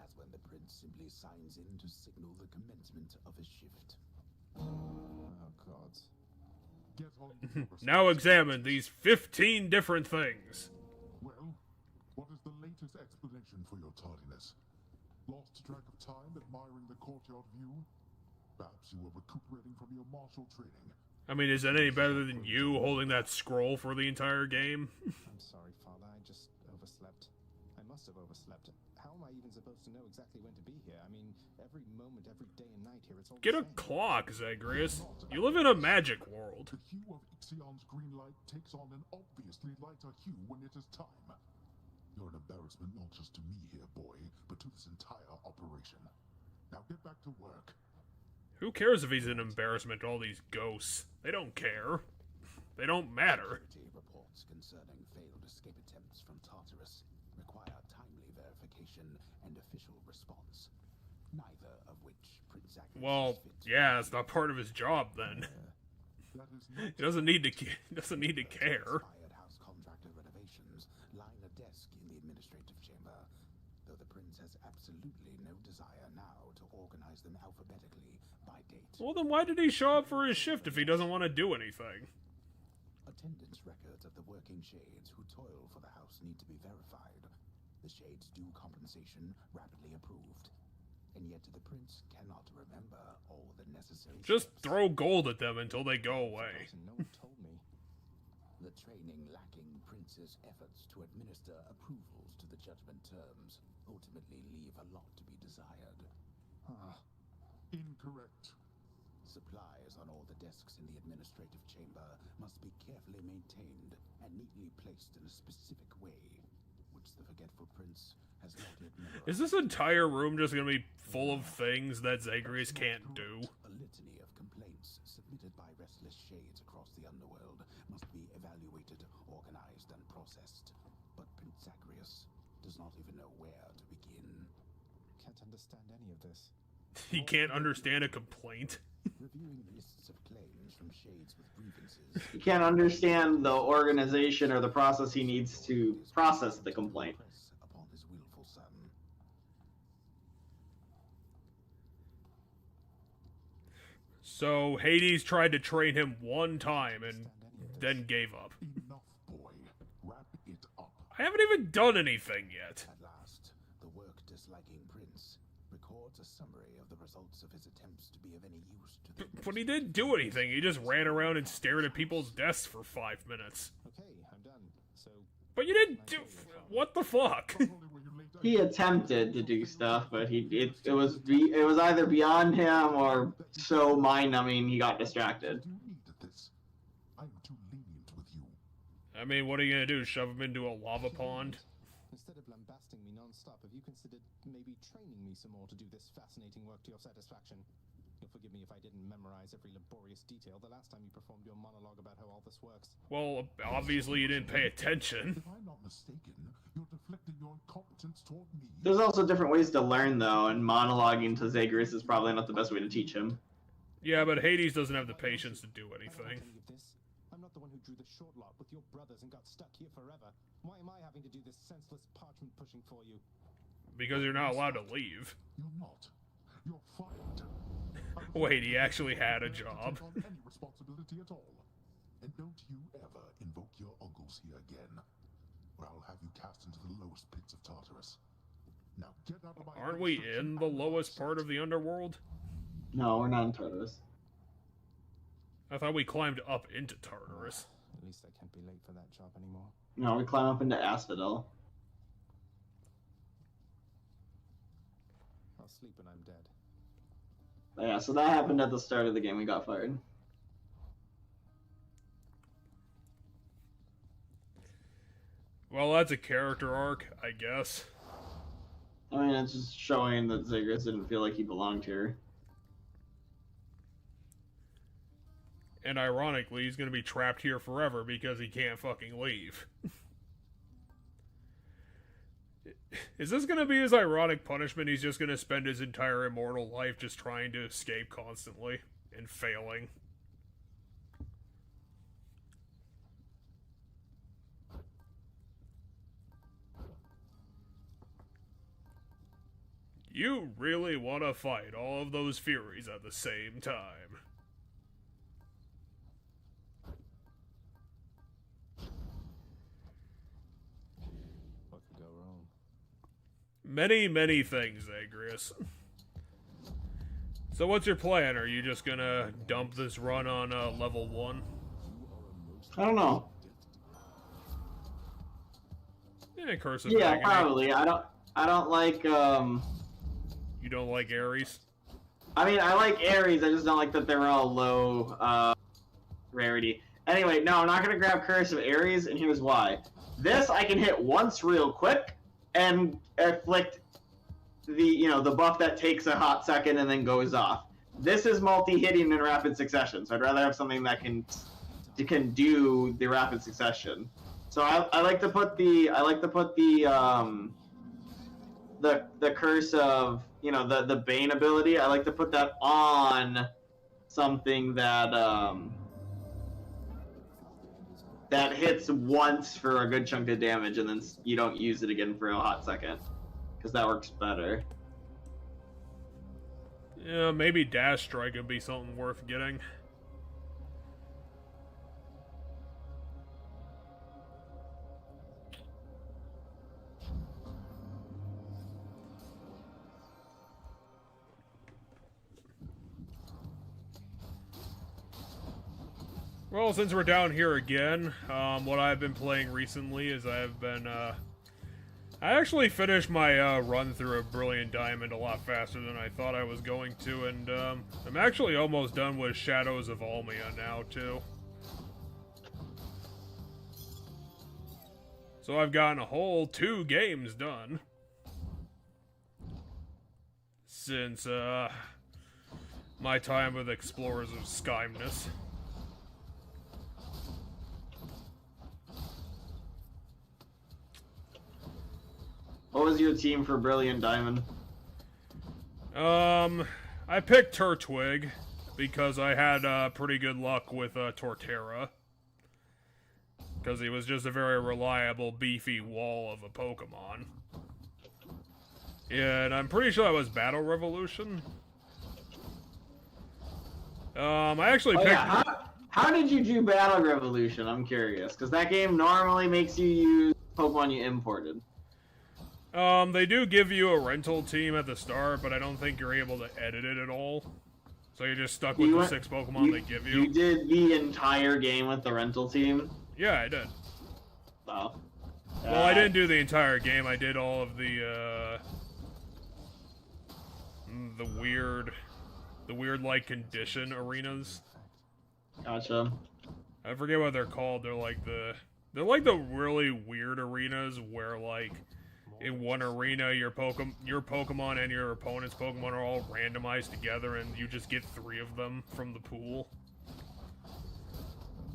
as when the prince simply signs in to signal the commencement of his shift. Oh, God. Get on. Now examine these 15 different things. Well, what is the latest explanation for your tardiness? Lost track of time admiring the courtyard view? Perhaps you were recuperating from your martial training. I mean, is that any better than you holding that scroll for the entire game? I'm sorry, Father. I just overslept. I must have overslept. How am I even supposed to know exactly when to be here? I mean, every moment, every day and night here, it's all Get the a same. clock, Zagreus. You live in a magic world. The hue of Ixion's green light takes on an obviously lighter hue when it is time. You're an embarrassment not just to me here, boy, but to this entire operation. Now get back to work. Who cares if he's an embarrassment to all these ghosts? They don't care. They don't matter. Reports concerning failed escape attempts from Tartarus require timely verification and official response. Neither of which Prince Zagreus Well, is fit. yeah, it's not part of his job then. He doesn't need to. He doesn't need to care. Expired house contractor renovations line a desk in the administrative chamber, though the prince has absolutely no desire now to organize them alphabetically by date. Well, then why did he show up for his shift if he doesn't want to do anything? Attendance records of the working shades who toil for the house need to be verified. The shades' due compensation rapidly approved. And yet the prince cannot remember all the necessary Just steps. throw gold at them until they go away. No one told me. The training lacking prince's efforts to administer approvals to the judgment terms ultimately leave a lot to be desired. Incorrect. Supplies on all the desks in the administrative chamber must be carefully maintained and neatly placed in a specific way, which Perhaps the forgetful prince has not yet memorized. Is this entire room just gonna be full of things that Zagreus can't do? A litany of complaints submitted by restless shades across the underworld must be evaluated, organized, and processed. But Prince Zagreus does not even know where to begin. Can't understand any of this. He can't understand a complaint. Reviewing lists of claims from shades with grievances. He can't understand the organization or the process he needs to process the complaint. Press upon his willful son. So Hades tried to train him one time and then gave up. Enough, boy. Wrap it up. I haven't even done anything yet. At last, the work-disliking prince records a summary of the results of his attempts to be of any use to the But he didn't do anything. He just ran around and stared at people's desks for 5 minutes. Okay, I'm done. So, But you didn't do... What the fuck? He attempted to do stuff, but it was either beyond him or so mind-numbing he got distracted. You needed this. I'm too lenient with you. I mean, what are you gonna do? Shove him into a lava pond? instead of lambasting me non-stop, have you considered maybe training me some more to do this fascinating work to your satisfaction? You'll forgive me if I didn't memorize every laborious detail the last time you performed your monologue about how all this works. Well, obviously you didn't pay attention. If I'm not mistaken, you're deflecting your incompetence toward me. There's also different ways to learn, though, and monologuing to Zagreus is probably not the best way to teach him. Yeah, but Hades doesn't have the patience to do anything. I'm not the one who drew the short lot with your brothers and got stuck here forever. Why am I having to do this senseless parchment pushing for you? Because you're not allowed to leave. You're not. You're fired. Wait, he actually had a job. Take on any responsibility at all. And don't you ever invoke your uncles here again, or I'll have you cast into the lowest pits of Tartarus. Now get out of my Aren't we in the lowest part of the underworld? No, we're not in Tartarus. I thought we climbed up into Tartarus. At least I can't be late for that job anymore. No, we climb up into Asphodel. I'll sleep when I'm dead. But yeah, so that happened at the start of the game. We got fired. Well, that's a character arc, I guess. I mean, it's just showing that Zagreus didn't feel like he belonged here. And ironically, he's gonna be trapped here forever because he can't fucking leave. Is this gonna be his ironic punishment? He's just gonna spend his entire immortal life just trying to escape constantly and failing. You really want to fight all of those Furies at the same time. What could go wrong? Many, many things, Zagreus. So what's your plan? Are you just gonna dump this run on level 1? I don't know. Yeah, Curse of Yeah, Agony. probably. I don't like, You don't like Ares? I mean, I like Ares, I just don't like that they're all low, rarity. Anyway, no, I'm not gonna grab Curse of Ares, and here's why. This I can hit once real quick, and inflict the buff that takes a hot second and then goes off. This is multi-hitting in rapid succession, so I'd rather have something that can do the rapid succession. So I like to put the curse of the Bane ability. I like to put that on something that that hits once for a good chunk of damage, and then you don't use it again for a hot second, because that works better. Yeah, maybe Dash Strike would be something worth getting. Well, since we're down here again, what I've been playing recently is I've been, I actually finished my run through a Brilliant Diamond a lot faster than I thought I was going to, and I'm actually almost done with Shadows of Almia now, too. So I've gotten a whole 2 games done. Since, my time with Explorers of Skymness. What was your team for Brilliant Diamond? I picked Turtwig because I had pretty good luck with Torterra. Because he was just a very reliable, beefy wall of a Pokemon. Yeah, and I'm pretty sure that was Battle Revolution. I actually picked... Yeah. How did you do Battle Revolution? I'm curious. Because that game normally makes you use Pokemon you imported. They do give you a rental team at the start, but I don't think you're able to edit it at all. So you're just stuck with the 6 Pokemon they give you. You did the entire game with the rental team? Yeah, I did. Oh. Well, I didn't do the entire game. I did all of the weird, like, condition arenas. Gotcha. I forget what they're called. They're like the really weird arenas where, like, in one arena, your Pokemon and your opponent's Pokemon are all randomized together, and you just get 3 of them from the pool.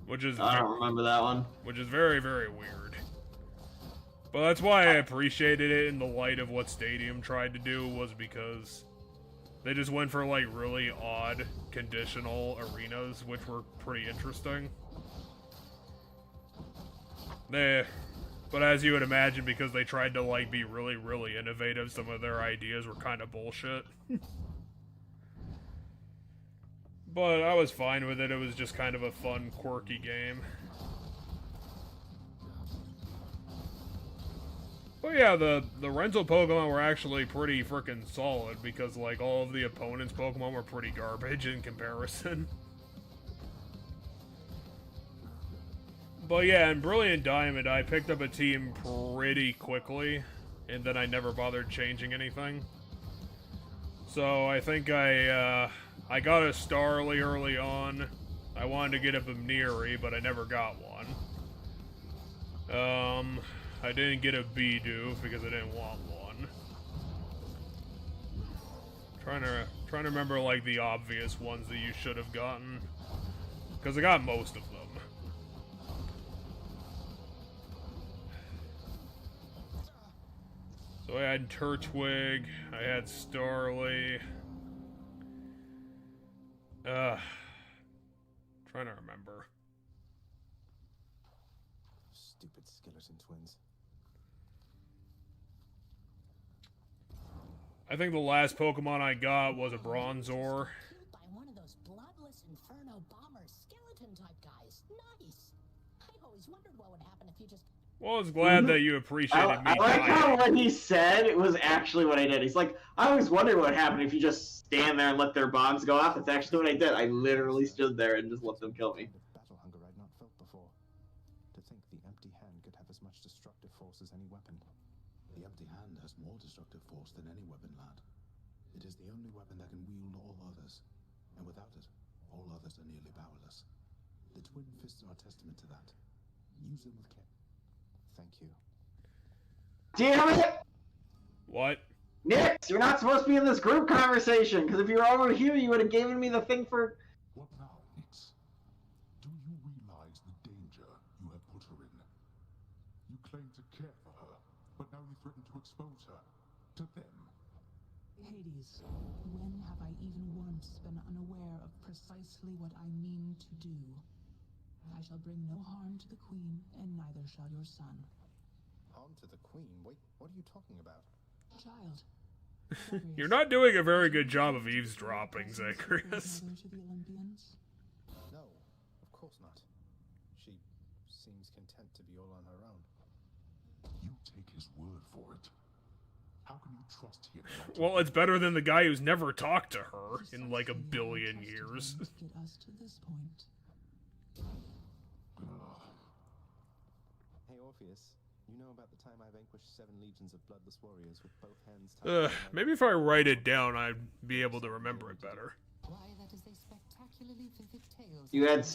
Which is I don't remember that one. Which is very, very weird. But that's why I appreciated it in the light of what Stadium tried to do, was because they just went for, like, really odd conditional arenas, which were pretty interesting. But as you would imagine, because they tried to, like, be really, really innovative, some of their ideas were kind of bullshit. But I was fine with it. It was just kind of a fun, quirky game. But yeah, the rental Pokemon were actually pretty freaking solid, because, like, all of the opponent's Pokemon were pretty garbage in comparison. But yeah, in Brilliant Diamond, I picked up a team pretty quickly, and then I never bothered changing anything. So I think I got a Starly early on. I wanted to get a Bimniri, but I never got one. I didn't get a Bidoof because I didn't want one. Trying to remember, like, the obvious ones that you should have gotten, because I got most of them. So I had Turtwig, I had Starly. Trying to remember. Stupid skeleton twins. I think the last Pokemon I got was a Bronzor. By one of those bloodless inferno bomber skeleton type guys. Nice. I always wondered what would happen if you just. Well, I was glad that you appreciated me. I like how what he said, it was actually what I did. He's like, I always wondered what would happen if you just stand there and let their bombs go off. That's actually what I did. I literally stood there and just let them kill me. Battle hunger I'd not felt before. To think the empty hand could have as much destructive force as any weapon. The empty hand has more destructive force than any weapon, lad. It is the only weapon that can wield all others, and without it, all others are nearly powerless. The twin fists are a testament to that. Use them with care. Thank you. Damn it! What? Nix, you're not supposed to be in this group conversation, because if you were over here, you would have given me the thing for... What now, Nix? Do you realize the danger you have put her in? You claim to care for her, but now you threaten to expose her to them. Hades, when have I even once been unaware of precisely what I mean to do? I shall bring no harm to the Queen, and neither shall your son. Harm to the Queen? Wait, what are you talking about? Child. You're not doing a very good job of eavesdropping, Zacharias. To the Olympians? No, of course not. She seems content to be all on her own. You take his word for it. How can you trust him? Well, it's better than the guy who's never talked to her in like a billion years. To get us to this point. Hey Orpheus, you know about the time I vanquished 7 legions of bloodless warriors with both hands tied Maybe if I write it down, I'd be able to remember it better. Why, that is a spectacularly vivid tale. You had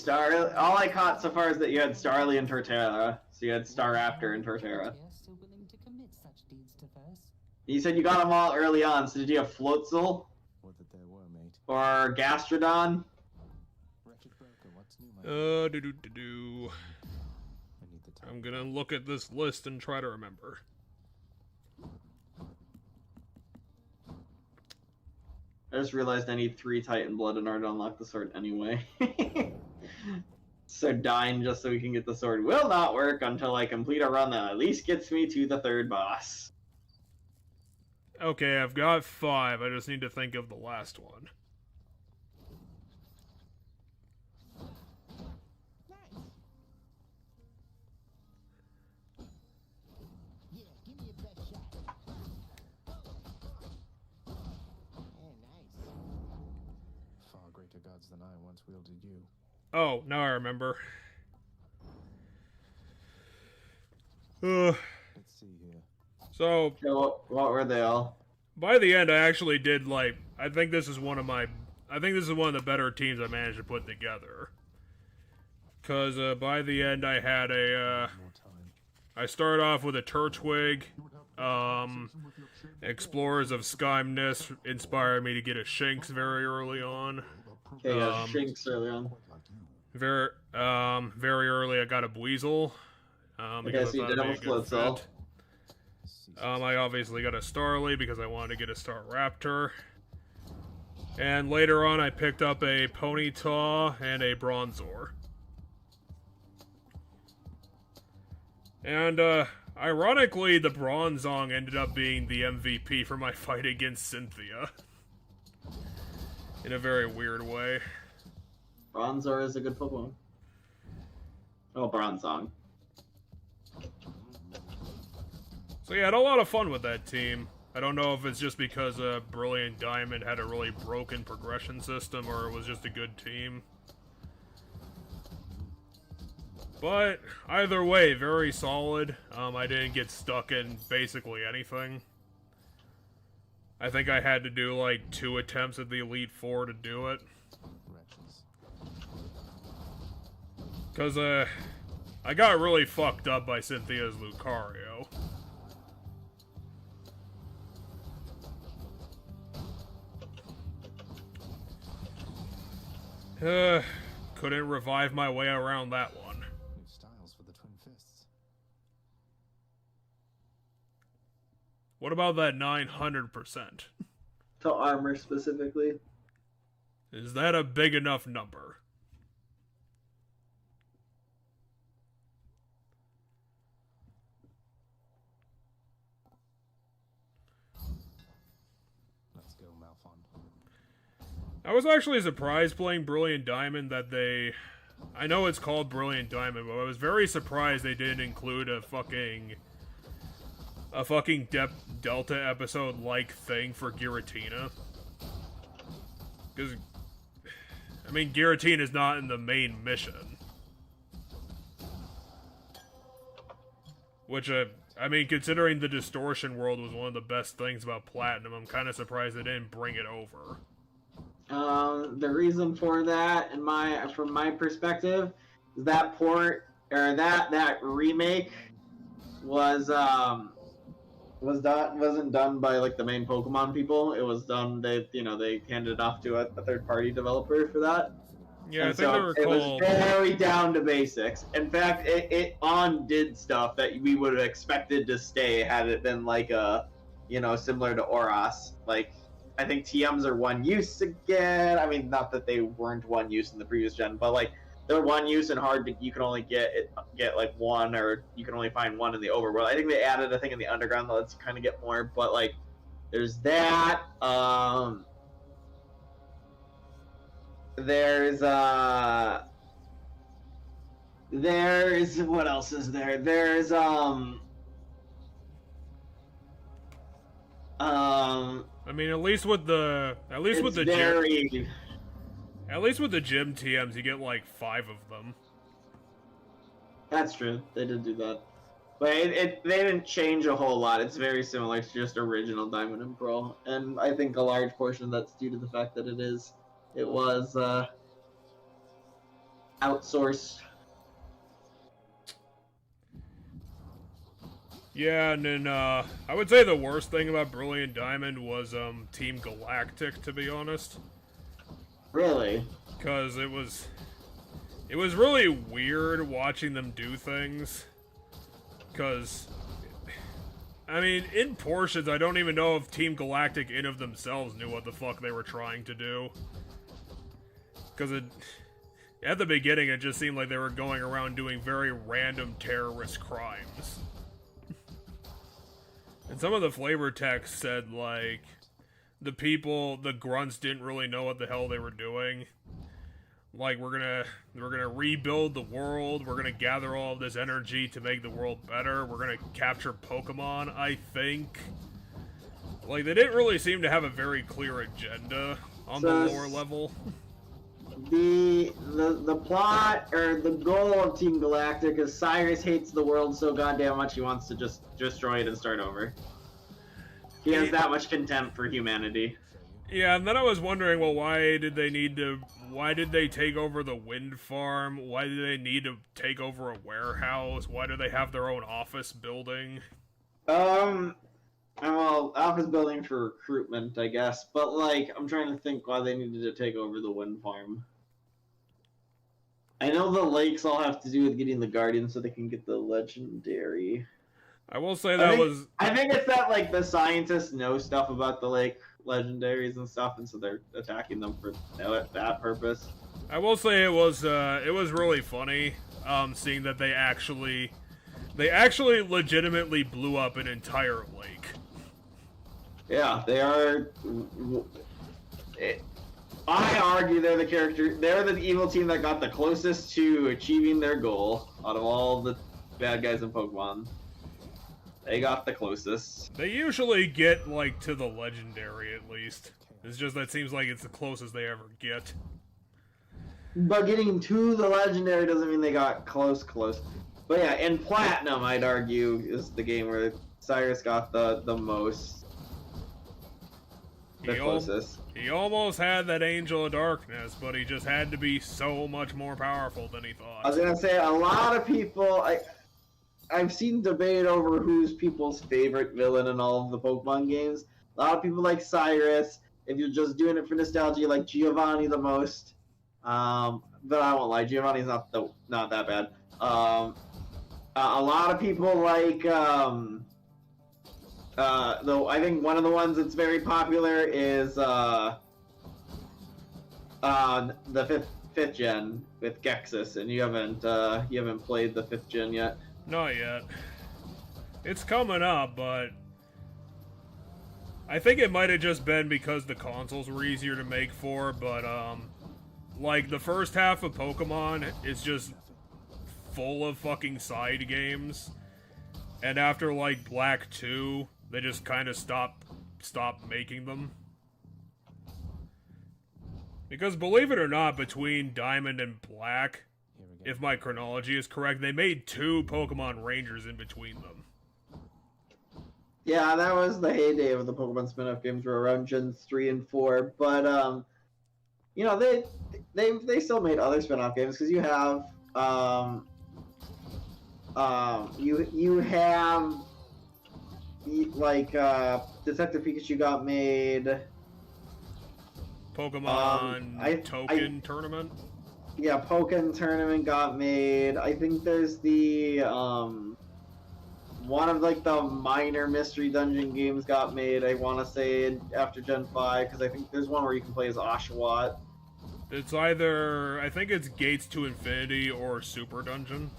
All I caught so far is that you had Starly and Torterra, So you had Staraptor and Torterra. You're still willing to commit such deeds to verse? You said you got them all early on, so did you have Floatzel? What that there were, mate. Or Gastrodon? Wretched broker, what's new, my Do. I need the time. I'm gonna look at this list and try to remember. I just realized I need 3 Titan Blood in order to unlock the sword anyway. So dying just so we can get the sword will not work until I complete a run that at least gets me to the 3rd boss. Okay, I've got 5. I just need to think of the last one. Yeah, give me your best shot. Yeah, nice. Far greater gods than I once wielded you. Oh, now I remember. Let's see here. So, So what were they all? by the end, I actually did, like, I think this is one of the better teams I managed to put together. Because, by the end, I had a, More time. I started off with a Turtwig. Explorers of Skymness inspired me to get a Shinx very early on. Okay, yeah, Shinx early on. Very early, I got a Buizel. Okay, Because so you I did thought have a it'd be a good Floatzel. fit. I obviously got a Starly because I wanted to get a Staraptor. And later on, I picked up a Ponyta and a Bronzor. And, ironically, the Bronzong ended up being the MVP for my fight against Cynthia. In a very weird way. Bronzor is a good Pokemon. Oh, Bronzong. So yeah, I had a lot of fun with that team. I don't know if it's just because Brilliant Diamond had a really broken progression system or it was just a good team. But either way, very solid. I didn't get stuck in basically anything. I think I had to do like 2 attempts at the Elite Four to do it. Wretches. Because I got really fucked up by Cynthia's Lucario. Couldn't revive my way around that one. New styles for the twin fists. What about that 900%? To armor specifically. Is that a big enough number? Let's go, Malphon. I was actually surprised playing Brilliant Diamond that they... I know it's called Brilliant Diamond, but I was very surprised they didn't include a fucking Delta episode-like thing for Giratina. Because, I mean, Giratina is not in the main mission. Which, I mean, considering the Distortion World was one of the best things about Platinum, I'm kind of surprised they didn't bring it over. The reason for that, from my perspective, is that port or that remake wasn't done by like the main Pokemon people. It was done. They handed it off to a third-party developer for that. Yeah, And I think so they were it was called... very down to basics. In fact, it did stuff that we would have expected to stay had it been like similar to Oros. Like, I think TMs are one use again. I mean, not that they weren't one use in the previous gen, but like they're one use and hard to, you can only get like one, or you can only find one in the overworld. I think they added a thing in the underground that lets you kind of get more, but like there's that. There's what else is there? There's I mean, at least with the gym TMs, you get like 5 of them. That's true. They did do that, but they didn't change a whole lot. It's very similar to just original Diamond and Pearl, and I think a large portion of that's due to the fact that it was outsourced. Yeah, and then I would say the worst thing about Brilliant Diamond was Team Galactic, to be honest. Really? Because it was really weird watching them do things. Because, I mean, in portions, I don't even know if Team Galactic in of themselves knew what the fuck they were trying to do. Because at the beginning, it just seemed like they were going around doing very random terrorist crimes. And some of the flavor text said, like, the grunts didn't really know what the hell they were doing. Like, we're gonna rebuild the world, we're gonna gather all of this energy to make the world better, we're gonna capture Pokemon, I think. Like, they didn't really seem to have a very clear agenda on the lower level. The plot, or the goal of Team Galactic is Cyrus hates the world so goddamn much he wants to just destroy it and start over. He has that much contempt for humanity. Yeah, and then I was wondering, well, why did they take over the wind farm? Why did they need to take over a warehouse? Why do they have their own office building? Well, office building for recruitment, I guess. But, like, I'm trying to think why they needed to take over the wind farm. I know the lakes all have to do with getting the Guardian so they can get the legendary. I will say I think it's that, like, the scientists know stuff about the lake legendaries and stuff, and so they're attacking them for that purpose. I will say it was really funny, seeing that they actually legitimately blew up an entire lake. Yeah, they are. I argue they're the evil team that got the closest to achieving their goal out of all the bad guys in Pokemon. They got the closest. They usually get, like, to the legendary, at least. It's just that seems like it's the closest they ever get. But getting to the legendary doesn't mean they got close. But yeah, in Platinum, I'd argue, is the game where Cyrus got the most. The closest. He almost had that Angel of Darkness, but he just had to be so much more powerful than he thought. I was gonna say, a lot of people... I've seen debate over who's people's favorite villain in all of the Pokemon games. A lot of people like Cyrus. If you're just doing it for nostalgia, you like Giovanni the most. But I won't lie, Giovanni's not that bad. A lot of people like, though I think one of the ones that's very popular is the fifth gen with Gexus, and you haven't played the 5th gen yet. Not yet. It's coming up, but I think it might have just been because the consoles were easier to make for, but like, the first half of Pokemon is just full of fucking side games, and after, like, Black 2, they just kind of stopped making them. Because, believe it or not, between Diamond and Black, if my chronology is correct, they made 2 Pokemon Rangers in between them. Yeah, that was the heyday of the Pokemon spin-off games, were around Gens 3 and 4. But you know, they still made other spin-off games, because you have you have like Detective Pikachu got made. Pokemon Token Tournament. Yeah, Pokken Tournament got made. I think there's the one of, like, the minor mystery dungeon games got made, I want to say, after Gen 5, because I think there's one where you can play as Oshawott. It's either, I think it's Gates to Infinity or Super Dungeon.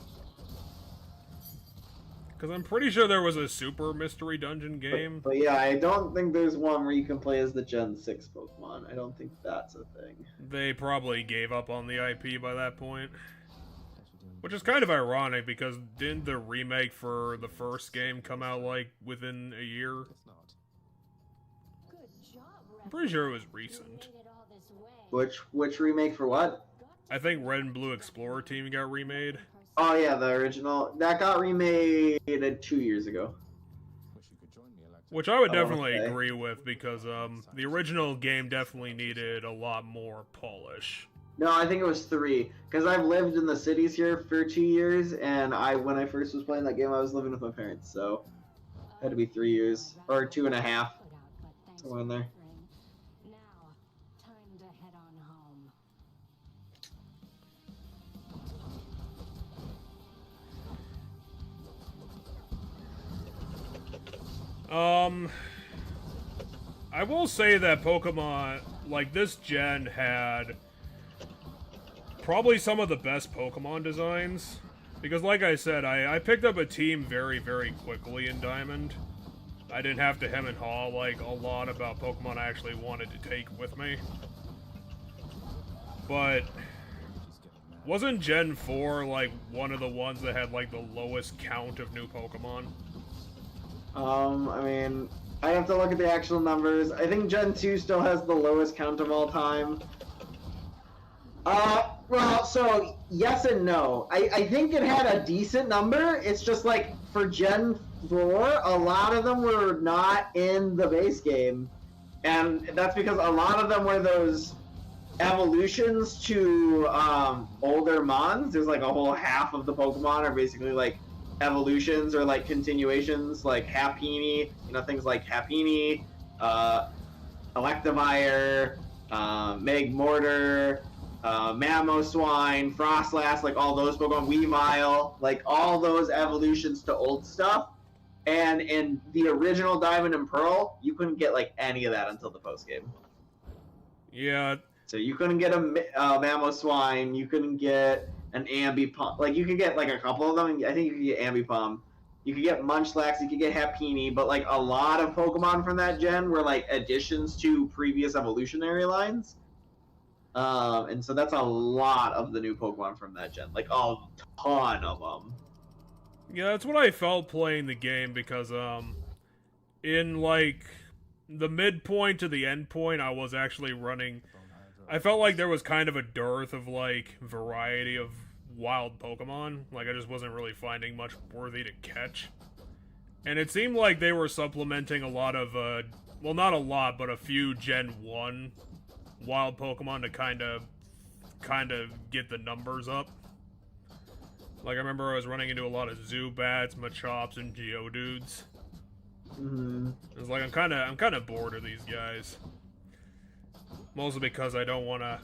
Because I'm pretty sure there was a Super Mystery Dungeon game. But yeah, I don't think there's one where you can play as the Gen 6 Pokemon. I don't think that's a thing. They probably gave up on the IP by that point. Which is kind of ironic, because didn't the remake for the first game come out, like, within a year? I'm pretty sure it was recent. Which remake for what? I think Red and Blue Explorer Team got remade. Oh yeah, the original. That got remade 2 years ago. Which I would definitely agree with, because the original game definitely needed a lot more polish. No, I think it was 3, because I've lived in the cities here for 2 years, and when I first was playing that game, I was living with my parents, so Had to be 3 years or 2.5, somewhere in there. Now, time to head on home. I will say that Pokemon, like, this gen had probably some of the best Pokemon designs. Because, like I said, I picked up a team very, very quickly in Diamond. I didn't have to hem and haw, like, a lot about Pokemon I actually wanted to take with me. But wasn't Gen 4, like, one of the ones that had, like, the lowest count of new Pokemon? I mean, I have to look at the actual numbers. I think Gen 2 still has the lowest count of all time. Well, so, yes and no. I think it had a decent number. It's just, like, for Gen 4, a lot of them were not in the base game. And that's because a lot of them were those evolutions to, older Mons. There's, like, a whole half of the Pokemon are basically, like, evolutions or, like, continuations, like Happiny, you know, things like Happiny, Electivire, Magmortar, Mamoswine, Frostlass, like all those Pokemon, Weavile, like all those evolutions to old stuff. And in the original Diamond and Pearl, you couldn't get like any of that until the post game. Yeah. So you couldn't get a Mamoswine, you couldn't get an Ambipom. Like you could get like a couple of them. I think you could get Ambipom. You could get Munchlax, you could get Happiny, but like a lot of Pokemon from that gen were like additions to previous evolutionary lines. And so that's a lot of the new Pokemon from that gen, like a ton of them. Yeah, that's what I felt playing the game because, in like the midpoint to the end point, I was actually running. I felt like there was kind of a dearth of like variety of wild Pokemon. Like I just wasn't really finding much worthy to catch. And it seemed like they were supplementing a lot of, well, not a lot, but a few Gen 1 wild Pokemon to kind of get the numbers up. Like I remember I was running into a lot of Zubats, Machops, and Geodudes. It was like I'm kind of bored of these guys. Mostly because I don't wanna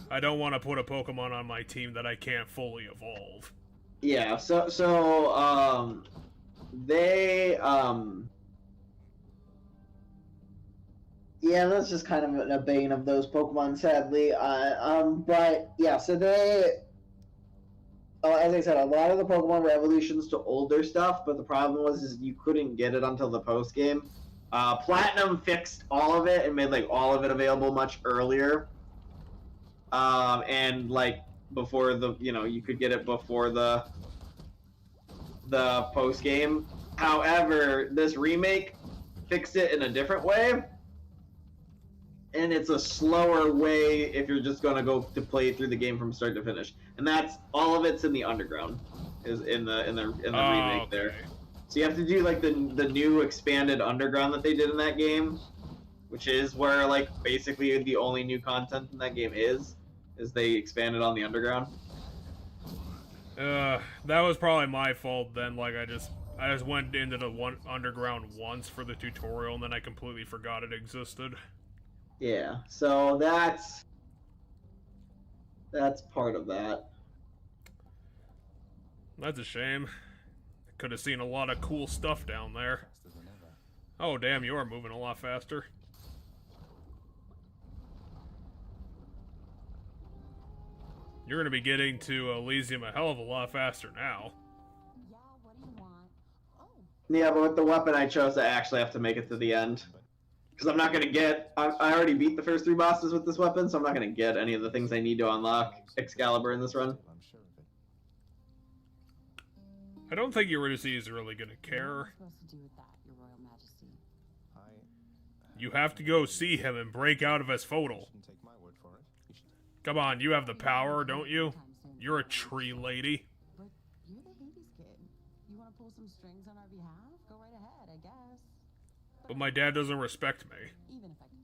put a Pokemon on my team that I can't fully evolve. Yeah, so they yeah, that's just kind of a bane of those Pokemon, sadly. But yeah, so they, as I said, a lot of the Pokemon were evolutions to older stuff, but the problem was is you couldn't get it until the post game. Platinum fixed all of it and made like all of it available much earlier. And like before the, you could get it before the post game. However, this remake fixed it in a different way. And it's a slower way if you're just gonna go to play through the game from start to finish. And that's all of it's in the underground, is in the remake there. So you have to do like the new expanded underground that they did in that game, which is where like basically the only new content in that game is they expanded on the underground. That was probably my fault then. Like I just went into the one underground once for the tutorial and then I completely forgot it existed. Yeah, so that's part of that. That's a shame. Could have seen a lot of cool stuff down there. Oh damn, you are moving a lot faster. You're gonna be getting to Elysium a hell of a lot faster now. Yeah, what do you want? Oh. Yeah, but with the weapon I chose, I actually have to make it to the end. Because I'm not going to get... I already beat the first 3 bosses with this weapon, so I'm not going to get any of the things I need to unlock Excalibur in this run. I don't think Eurydice really going to care. You have to go see him and break out of his photo. Come on, you have the power, don't you? You're a tree lady. But you're the baby's kid. You want to pull some strings on our behalf? Go right ahead, I guess. But my dad doesn't respect me. Even if I could.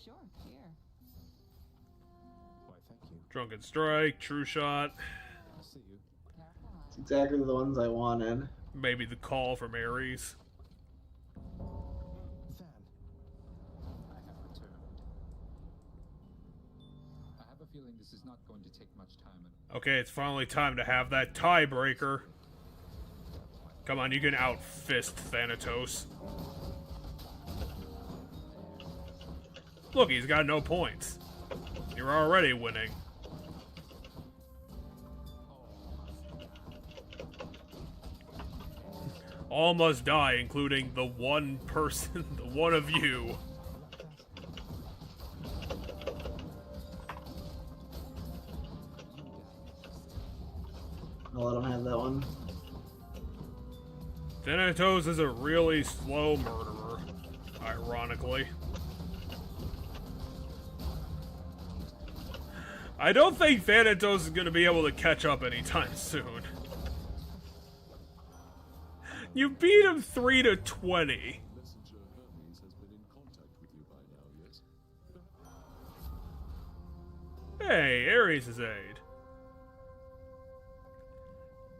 Sure, here. Why, thank you. Drunken Strike, True Shot. I'll see you. It's exactly the ones I wanted. Maybe the call from Ares. Van, I have returned. I have a feeling this is not going to take much time. Okay, it's finally time to have that tiebreaker. Come on, you can out-fist Thanatos. Look, he's got no points. You're already winning. All must die, including the one person, the one of you. I'll let him have that one. Thanatos is a really slow murderer, ironically. I don't think Thanatos is going to be able to catch up anytime soon. You beat him 3-20. Messenger Hermes has been in contact with you by now, yes? Hey, Ares' aid.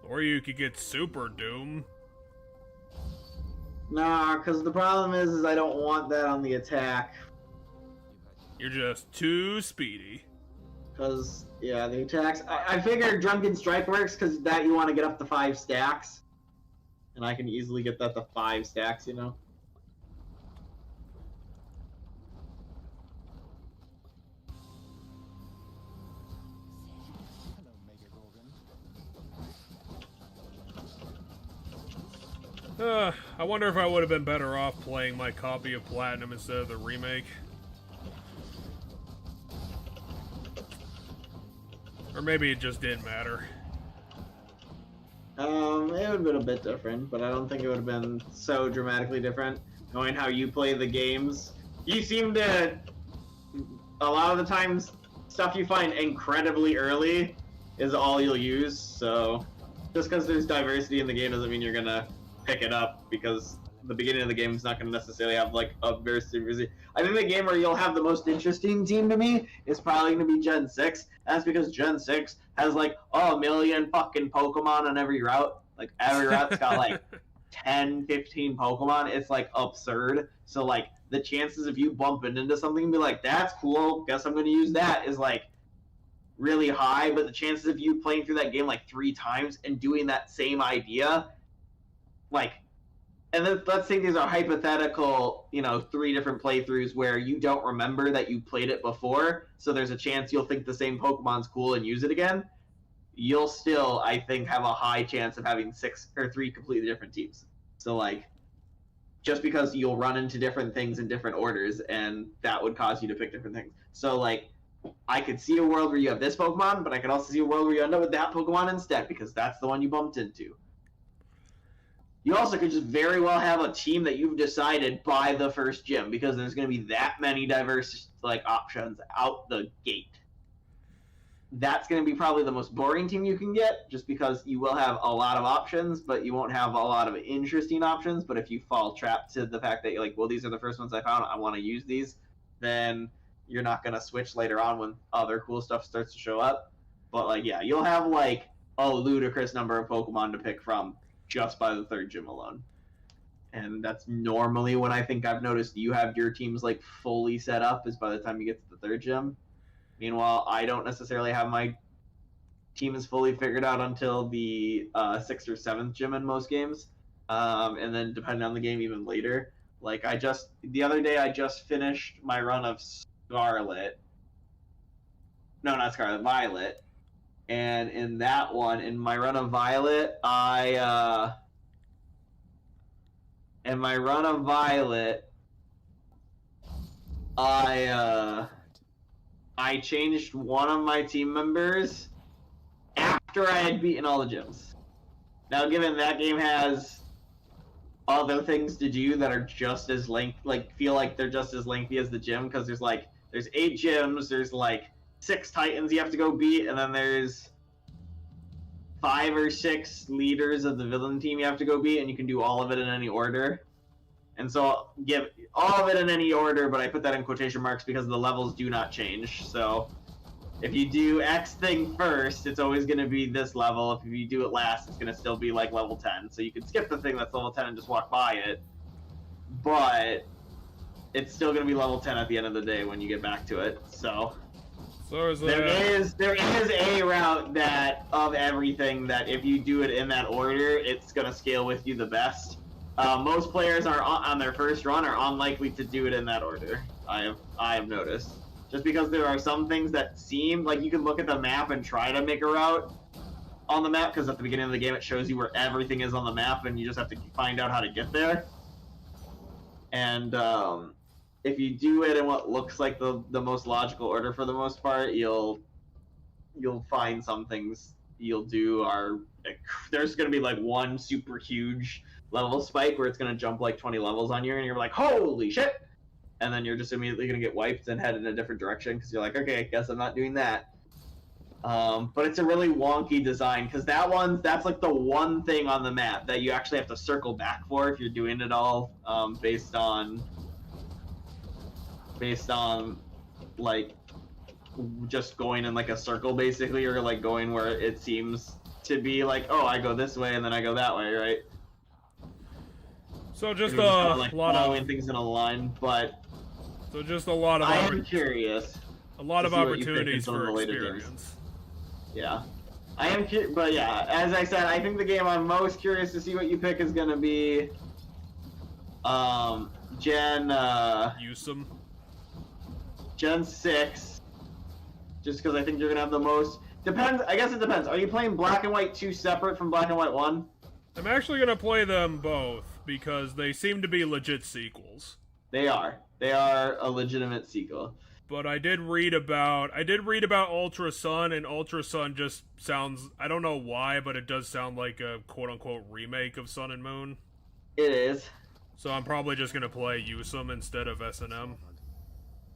Or you could get Super Doom. Nah, because the problem is I don't want that on the attack. You're just too speedy. Because, yeah, the attacks... I figured Drunken Strike works because that you want to get up to 5 stacks. And I can easily get that to 5 stacks, you know? hello, Mega Gorgon. I wonder if I would have been better off playing my copy of Platinum instead of the remake. Or maybe it just didn't matter. It would have been a bit different, but I don't think it would have been so dramatically different. Knowing how you play the games, you seem to... A lot of the times, stuff you find incredibly early is all you'll use, so... Just because there's diversity in the game doesn't mean you're gonna pick it up, because the beginning of the game is not gonna necessarily have, like, a very diversity. I think the game where you'll have the most interesting team to me is probably gonna be Gen 6. That's because Gen 6 has, like, a million fucking Pokemon on every route. Like, every route's got, like, 10, 15 Pokemon. It's, like, absurd. So, like, the chances of you bumping into something and be like, that's cool, guess I'm gonna use that, is, like, really high. But the chances of you playing through that game, like, 3 times and doing that same idea, like... And then, let's say these are hypothetical, 3 different playthroughs where you don't remember that you played it before, so there's a chance you'll think the same Pokemon's cool and use it again. You'll still, I think, have a high chance of having 6 or 3 completely different teams. So, like, just because you'll run into different things in different orders, and that would cause you to pick different things. So, like, I could see a world where you have this Pokemon, but I could also see a world where you end up with that Pokemon instead, because that's the one you bumped into. You also could just very well have a team that you've decided by the first gym, because there's going to be that many diverse options out the gate. That's going to be probably the most boring team you can get, just because you will have a lot of options, but you won't have a lot of interesting options. But if you fall trapped to the fact that you're like, well, these are the first ones I found, I want to use these, then you're not going to switch later on when other cool stuff starts to show up. But, yeah, you'll have, a ludicrous number of Pokemon to pick from just by the 3rd gym alone. And that's normally when I think I've noticed you have your teams, fully set up, is by the time you get to the 3rd gym. Meanwhile, I don't necessarily have my teams fully figured out until the 6th or 7th gym in most games. And then depending on the game, even later. The other day, I just finished my run of Scarlet. No, not Scarlet, Violet. And in that one, in my run of Violet, I changed one of my team members after I had beaten all the gyms. Now, given that game has other things to do that are just as feel like they're just as lengthy as the gym, because there's 8 gyms, there's 6 Titans you have to go beat, and then there's 5 or 6 leaders of the villain team you have to go beat, and you can do all of it in any order. And so I'll give all of it in any order, but I put that in quotation marks because the levels do not change. So if you do X thing first, it's always going to be this level. If you do it last, it's going to still be like level 10. So you can skip the thing that's level 10 and just walk by it. But it's still going to be level 10 at the end of the day when you get back to it. So there is a route that of everything that if you do it in that order, it's going to scale with you the best. Most players are on their first run are unlikely to do it in that order. I have noticed. Just because there are some things that seem like you can look at the map and try to make a route on the map, because at the beginning of the game it shows you where everything is on the map and you just have to find out how to get there. And if you do it in what looks like the most logical order for the most part, you'll find some things you'll do are there's going to be like one super huge level spike where it's going to jump like 20 levels on you and you're like, holy shit! And then you're just immediately going to get wiped and head in a different direction because you're like, okay, guess I'm not doing that. But it's a really wonky design because that's like the one thing on the map that you actually have to circle back for if you're doing it all based on like just going in like a circle basically, or like going where it seems to be like, oh, I go this way and then I go that way, right? So just like lot following of things in a line, but so just a lot of I am curious. A lot of opportunities for experience. Yeah, I am curious, but yeah, as I said, I think the game I'm most curious to see what you pick is gonna be Gen 6, just because I think you're gonna have the most. Depends. I guess it depends. Are you playing Black and White 2 separate from Black and White 1? I'm actually gonna play them both because they seem to be legit sequels. They are. They are a legitimate sequel. But I did read about Ultra Sun, and Ultra Sun just sounds, I don't know why, but it does sound like a quote-unquote remake of Sun and Moon. It is. So I'm probably just gonna play Yusum instead of S&M.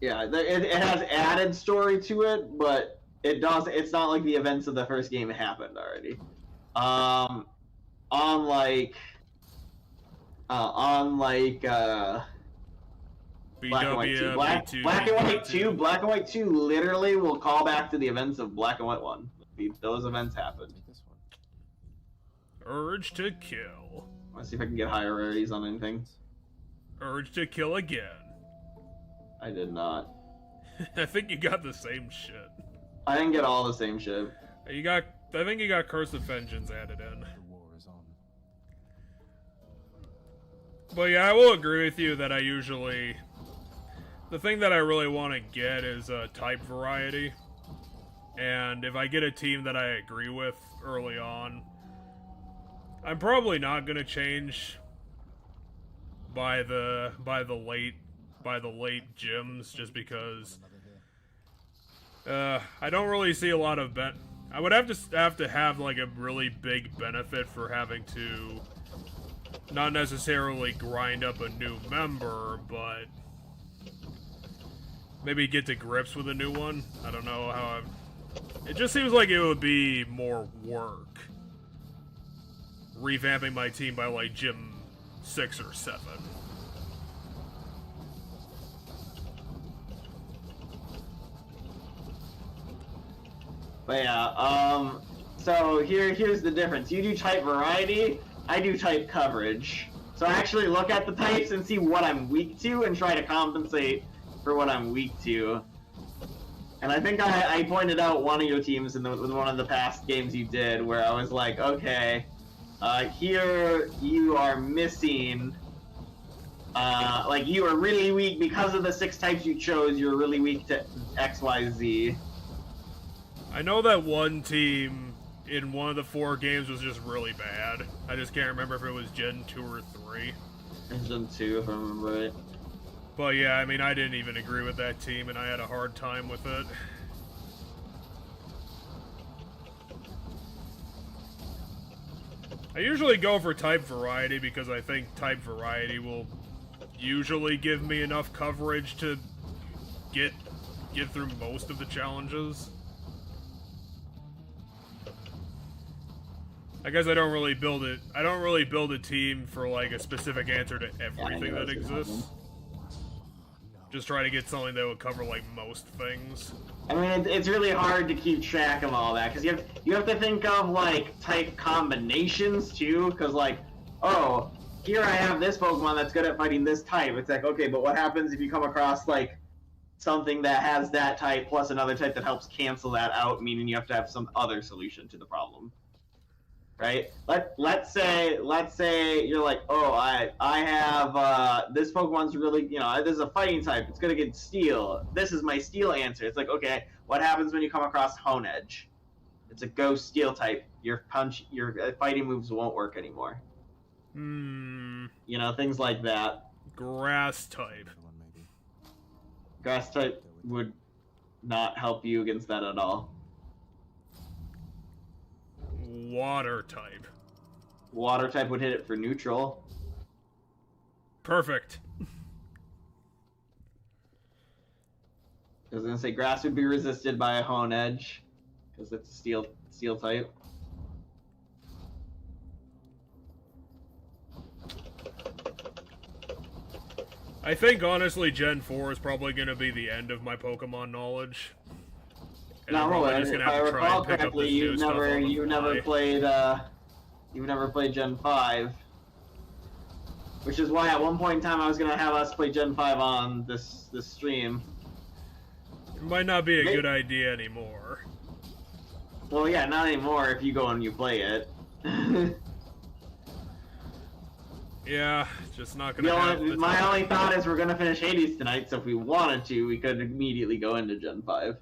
Yeah, it has added story to it, but it's not like the events of the first game happened already. Unlike Black and White 2. Black and White 2 literally will call back to the events of Black and White 1. Those events happened. Urge to kill. Let's see if I can get higher rarities on anything. Urge to kill again. I did not. I think you got the same shit. I didn't get all the same shit. I think you got Curse of Vengeance added in. But yeah, I will agree with you that the thing that I really want to get is type variety. And if I get a team that I agree with early on, I'm probably not gonna change by the late gyms, just because I don't really see a lot of I would have to have like a really big benefit for having to not necessarily grind up a new member, but maybe get to grips with a new one. I don't know how it just seems like it would be more work revamping my team by like gym 6 or 7. But yeah, so here's the difference. You do type variety, I do type coverage. So I actually look at the types and see what I'm weak to and try to compensate for what I'm weak to. And I think I pointed out one of your teams in one of the past games you did where I was like, okay, here you are missing, like you are really weak because of the 6 types you chose, you're really weak to X, Y, Z. I know that one team in one of the 4 games was just really bad. I just can't remember if it was Gen 2 or 3. It's Gen 2 if I remember right. But yeah, I mean, I didn't even agree with that team, and I had a hard time with it. I usually go for type variety because I think type variety will usually give me enough coverage to get through most of the challenges. I guess I don't really build a team for like a specific answer to everything that exists. Just try to get something that would cover like most things. I mean, it's really hard to keep track of all that, because you have to think of, like, type combinations, too, because, like, oh, here I have this Pokemon that's good at fighting this type. It's like, okay, but what happens if you come across, like, something that has that type plus another type that helps cancel that out, meaning you have to have some other solution to the problem, right? Let's say you're like, oh, I have this Pokemon's really, you know, this is a fighting type. It's gonna get Steel. This is my Steel answer. It's like, okay, what happens when you come across Honedge? It's a Ghost Steel type. Your fighting moves won't work anymore. Hmm. You know, things like that. Grass type. Grass type would not help you against that at all. Water type. Water type would hit it for neutral. Perfect. I was gonna say grass would be resisted by a Honedge, because it's a steel type. I think, honestly, Gen 4 is probably going to be the end of my Pokemon knowledge. And I'm probably just going to have to try and pick up this new stuff on the fly. You've never played Gen 5. Which is why at one point in time I was going to have us play Gen 5 on this stream. It might not be a good idea anymore. Well, yeah, not anymore if you go and you play it. Yeah, just not gonna happen. My only thought is we're gonna finish Hades tonight, so if we wanted to, we could immediately go into Gen 5.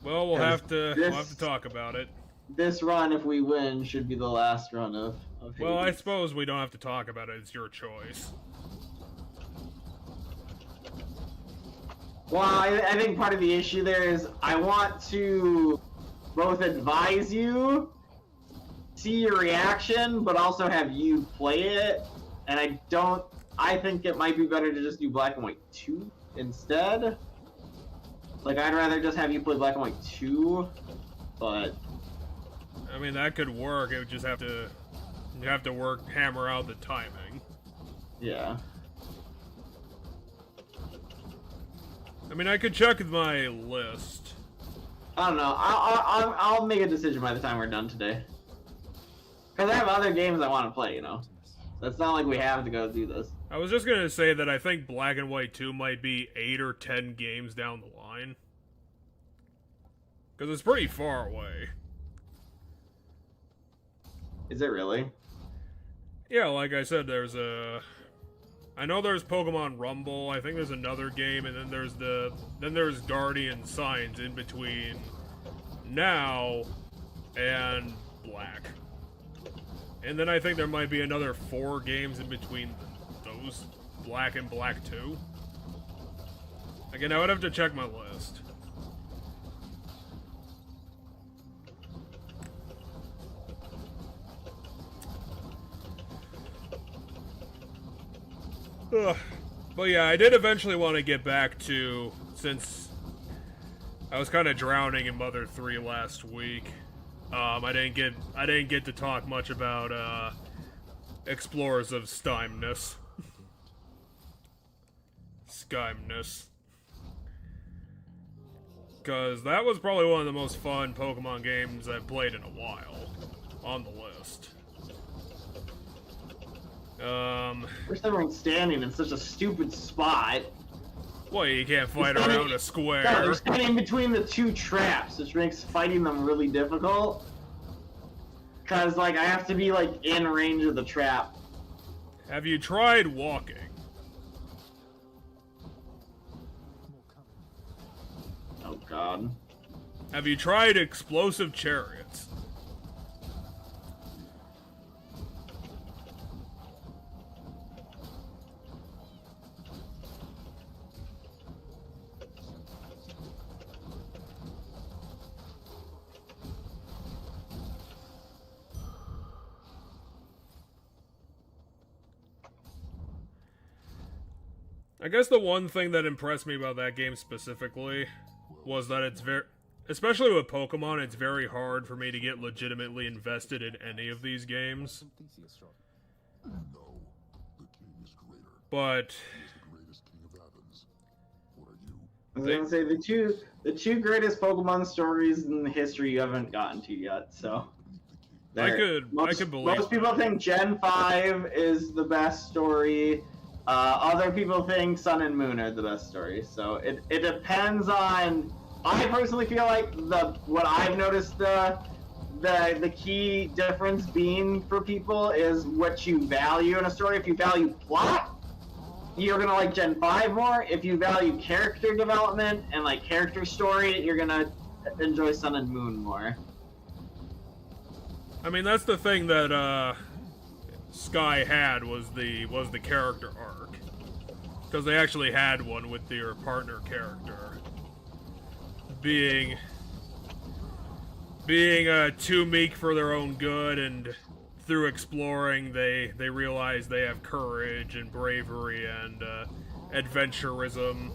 Well, we'll have to talk about it. This run, if we win, should be the last run of Hades. Well, I suppose we don't have to talk about it. It's your choice. Well, I think part of the issue there is I want to both advise you, see your reaction, but also have you play it, and I think it might be better to just do Black and White 2 instead. Like, I'd rather just have you play Black and White 2, but... I mean, that could work, it would just have to... You have to hammer out the timing. Yeah. I mean, I could check my list. I don't know, I'll make a decision by the time we're done today. Because I have other games I want to play, you know? So it's not like we have to go do this. I was just gonna say that I think Black and White 2 might be 8 or 10 games down the line. Because it's pretty far away. Is it really? Yeah, like I said, there's a... I know there's Pokemon Rumble, I think there's another game, and then there's Guardian Signs in between now and Black. And then I think there might be another 4 games in between those, Black and Black 2. Again, I would have to check my list. Ugh. But yeah, I did eventually want to get back to, since I was kind of drowning in Mother 3 last week. I didn't get to talk much about Explorers of Skymness. Because that was probably one of the most fun Pokemon games I've played in a while on the list. First, everyone's standing in such a stupid spot. Well, you can't fight around a square. No, they're standing between the 2 traps, which makes fighting them really difficult. Because, like, I have to be, like, in range of the trap. Have you tried walking? Oh, God. Have you tried explosive chariots? I guess the one thing that impressed me about that game specifically was that it's especially with Pokemon, it's very hard for me to get legitimately invested in any of these games. But I was gonna say the two greatest Pokemon stories in history you haven't gotten to yet, so. I could believe most people think Gen 5 is the best story. Other people think Sun and Moon are the best story. So it depends on. I personally feel like what I've noticed the key difference being for people is what you value in a story. If you value plot, you're gonna like Gen 5 more. If you value character development and like character story, you're gonna enjoy Sun and Moon more. I mean, that's the thing that Sky had was the character arc, because they actually had one with their partner character being too meek for their own good, and through exploring they realize they have courage and bravery and adventurism,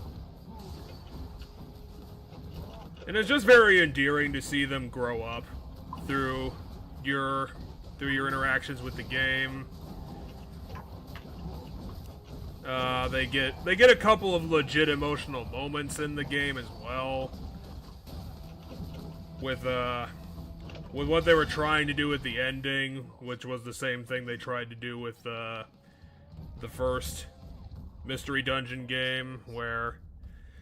and it's just very endearing to see them grow up through your interactions with the game. They get a couple of legit emotional moments in the game as well, with what they were trying to do at the ending, which was the same thing they tried to do with the first Mystery Dungeon game, where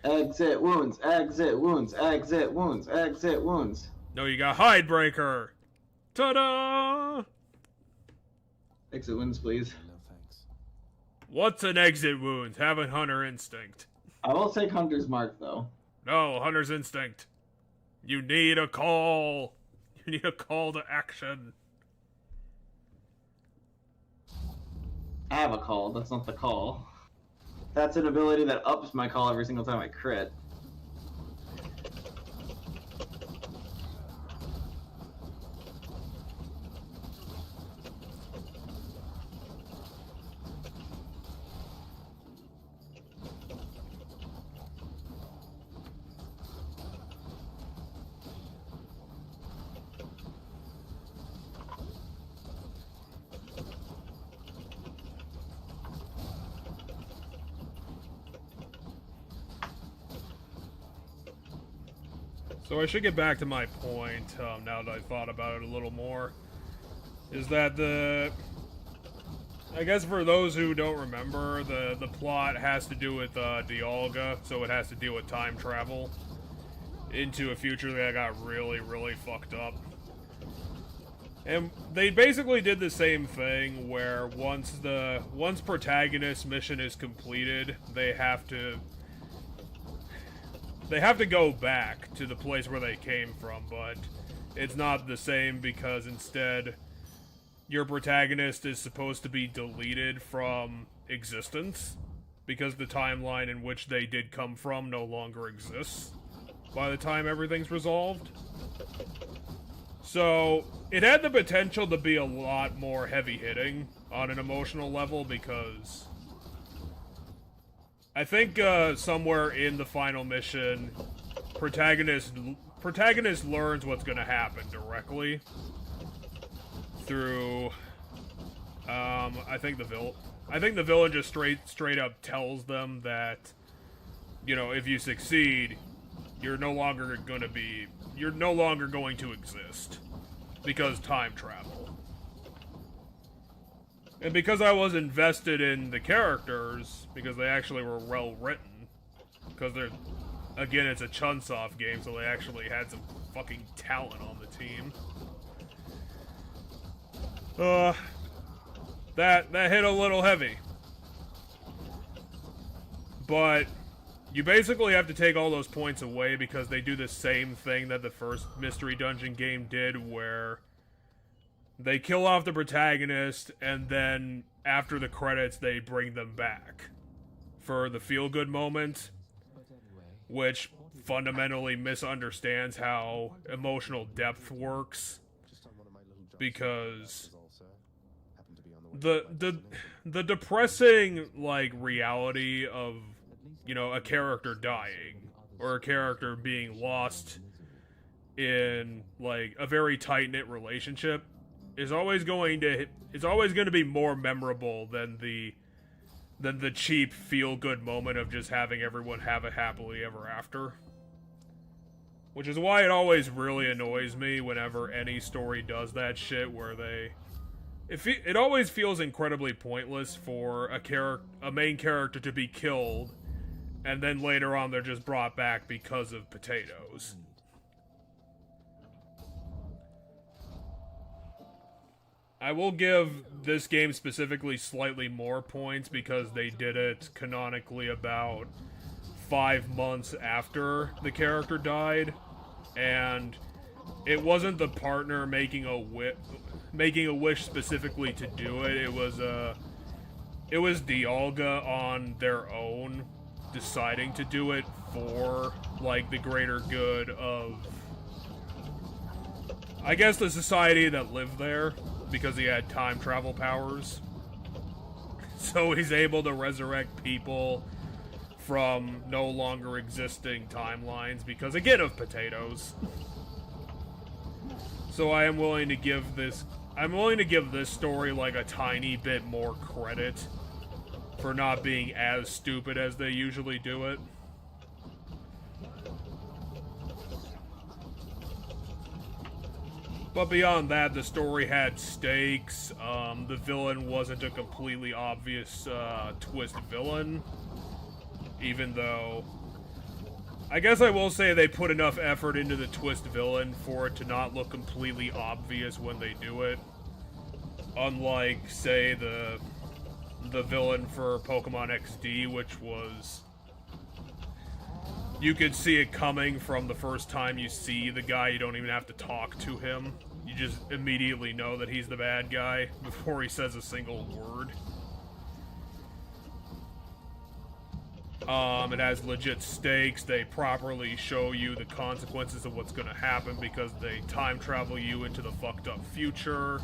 exit wounds, exit wounds, exit wounds, exit wounds. No, you got Hidebreaker. Ta-da! Exit wounds, please. No thanks. What's an exit wound? Having Hunter Instinct. I will take Hunter's Mark, though. No, Hunter's Instinct. You need a call. You need a call to action. I have a call. That's not the call. That's an ability that ups my call every single time I crit. So I should get back to my point, now that I've thought about it a little more, is that I guess for those who don't remember, the plot has to do with Dialga, so it has to deal with time travel into a future that got really, really fucked up. And they basically did the same thing, where once protagonist's mission is completed, they have to go back to the place where they came from, but it's not the same, because instead your protagonist is supposed to be deleted from existence, because the timeline in which they did come from no longer exists by the time everything's resolved. So it had the potential to be a lot more heavy-hitting on an emotional level, because I think somewhere in the final mission, protagonist learns what's going to happen directly through. I think the villain just straight up tells them that, you know, if you succeed, you're no longer going to exist, because time travel. And because I was invested in the characters, because they actually were well written, because again, it's a Chunsoft game, so they actually had some fucking talent on the team. That hit a little heavy. But you basically have to take all those points away, because they do the same thing that the first Mystery Dungeon game did, where they kill off the protagonist, and then after the credits, they bring them back for the feel-good moment, which fundamentally misunderstands how emotional depth works, because the depressing, like, reality of, you know, a character dying, or a character being lost in, like, a very tight-knit relationship is always going to be more memorable than the than the cheap feel-good moment of just having everyone have a happily ever after. Which is why it always really annoys me whenever any story does that shit, where they... It always feels incredibly pointless for a main character to be killed, and then later on they're just brought back because of potatoes. I will give this game specifically slightly more points because they did it canonically about 5 months after the character died, and it wasn't the partner making a wish specifically to do it. It was Dialga on their own deciding to do it for, like, the greater good of, I guess, the society that lived there, because he had time travel powers. So he's able to resurrect people from no longer existing timelines because, again, of potatoes. So I am willing to give this story, like, a tiny bit more credit for not being as stupid as they usually do it. But beyond that, the story had stakes. The villain wasn't a completely obvious twist villain, even though I guess I will say they put enough effort into the twist villain for it to not look completely obvious when they do it. Unlike, say, the villain for Pokemon XD, which was... You could see it coming from the first time you see the guy. You don't even have to talk to him. You just immediately know that he's the bad guy before he says a single word. It has legit stakes. They properly show you the consequences of what's gonna happen because they time travel you into the fucked up future.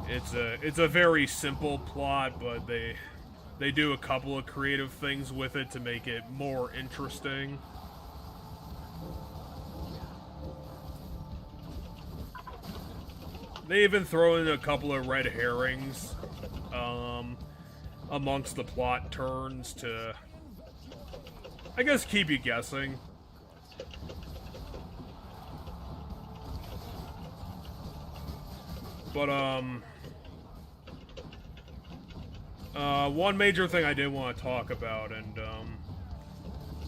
It's a very simple plot, but they do a couple of creative things with it to make it more interesting. They even throw in a couple of red herrings amongst the plot turns to, I guess, keep you guessing. But, one major thing I did want to talk about, and,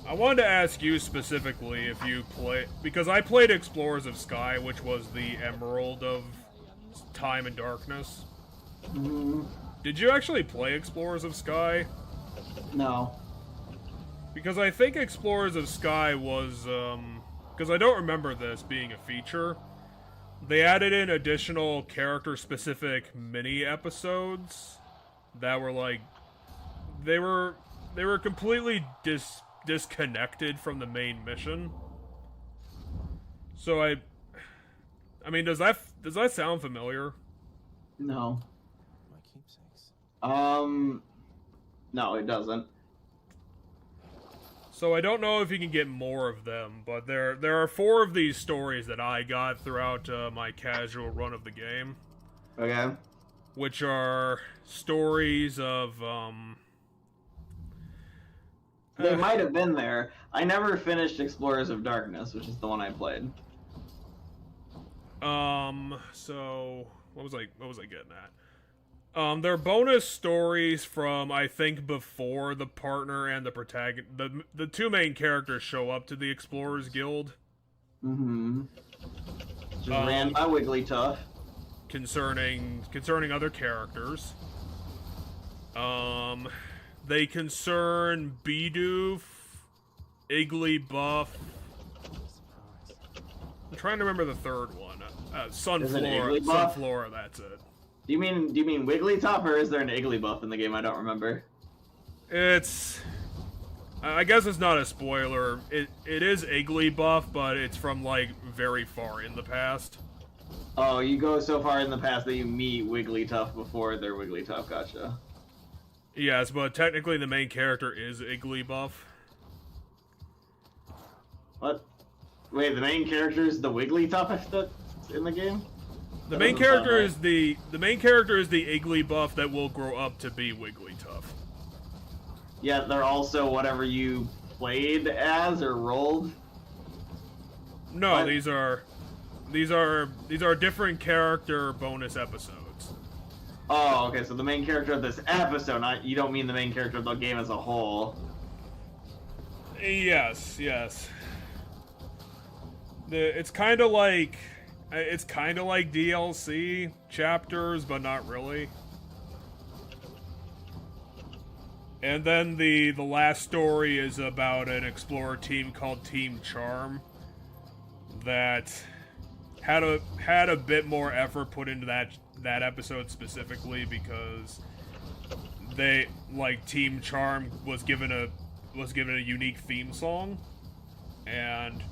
I wanted to ask you specifically if you play, because I played Explorers of Sky, which was the Emerald of Time and Darkness. Mm-hmm. Did you actually play Explorers of Sky? No. Because I think Explorers of Sky was, because I don't remember this being a feature. They added in additional character-specific mini-episodes that were, like, they were completely disconnected from the main mission. So I mean, does that sound familiar? No. My keepsakes. No, it doesn't. So I don't know if you can get more of them, but there are 4 of these stories that I got throughout my casual run of the game. Okay. Which are stories of, They might have been there. I never finished Explorers of Darkness, which is the one I played. So what was I getting at? They're bonus stories from, I think, before the partner and the protagonist, the 2 main characters show up to the Explorers Guild. Mm-hmm. Just ran by Wigglytuff. Concerning other characters. They concern Bidoof, Igglybuff. I'm trying to remember the third one. Sunflora, that's it. Do you mean Wigglytuff, or is there an Igglybuff in the game? I don't remember. It's... I guess it's not a spoiler. It is Igglybuff, but it's from, like, very far in the past. Oh, you go so far in the past that you meet Wigglytuff before they're Wigglytuff, gotcha. Yes, but technically the main character is Igglybuff. What? Wait, the main character is the Wigglytuff in the game? The main character is the main character is the Iggly buff that will grow up to be Wigglytuff. Yeah, they're also whatever you played as or rolled. No, What? these are different character bonus episodes. Oh, okay. So the main character of this episode, you don't mean the main character of the game as a whole. Yes, yes. It's kind of like DLC chapters, but not really. And then the last story is about an explorer team called Team Charm that had a bit more effort put into that episode specifically because they Team Charm was given a unique theme song, and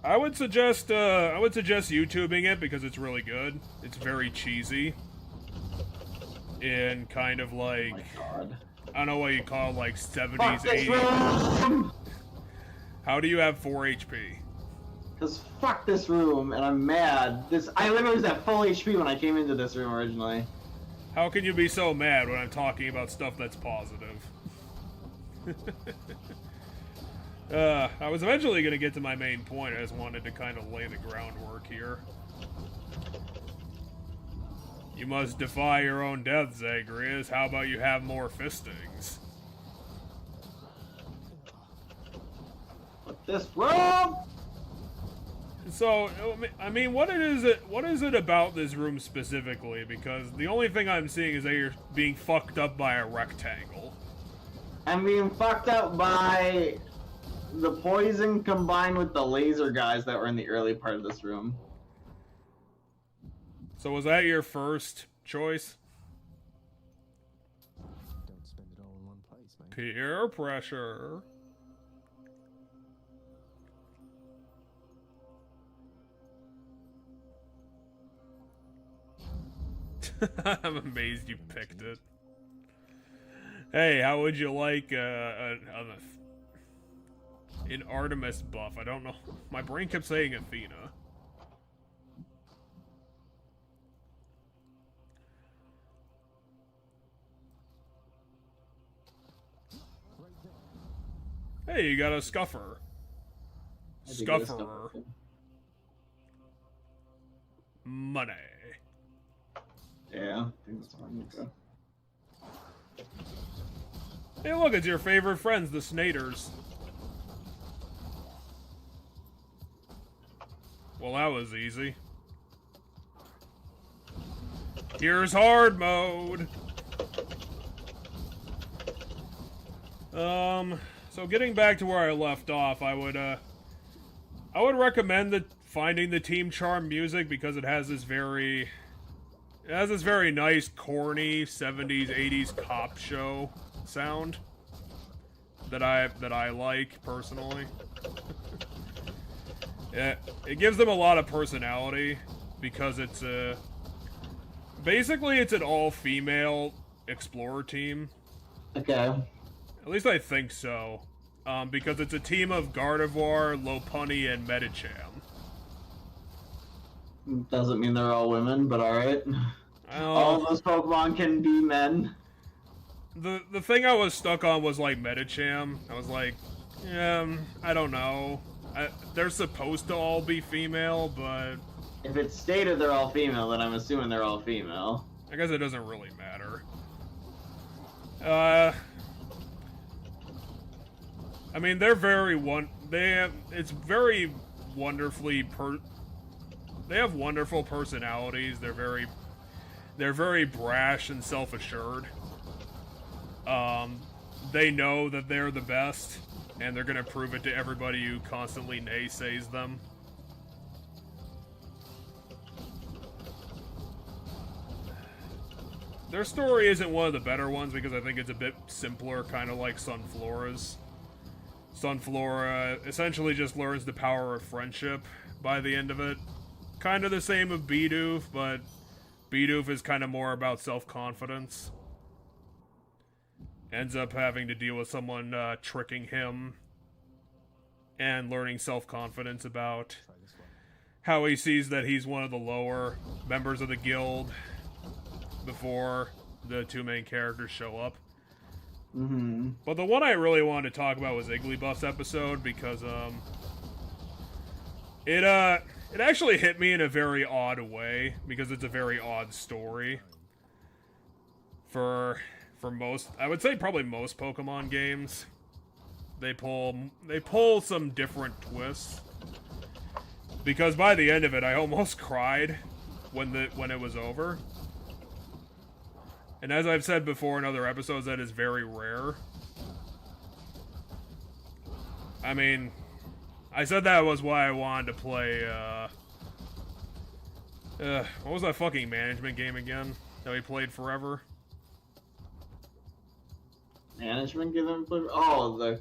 I would suggest YouTubing it because it's really good. It's very cheesy. In kind of like, Oh my God. I don't know what you call it, like 70s, Fuck this 80s. room! How do you have 4 HP? Cause fuck this room, and I'm mad. I literally was at full HP when I came into this room originally. How can you be so mad when I'm talking about stuff that's positive? I was eventually gonna get to my main point. I just wanted to kind of lay the groundwork here. You must defy your own death, Zagreus. How about you have more fistings? Fuck this room! So, I mean, what is it about this room specifically? Because the only thing I'm seeing is that you're being fucked up by a rectangle. I'm being fucked up by the poison combined with the laser guys that were in the early part of this room. So was that your first choice? Don't spend it all in one place, mate. Peer pressure. I'm amazed you picked it. Hey, how would you like an Artemis buff? I don't know. My brain kept saying Athena. Hey, you got a scuffer. Scuffer. Money. Yeah, I think that's what I'm gonna go. Hey, look, it's your favorite friends, the Snaders. Well, that was easy. Here's hard mode. So getting back to where I left off, I would recommend finding the Team Charm music because it has this very nice, corny 70s, 80s cop show sound that I like personally. It gives them a lot of personality because it's basically it's an all-female explorer team. Okay. At least I think so. Because it's a team of Gardevoir, Lopunny, and Medicham. Doesn't mean they're all women, but alright. All of those Pokemon can be men. The thing I was stuck on was like Medicham. I was like, I don't know. They're supposed to all be female, but If it's stated they're all female, then I'm assuming they're all female. I guess it doesn't really matter. I mean, they're very it's very wonderfully they have wonderful personalities. They're very brash and self-assured. They know that they're the best, and they're gonna prove it to everybody who constantly naysays them. Their story isn't one of the better ones because I think it's a bit simpler, kind of like Sunflora's. Sunflora essentially just learns the power of friendship by the end of it. Kind of the same with Bidoof, but Bidoof is kind of more about self-confidence. Ends up having to deal with someone tricking him and learning self-confidence about how he sees that he's one of the lower members of the guild before the two main characters show up. Mm-hmm. But the one I really wanted to talk about was Igglybuff's episode because it actually hit me in a very odd way because it's a very odd story. For most, I would say probably most Pokemon games, they pull some different twists. Because by the end of it, I almost cried when it was over. And as I've said before in other episodes, that is very rare. I mean, I said that was why I wanted to play, what was that fucking management game again that we played forever? Management given? Oh, the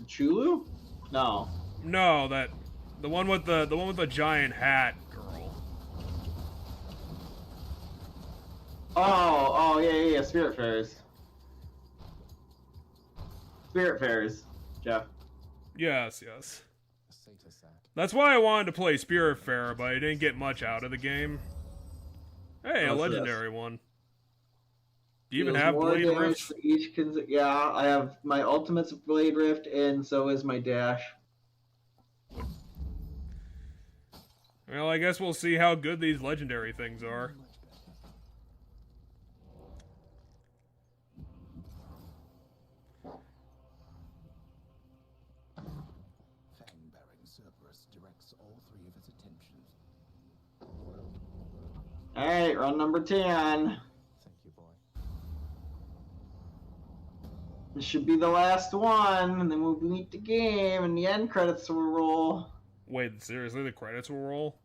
Chulu? No. No, the one with the giant hat girl. Oh, yeah, Spirit Fairs. Spirit Fairs, Jeff. Yes. That's why I wanted to play Spirit Fair, but I didn't get much out of the game. Hey, a legendary one. Do you even have Blade Rift? Yeah, I have my Ultimate's Blade Rift, and so is my Dash. Well, I guess we'll see how good these legendary things are. Fang-bearing Cerberus directs all three of its attentions. Alright, run number 10. Thank you, boy. This should be the last one, and then we'll beat the game, and the end credits will roll. Wait, seriously? The credits will roll?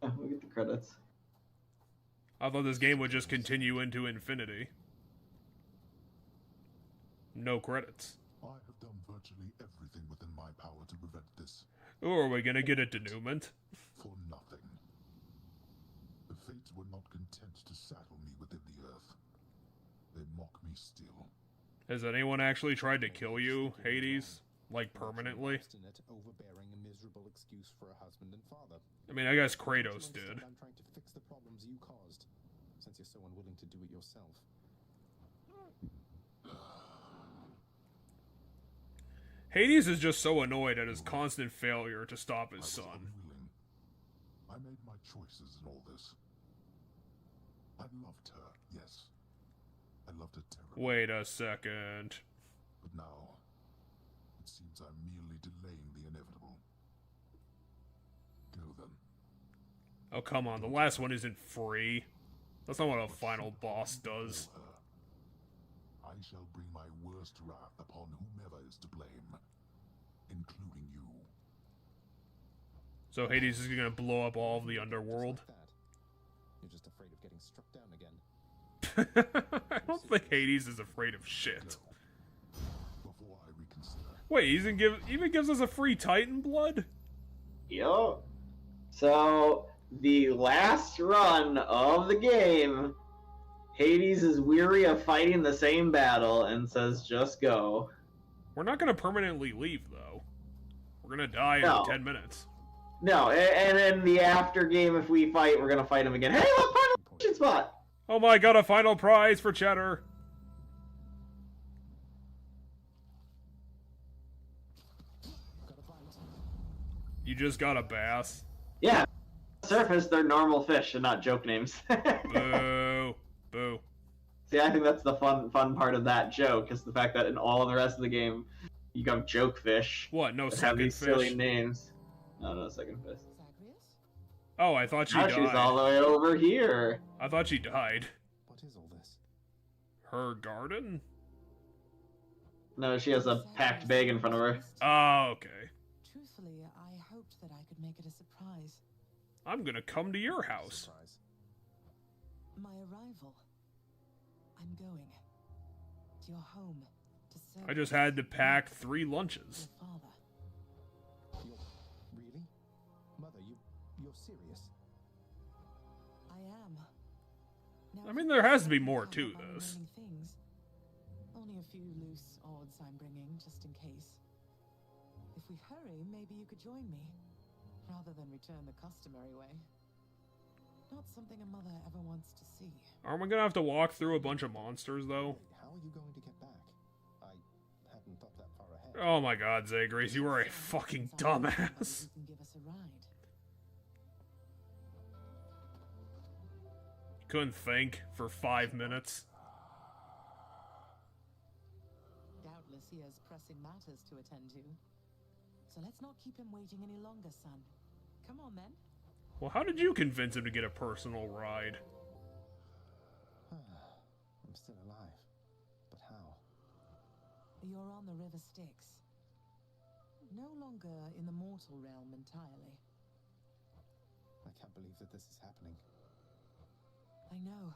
Yeah, we'll get the credits. I thought this game would just continue into infinity. No credits. I have done virtually everything within my power to prevent this. Or are we gonna get a denouement? For nothing. The fates were not content to saddle me within the earth. They mock me still. Has anyone actually tried to kill you, Hades? Like, permanently? Overbearing a miserable excuse for a husband and father. I mean, I guess Kratos did. I'm trying to fix the problems you caused, since you're so unwilling to do it yourself. Hades is just so annoyed at his constant failure to stop his son. I made my choices in all this. I loved her, yes. I loved her terribly. Wait a second. But now, it seems I'm merely delaying the inevitable. Go then. Oh, come on. The last one isn't free. That's not what a final boss does. I shall bring my worst wrath upon whomever is to blame, including you. So Hades is gonna blow up all of the underworld? You're just afraid of getting struck down again. I don't think Hades is afraid of shit. Before I reconsider. Wait, he even gives us a free Titan blood? Yup. So, the last run of the game, Hades is weary of fighting the same battle and says, just go. We're not gonna permanently leave, though. We're gonna die in 10 minutes. No, and in the after game, if we fight, we're gonna fight him again. Hey, look, final spot! Oh my god, a final prize for Cheddar! You just got a bass. Yeah. Surface, they're normal fish and not joke names. Boo. Boo. See, I think that's the fun part of that joke, is the fact that in all the rest of the game, you got joke fish. What, no that second have these fish? silly names. No second fish. Oh, I thought she Now died. she's all the way over here. I thought she died. What is all this? Her garden? No, she has a packed bag in front of her. Oh, okay. Truthfully, I hoped that I could make it a surprise. I'm gonna come to your house. My arrival. I'm going to your home to serve. I just had to pack 3 lunches. Your father. Really? Mother, you're serious? I am. Now, I mean, there has to be more to this. things. Only a few loose odds I'm bringing, just in case. If we hurry, maybe you could join me. rather than return the customary way. Not something a mother ever wants to see. Aren't we gonna have to walk through a bunch of monsters, though? Wait, how are you going to get back? I hadn't thought that far ahead. Oh my god, Zagreus, you are a fucking dumbass. You can give us a ride. Couldn't think for 5 minutes. Doubtless he has pressing matters to attend to. So let's not keep him waiting any longer, son. Come on, then. Well, how did you convince him to get a personal ride? I'm still alive. But how? You're on the River Styx. No longer in the mortal realm entirely. I can't believe that this is happening. I know.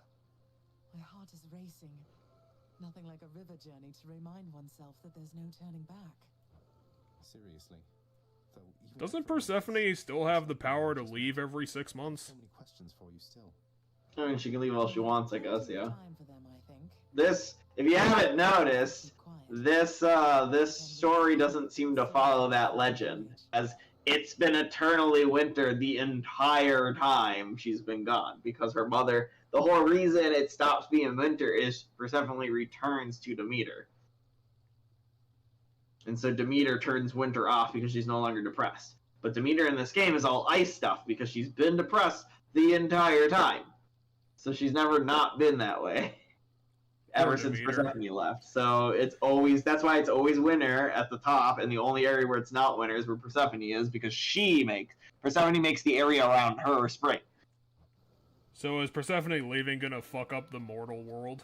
My heart is racing. Nothing like a river journey to remind oneself that there's no turning back. Seriously. Though even Doesn't after all this, Persephone still have the power to leave every 6 months? so many questions for you still. I mean, she can leave all she wants, I guess, yeah. Time for them, I think. This, if you haven't noticed, this story doesn't seem to follow that legend, as it's been eternally winter the entire time she's been gone, because her mother, the whole reason it stops being winter is Persephone returns to Demeter. And so Demeter turns winter off because she's no longer depressed. But Demeter in this game is all ice stuff because she's been depressed the entire time. So she's never not been that way. Ever since Persephone left. So it's always, that's why it's always winter at the top, and the only area where it's not winter is where Persephone is, because Persephone makes the area around her spring. So is Persephone leaving gonna fuck up the mortal world?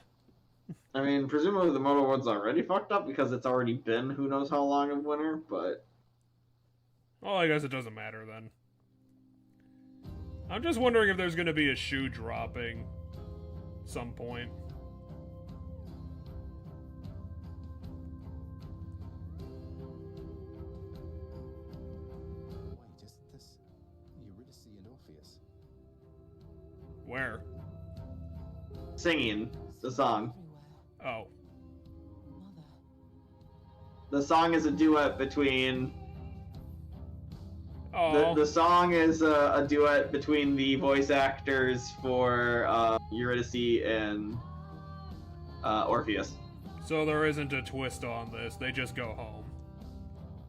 I mean, presumably the mortal world's already fucked up because it's already been who knows how long of winter, but... Well, I guess it doesn't matter then. I'm just wondering if there's gonna be a shoe dropping some point. Wait, isn't this Eurydice and Orpheus? Where? Singing the song. Oh. Mother. The song is a duet between... Oh. The song is a duet between the voice actors for Eurydice and Orpheus. So there isn't a twist on this, they just go home.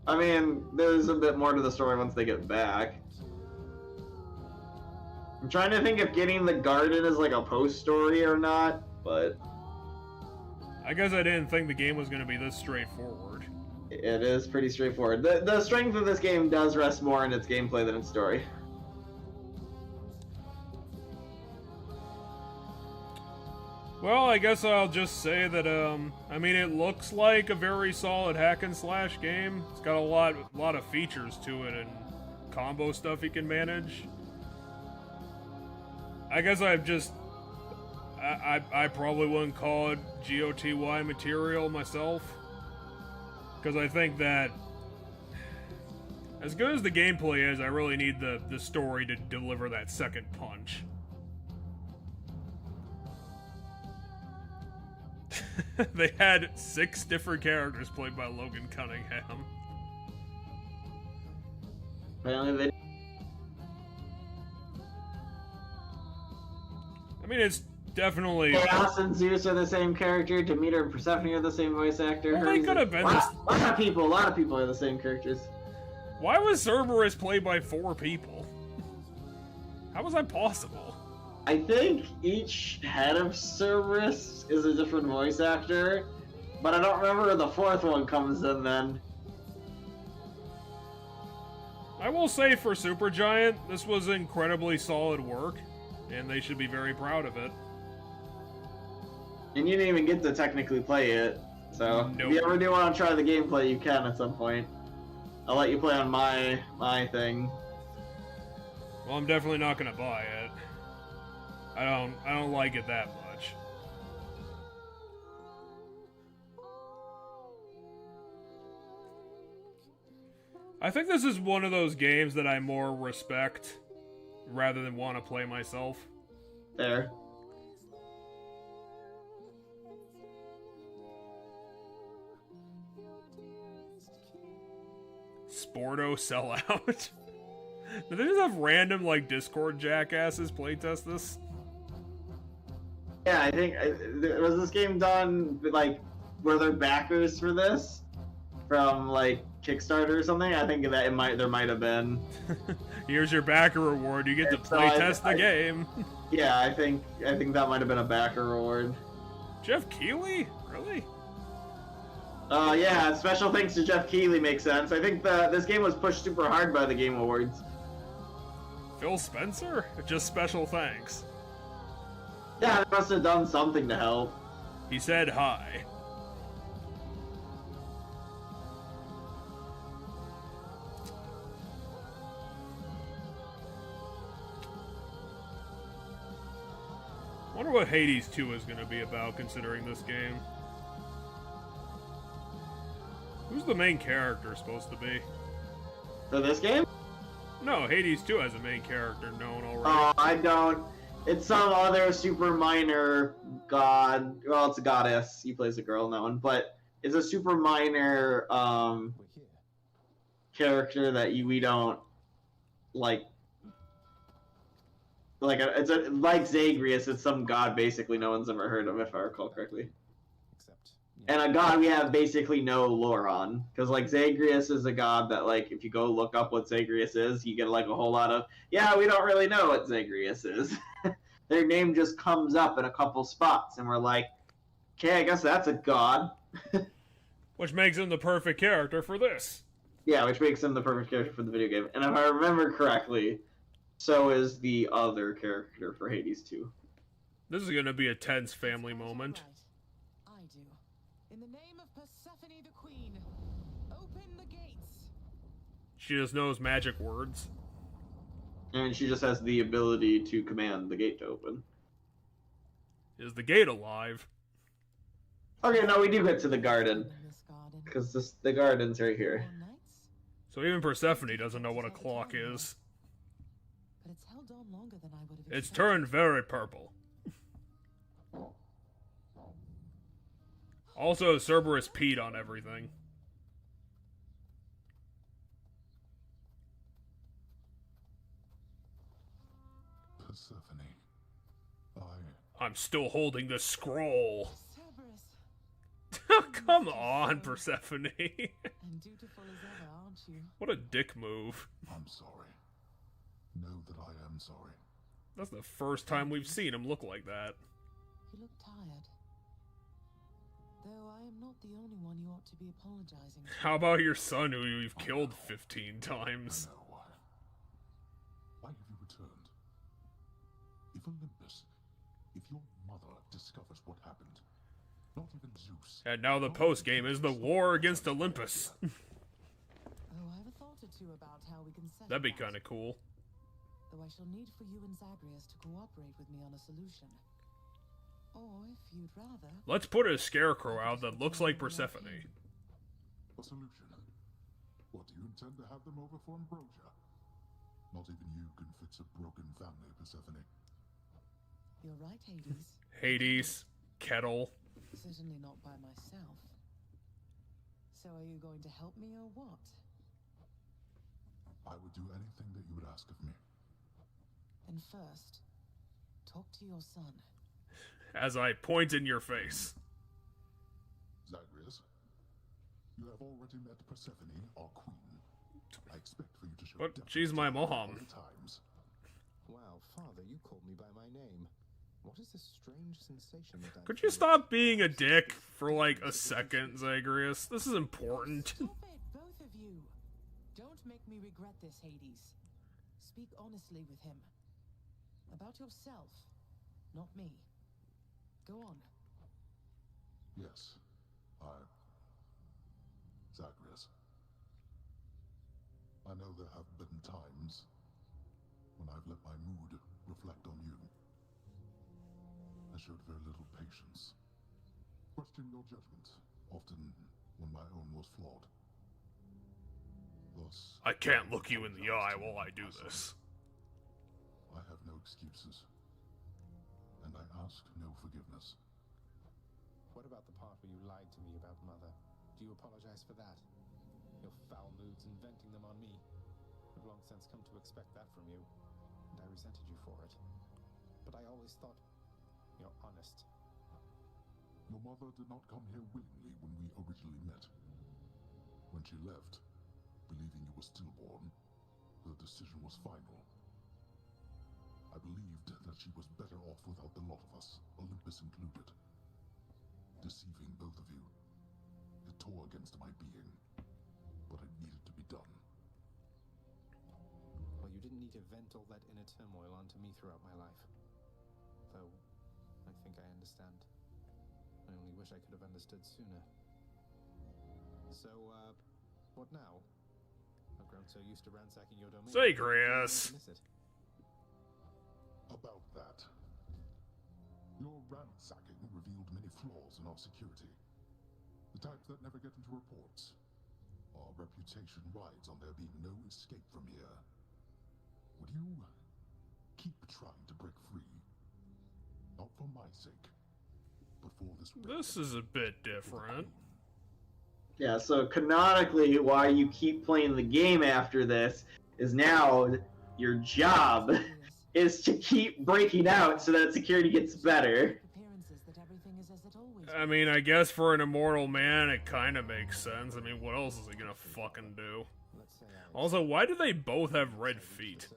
I mean, there's a bit more to the story once they get back. I'm trying to think if getting the garden is like a post-story or not, but... I guess I didn't think the game was gonna be this straightforward. It is pretty straightforward. The strength of this game does rest more in its gameplay than its story. Well, I guess I'll just say that, I mean, it looks like a very solid hack and slash game. It's got a lot of features to it and combo stuff you can manage. I guess I probably wouldn't call it GOTY material myself. Because I think that, as good as the gameplay is, I really need the story to deliver that second punch. They had 6 different characters played by Logan Cunningham. Apparently they... I mean, it's definitely... Chaos and Zeus are the same character, Demeter and Persephone are the same voice actor. Well, they could have been a lot of people are the same characters. Why was Cerberus played by 4 people? How was that possible? I think each head of Cerberus is a different voice actor, but I don't remember where the 4th one comes in then. I will say for Supergiant, this was incredibly solid work, and they should be very proud of it. And you didn't even get to technically play it, so Nope. if you ever do want to try the gameplay, you can at some point. I'll let you play on my thing. Well, I'm definitely not gonna buy it. I don't like it that much. I think this is one of those games that I more respect rather than want to play myself. There. Sporto sellout. Did they just have random, like, Discord jackasses playtest this? Yeah, I think was this game done with, like, were there backers for this from like Kickstarter or something? I think that there might have been. Here's your backer reward. You get to playtest the game. Yeah, I think that might have been a backer reward. Jeff Keighley? Really? Yeah, special thanks to Jeff Keighley makes sense. I think this game was pushed super hard by the Game Awards. Phil Spencer? Just special thanks. Yeah, they must have done something to help. He said hi. I wonder what Hades 2 is going to be about, considering this game. Who's the main character supposed to be? For this game? No, Hades 2 has a main character known already. Oh, I don't. It's some other super minor god. Well, it's a goddess. He plays a girl in that one, but it's a super minor character that we don't like. Like like Zagreus. It's some god basically no one's ever heard of, if I recall correctly. And a god we have basically no lore on, because like Zagreus is a god that like if you go look up what Zagreus is, you get like a whole lot of we don't really know what Zagreus is. Their name just comes up in a couple spots, and we're like, okay, I guess that's a god. Which makes him the perfect character for this. Yeah, which makes him the perfect character for the video game. And if I remember correctly, so is the other character for Hades 2. This is going to be a tense family moment. I do. In the name of Persephone the Queen, open the gates. She just knows magic words. And she just has the ability to command the gate to open. Is the gate alive? Okay, no, we do get to the garden. Because the garden's right here. So even Persephone doesn't know what a clock is. But it's held on longer than I would have It's turned very purple. Also, Cerberus peed on everything. Persephone, I'm still holding the scroll. Cerberus. Come on, Persephone. And dutiful as ever, aren't you? What a dick move. I'm sorry. Know that I am sorry. That's the first time we've seen him look like that. You look tired. Though I am not the only one you ought to be apologizing to. How about your son who you've killed 15 times? I know why. Why have you returned? If Olympus, if your mother discovers what happened, not even Zeus. And now the post-game is the war against Olympus. Oh, I have a thought or two about how we can settle That'd be that. kind of cool. Though I shall need for you and Zagreus to cooperate with me on a solution. Or, if you'd rather... Let's put a scarecrow out that looks like Persephone. A solution? What, do you intend to have them over for Ambrosia? Not even you can fix a broken family, Persephone. You're right, Hades. Hades. Kettle. Certainly not by myself. So are you going to help me or what? I would do anything that you would ask of me. Then first, talk to your son. As I point in your face. Zagreus, you have already met Persephone, our queen. I expect for you to show But she's my mom. times. Wow, Father, you called me by my name. What is this strange sensation that I'm Could you stop being a dick for like a second, Zagreus? This is important. Stop it, both of you. Don't make me regret this, Hades. Speak honestly with him. About yourself, not me. Go on. Yes, Zagreus. I know there have been times when I've let my mood reflect on you. I showed very little patience. Questioned your judgment, often when my own was flawed. Thus, I can't look you in the eye while I do this. I have no excuses, and I ask no forgiveness. What about the part where you lied to me about Mother? Do you apologize for that? Your foul moods inventing them on me. I've long since come to expect that from you, and I resented you for it. But I always thought you're honest. Your mother did not come here willingly when we originally met. When she left, believing you were stillborn, her decision was final. I believed that she was better off without the lot of us, Olympus included. Deceiving both of you. It tore against my being, but it needed to be done. Well, you didn't need to vent all that inner turmoil onto me throughout my life. Though, I think I understand. I only wish I could have understood sooner. So, what now? I've grown so used to ransacking your domain. Zagreus! I miss it. About that. Your ransacking revealed many flaws in our security. The types that never get into reports. Our reputation rides on there being no escape from here. Would you keep trying to break free? Not for my sake, but for this... This is a bit different. Yeah, so canonically, why you keep playing the game after this is now your job is to keep breaking out so that security gets better. I mean, I guess for an immortal man, it kind of makes sense. I mean, what else is he gonna fucking do? Also, why do they both have red feet?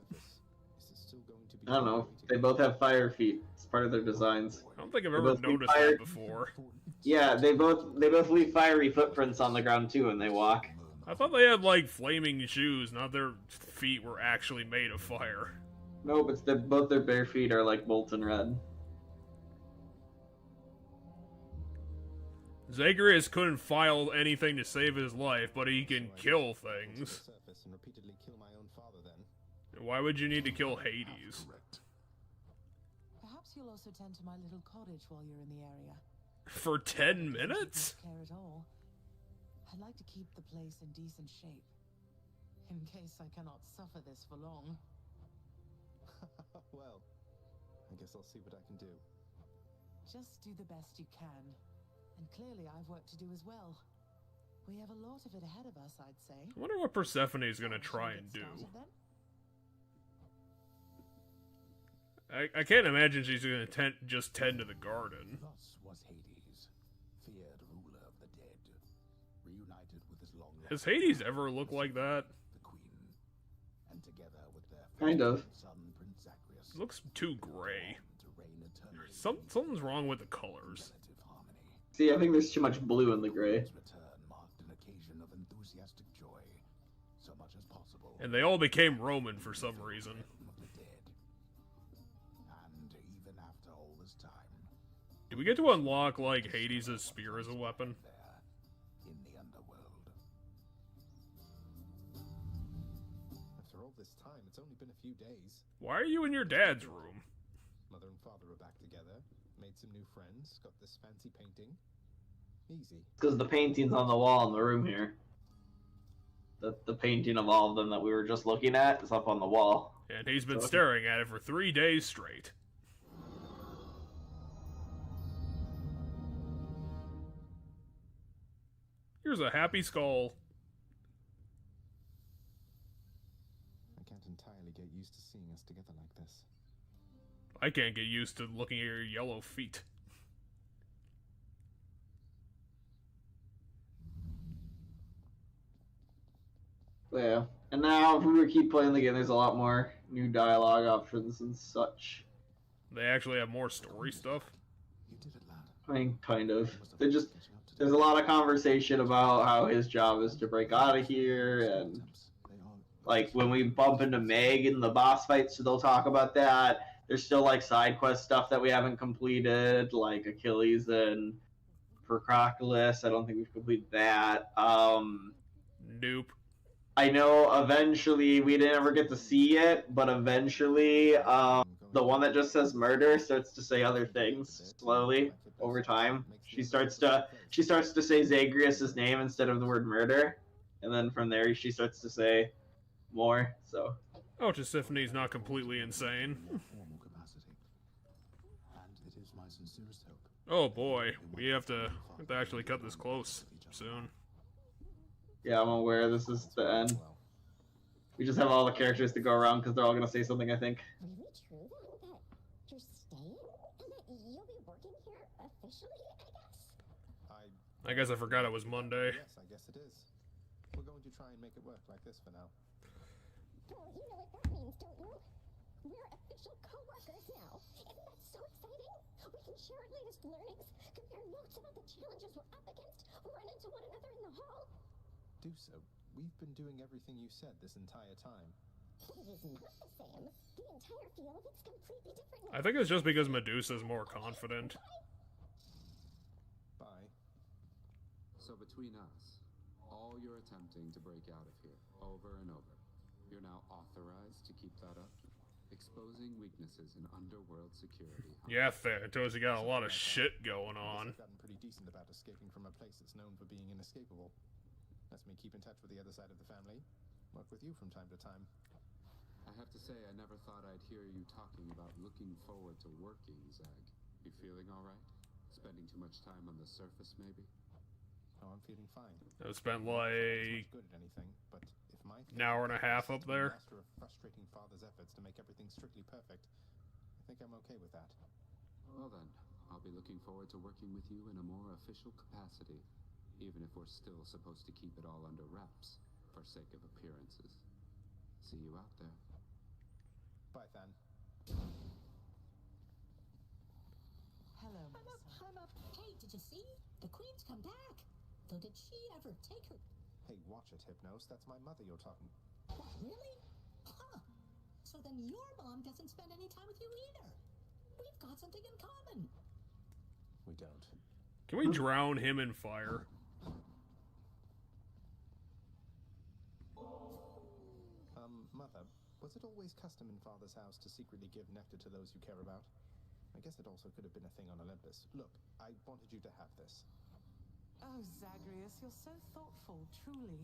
I don't know. They both have fire feet. It's part of their designs. I don't think I've ever noticed that before. Yeah, they both leave fiery footprints on the ground too when they walk. I thought they had like flaming shoes, not their feet were actually made of fire. No, but both their bare feet are like molten red. Zagreus couldn't file anything to save his life, but he can kill things. Why would you need to kill Hades? Perhaps you'll also tend to my little cottage while you're in the area. For 10 minutes? I don't care at all. I'd like to keep the place in decent shape, in case I cannot suffer this for long. Well, I guess I'll see what I can do. Just do the best you can. And clearly I've work to do as well. We have a lot of it ahead of us, I'd say. I wonder what Persephone's gonna try and do. I can't imagine she's gonna just tend to the garden. Thus was Hades, feared ruler of the dead, reunited with his long Has Hades ever looked like that? the queen, and together with their Kind of. son Prince Zagreus, It looks too gray. to reign eternally Something's wrong with the colors. relative harmony. See, I think there's too much blue in the gray. His return marked an occasion of enthusiastic joy, so much as possible. And they all became Roman for some reason. Of the dead. And even after all this time, Do we get to unlock, like, Hades' spear as a weapon? there, in the underworld. After all this time, it's only been a few days. Why are you in your dad's room? Mother and father are back together, made some new friends, got this fancy painting. Easy. Because the painting's on the wall in the room here. The painting of all of them that we were just looking at is up on the wall. And he's been staring at it for 3 days straight. Here's a happy skull. I can't entirely get used to seeing us together like this. I can't get used to looking at your yellow feet. Yeah. And now, if we keep playing the game, there's a lot more new dialogue options and such. They actually have more story stuff. You did it, lad. I mean, kind of. There's a lot of conversation about how his job is to break out of here, and like when we bump into Meg in the boss fights, they'll talk about that. There's still like side quest stuff that we haven't completed, like Achilles and Procroclus. I don't think we've completed that. Nope. I know eventually we didn't ever get to see it, but eventually the one that just says murder starts to say other things slowly over time. She starts to say Zagreus' name instead of the word murder, and then from there she starts to say more. So. Oh, Tisiphony's not completely insane. Formal capacity. And it is my sincerest hope. Oh boy, we have to actually cut this close soon. Yeah, I'm aware this is the end. We just have all the characters to go around because they're all gonna say something, I think. Really true then that you're staying and that you'll be working here officially, I guess? I guess I forgot it was Monday. Yes, I guess it is. We're going to try and make it work like this for now. Well, you know what that means, don't you? We're official co-workers now. Isn't that so exciting? We can share our latest learnings, compare notes about the challenges we're up against, run into one another in the hall. Do so. We've been doing everything you said this entire time. But it is not the same. The entire field is completely different now. I think it's just because Medusa's more confident. Bye. So between us, all you're attempting to break out of here, over and over, you're now authorized to keep that up? Exposing weaknesses in underworld security. Huh? Yeah, Thanatos, you got a lot of shit going on. I've gotten pretty decent about escaping from a place that's known for being inescapable. Lets me keep in touch with the other side of the family. Work with you from time to time. I have to say, I never thought I'd hear you talking about looking forward to working, Zag. You feeling all right? Spending too much time on the surface, maybe? Oh, I'm feeling fine. I've spent I'm like not good at anything, but if my an hour and a half up there. master of frustrating father's efforts to make everything strictly perfect, I think I'm okay with that. Well then, I'll be looking forward to working with you in a more official capacity, even if we're still supposed to keep it all under wraps, for sake of appearances. See you out there. Bye, Than. Hello, I'm my up, son. I'm up. Hey, did you see? The Queen's come back. Though did she ever take her... Hey, watch it, Hypnos. That's my mother you're talking. What, really? Huh. So then your mom doesn't spend any time with you either. We've got something in common. We don't. Can we drown him in fire? Mother, was it always custom in Father's house to secretly give nectar to those you care about? I guess it also could have been a thing on Olympus. Look, I wanted you to have this. Oh, Zagreus, you're so thoughtful, truly.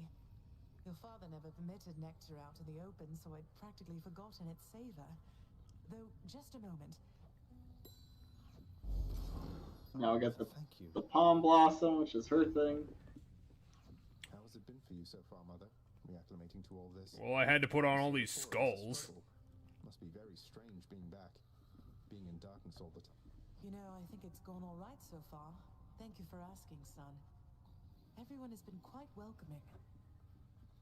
Your father never permitted nectar out in the open, so I'd practically forgotten its savor. Though, just a moment. Now I got the Thank you. palm blossom, which is her thing. How has it been for you so far, Mother? Reacclimating to all this? Well, I had to put on all these skulls. Must be very strange being back. Being in darkness all the time. You know, I think it's gone all right so far. Thank you for asking, son. Everyone has been quite welcoming.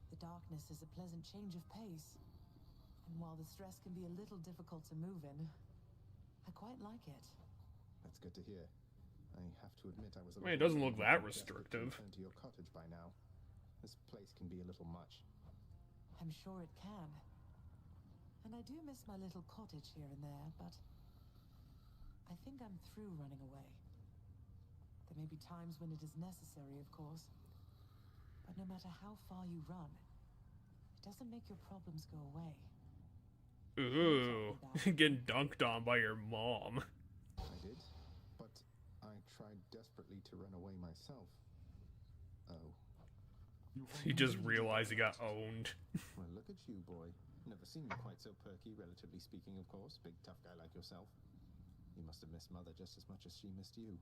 The darkness is a pleasant change of pace. And while the stress can be a little difficult to move in, I quite like it. That's good to hear. I have to admit I was a I mean, it little doesn't look worried that you'd have to restrictive. return to your cottage by now. This place can be a little much. I'm sure it can. And I do miss my little cottage here and there, but I think I'm through running away. There may be times when it is necessary, of course. But no matter how far you run, it doesn't make your problems go away. Ooh, getting dunked on by your mom. I did, but I tried desperately to run away myself. Oh. He just realized he got owned. Well, look at you, boy. Never seen you quite so perky, relatively speaking, of course. Big, tough guy like yourself. You must have missed Mother just as much as she missed you.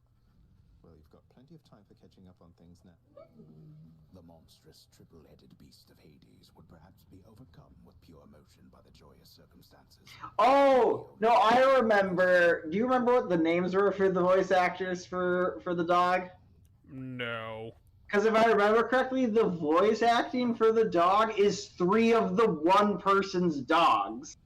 Well, you've got plenty of time for catching up on things now. The monstrous triple-headed beast of Hades would perhaps be overcome with pure emotion by the joyous circumstances. Oh no, I remember. Do you remember what the names were for the voice actors for the dog? No. Because if I remember correctly, the voice acting for the dog is 3 of the one person's dogs.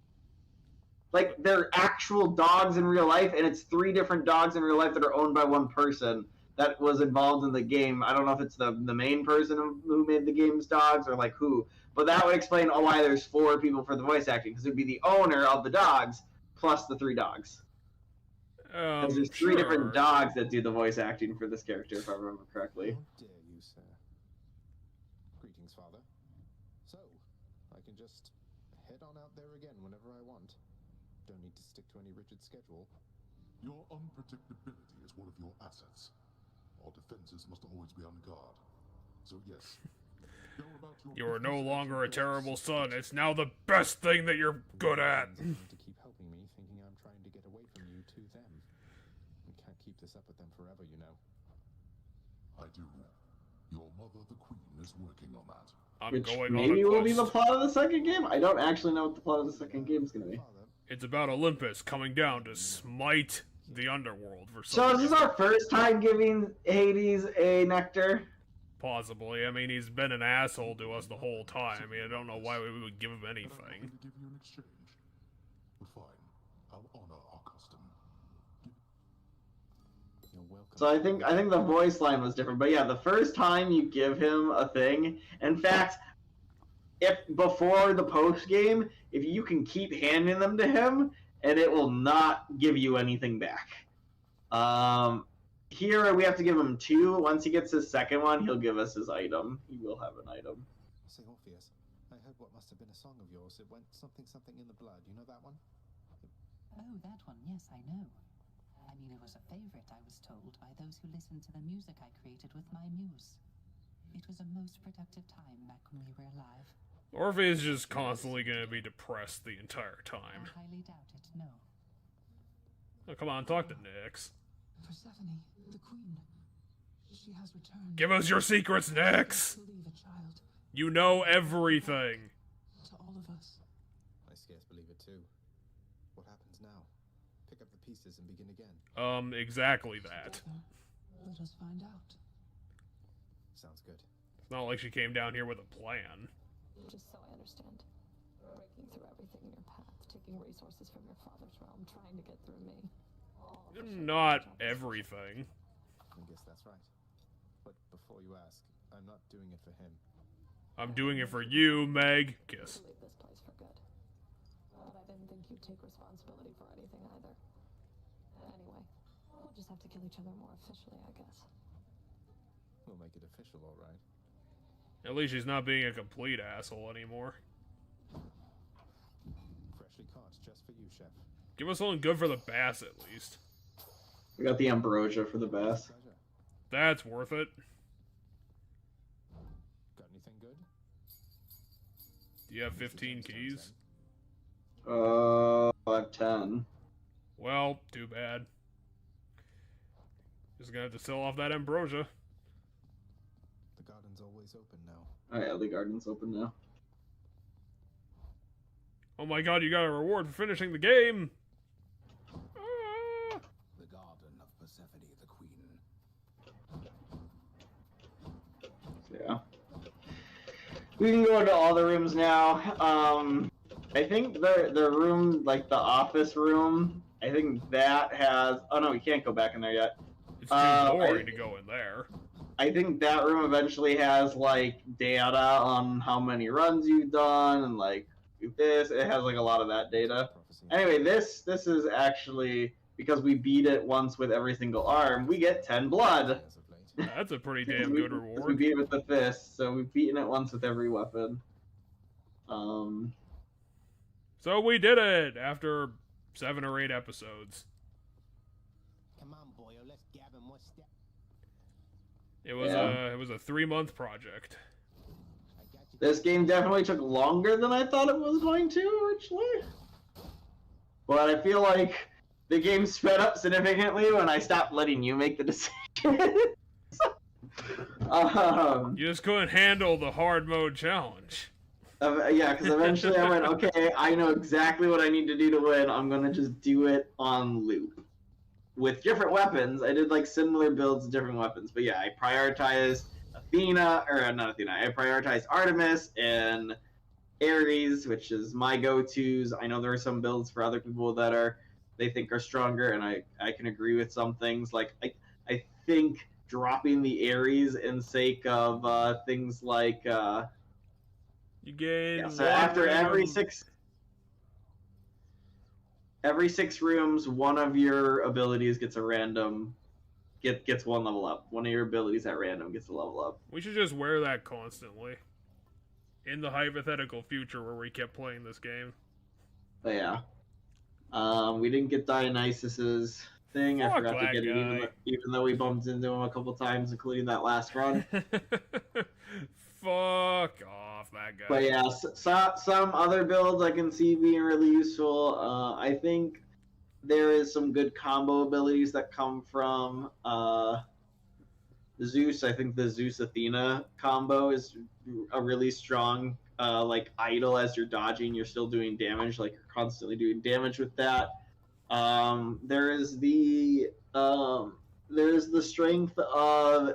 Like, they're actual dogs in real life, and it's 3 different dogs in real life that are owned by one person that was involved in the game. I don't know if it's the main person who made the game's dogs or, like, who. But that would explain why there's 4 people for the voice acting, because it would be the owner of the dogs plus the 3 dogs. Because there's 3 different dogs that do the voice acting for this character, if I remember correctly. How dare you, sir. Greetings, Father. So, I can just head on out there again whenever I want. Don't need to stick to any rigid schedule. Your unpredictability is one of your assets. Our defenses must always be on guard. So yes, go about your You are no business longer a as terrible best. son. It's now the best thing that you're good at. To keep helping me, thinking I'm trying to get away from you to them. We can't keep this up with them forever, you know. I do. Your mother, the queen, is working on that. I'm Which going maybe on a will be the quest. plot of the second game. I don't actually know what the plot of the second game is going to be. It's about Olympus coming down to smite the underworld for some So is this reason. our first time giving Hades a nectar? Possibly. I mean, he's been an asshole to us the whole time. I mean, I don't know why we would give him But I'm anything. going to give you an exchange. But fine, I'll honor our custom. You're welcome. So I think the voice line was different, but yeah, the first time you give him a thing, in fact, if before the post game, if you can keep handing them to him, and it will not give you anything back. Here we have to give him 2. Once he gets his second one, he'll give us his item. He will have an item. Say, Orpheus, I heard what must have been a song of yours. It went something in the blood. You know that one? Oh, that one, yes, I know. I mean, it was a favorite, I was told, by those who listened to the music I created with my muse. It was a most productive time back when we were alive. Orpheus is just constantly going to be depressed the entire time. I highly doubt it, no. Oh, come on, talk to Nyx. Persephone, the queen. She has returned. Give us your secrets, Nyx! To leave a child. You know everything. To all of us. I scarce believe it too. What happens now? Pick up the pieces and begin again. Exactly that. Together, let us find out. Sounds good. It's not like she came down here with a plan. Just so I understand. Breaking through everything in your path, taking resources from your father's realm, trying to get through me. All of the Not shit everything. I guess that's right. But before you ask, I'm not doing it for him. I'm doing it for you, Meg. Kiss. to leave this place for good. But I didn't think you'd take responsibility for anything either. Anyway, we'll just have to kill each other more officially, I guess. We'll make it official, all right. At least she's not being a complete asshole anymore. Freshly caught, just for you, chef. Give us something good for the bass, at least. We got the ambrosia for the bass. Pleasure. That's worth it. Got anything good? Do you have 15 keys? I have 10. Well, too bad. Just gonna have to sell off that ambrosia. The garden's always open now. Oh yeah, the garden's open now. Oh my god, you got a reward for finishing the game! Ah! The garden of Persephone, the queen. Yeah. We can go into all the rooms now. I think the room, like the office room, I think that has... Oh no, we can't go back in there yet. It's too boring to go in there. I think that room eventually has, like, data on how many runs you've done, and, like, this. It has, like, a lot of that data. Anyway, this is actually, because we beat it once with every single arm, we get 10 blood. As of late. That's a pretty damn good We reward. beat it with the fist, so we've beaten it once with every weapon. So we did it after 7 or 8 episodes. Come on, boyo, let's gather more steps. It was Yeah. it was a 3-month project. I got you. This game definitely took longer than I thought it was going to originally. But I feel like the game sped up significantly when I stopped letting you make the decisions. You just couldn't handle the hard mode challenge. Yeah, because eventually I went, okay, I know exactly what I need to do to win. I'm going to just do it on loop. With different weapons. I did, like, similar builds, different weapons. But yeah, I prioritized Athena, or not Athena, I prioritized Artemis and Ares, which is my go-tos. I know there are some builds for other people that they think are stronger, and I can agree with some things. Like, I think dropping the Ares in sake of things like... You gain Yeah, so one after every random- six rooms, one of your abilities gets a random gets one level up. One of your abilities at random gets a level up. We should just wear that constantly. In the hypothetical future where we kept playing this game. But yeah. We didn't get Dionysus's thing. I Fuck forgot to that get it guy. even though we bumped into him a couple times, including that last run. Fuck off, that guy. But yeah, some other builds I can see being really useful. I think there is some good combo abilities that come from the Zeus. I think the Zeus Athena combo is a really strong like idol. As you're dodging, you're still doing damage. Like you're constantly doing damage with that. There's the strength of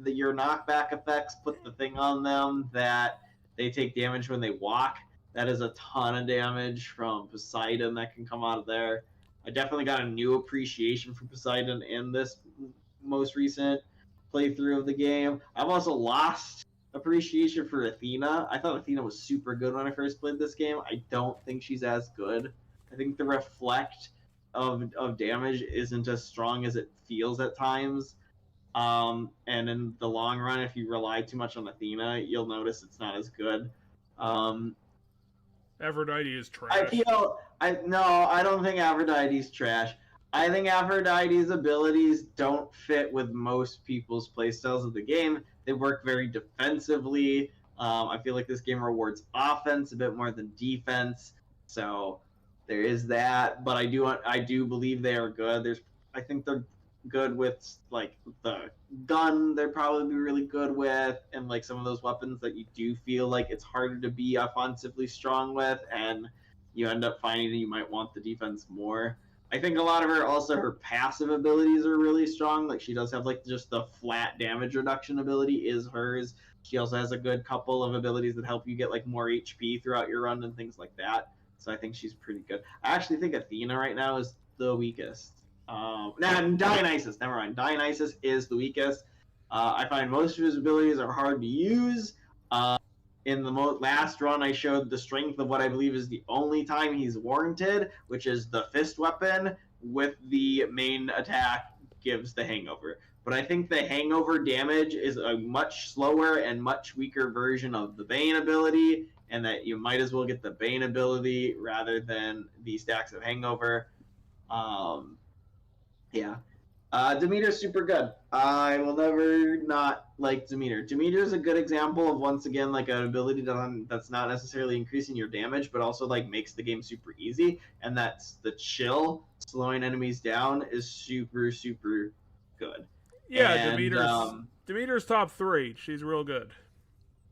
your knockback effects. Put the thing on them that they take damage when they walk. That is a ton of damage from Poseidon that can come out of there. I definitely got a new appreciation for Poseidon in this most recent playthrough of the game. I've also lost appreciation for Athena. I thought Athena was super good when I first played this game. I don't think she's as good. I think the reflect of damage isn't as strong as it feels at times. And in the long run, if you rely too much on Athena, you'll notice it's not as good. Aphrodite is trash. I don't think Aphrodite's trash. I think Aphrodite's abilities don't fit with most people's playstyles of the game. They work very defensively. I feel like this game rewards offense a bit more than defense. So there is that. But I do believe they are good. I think they're good with like the gun. They'd probably be really good with, and like some of those weapons that you do feel like it's harder to be offensively strong with, and you end up finding that you might want the defense more. I think a lot of her passive abilities are really strong. Like she does have like just the flat damage reduction ability is hers. She also has a good couple of abilities that help you get like more HP throughout your run and things like that. So I think she's pretty good. I actually think Athena right now is the weakest. Dionysus. Never mind. Dionysus is the weakest. I find most of his abilities are hard to use. In the last run, I showed the strength of what I believe is the only time he's warranted, which is the fist weapon with the main attack gives the hangover. But I think the hangover damage is a much slower and much weaker version of the Bane ability, and that you might as well get the Bane ability rather than the stacks of hangover. Yeah. Demeter's super good. I will never not like Demeter. Demeter's a good example of, once again, like an ability that's not necessarily increasing your damage, but also like makes the game super easy. And that's the chill, slowing enemies down, is super, super good. Yeah, and, Demeter's top 3. She's real good.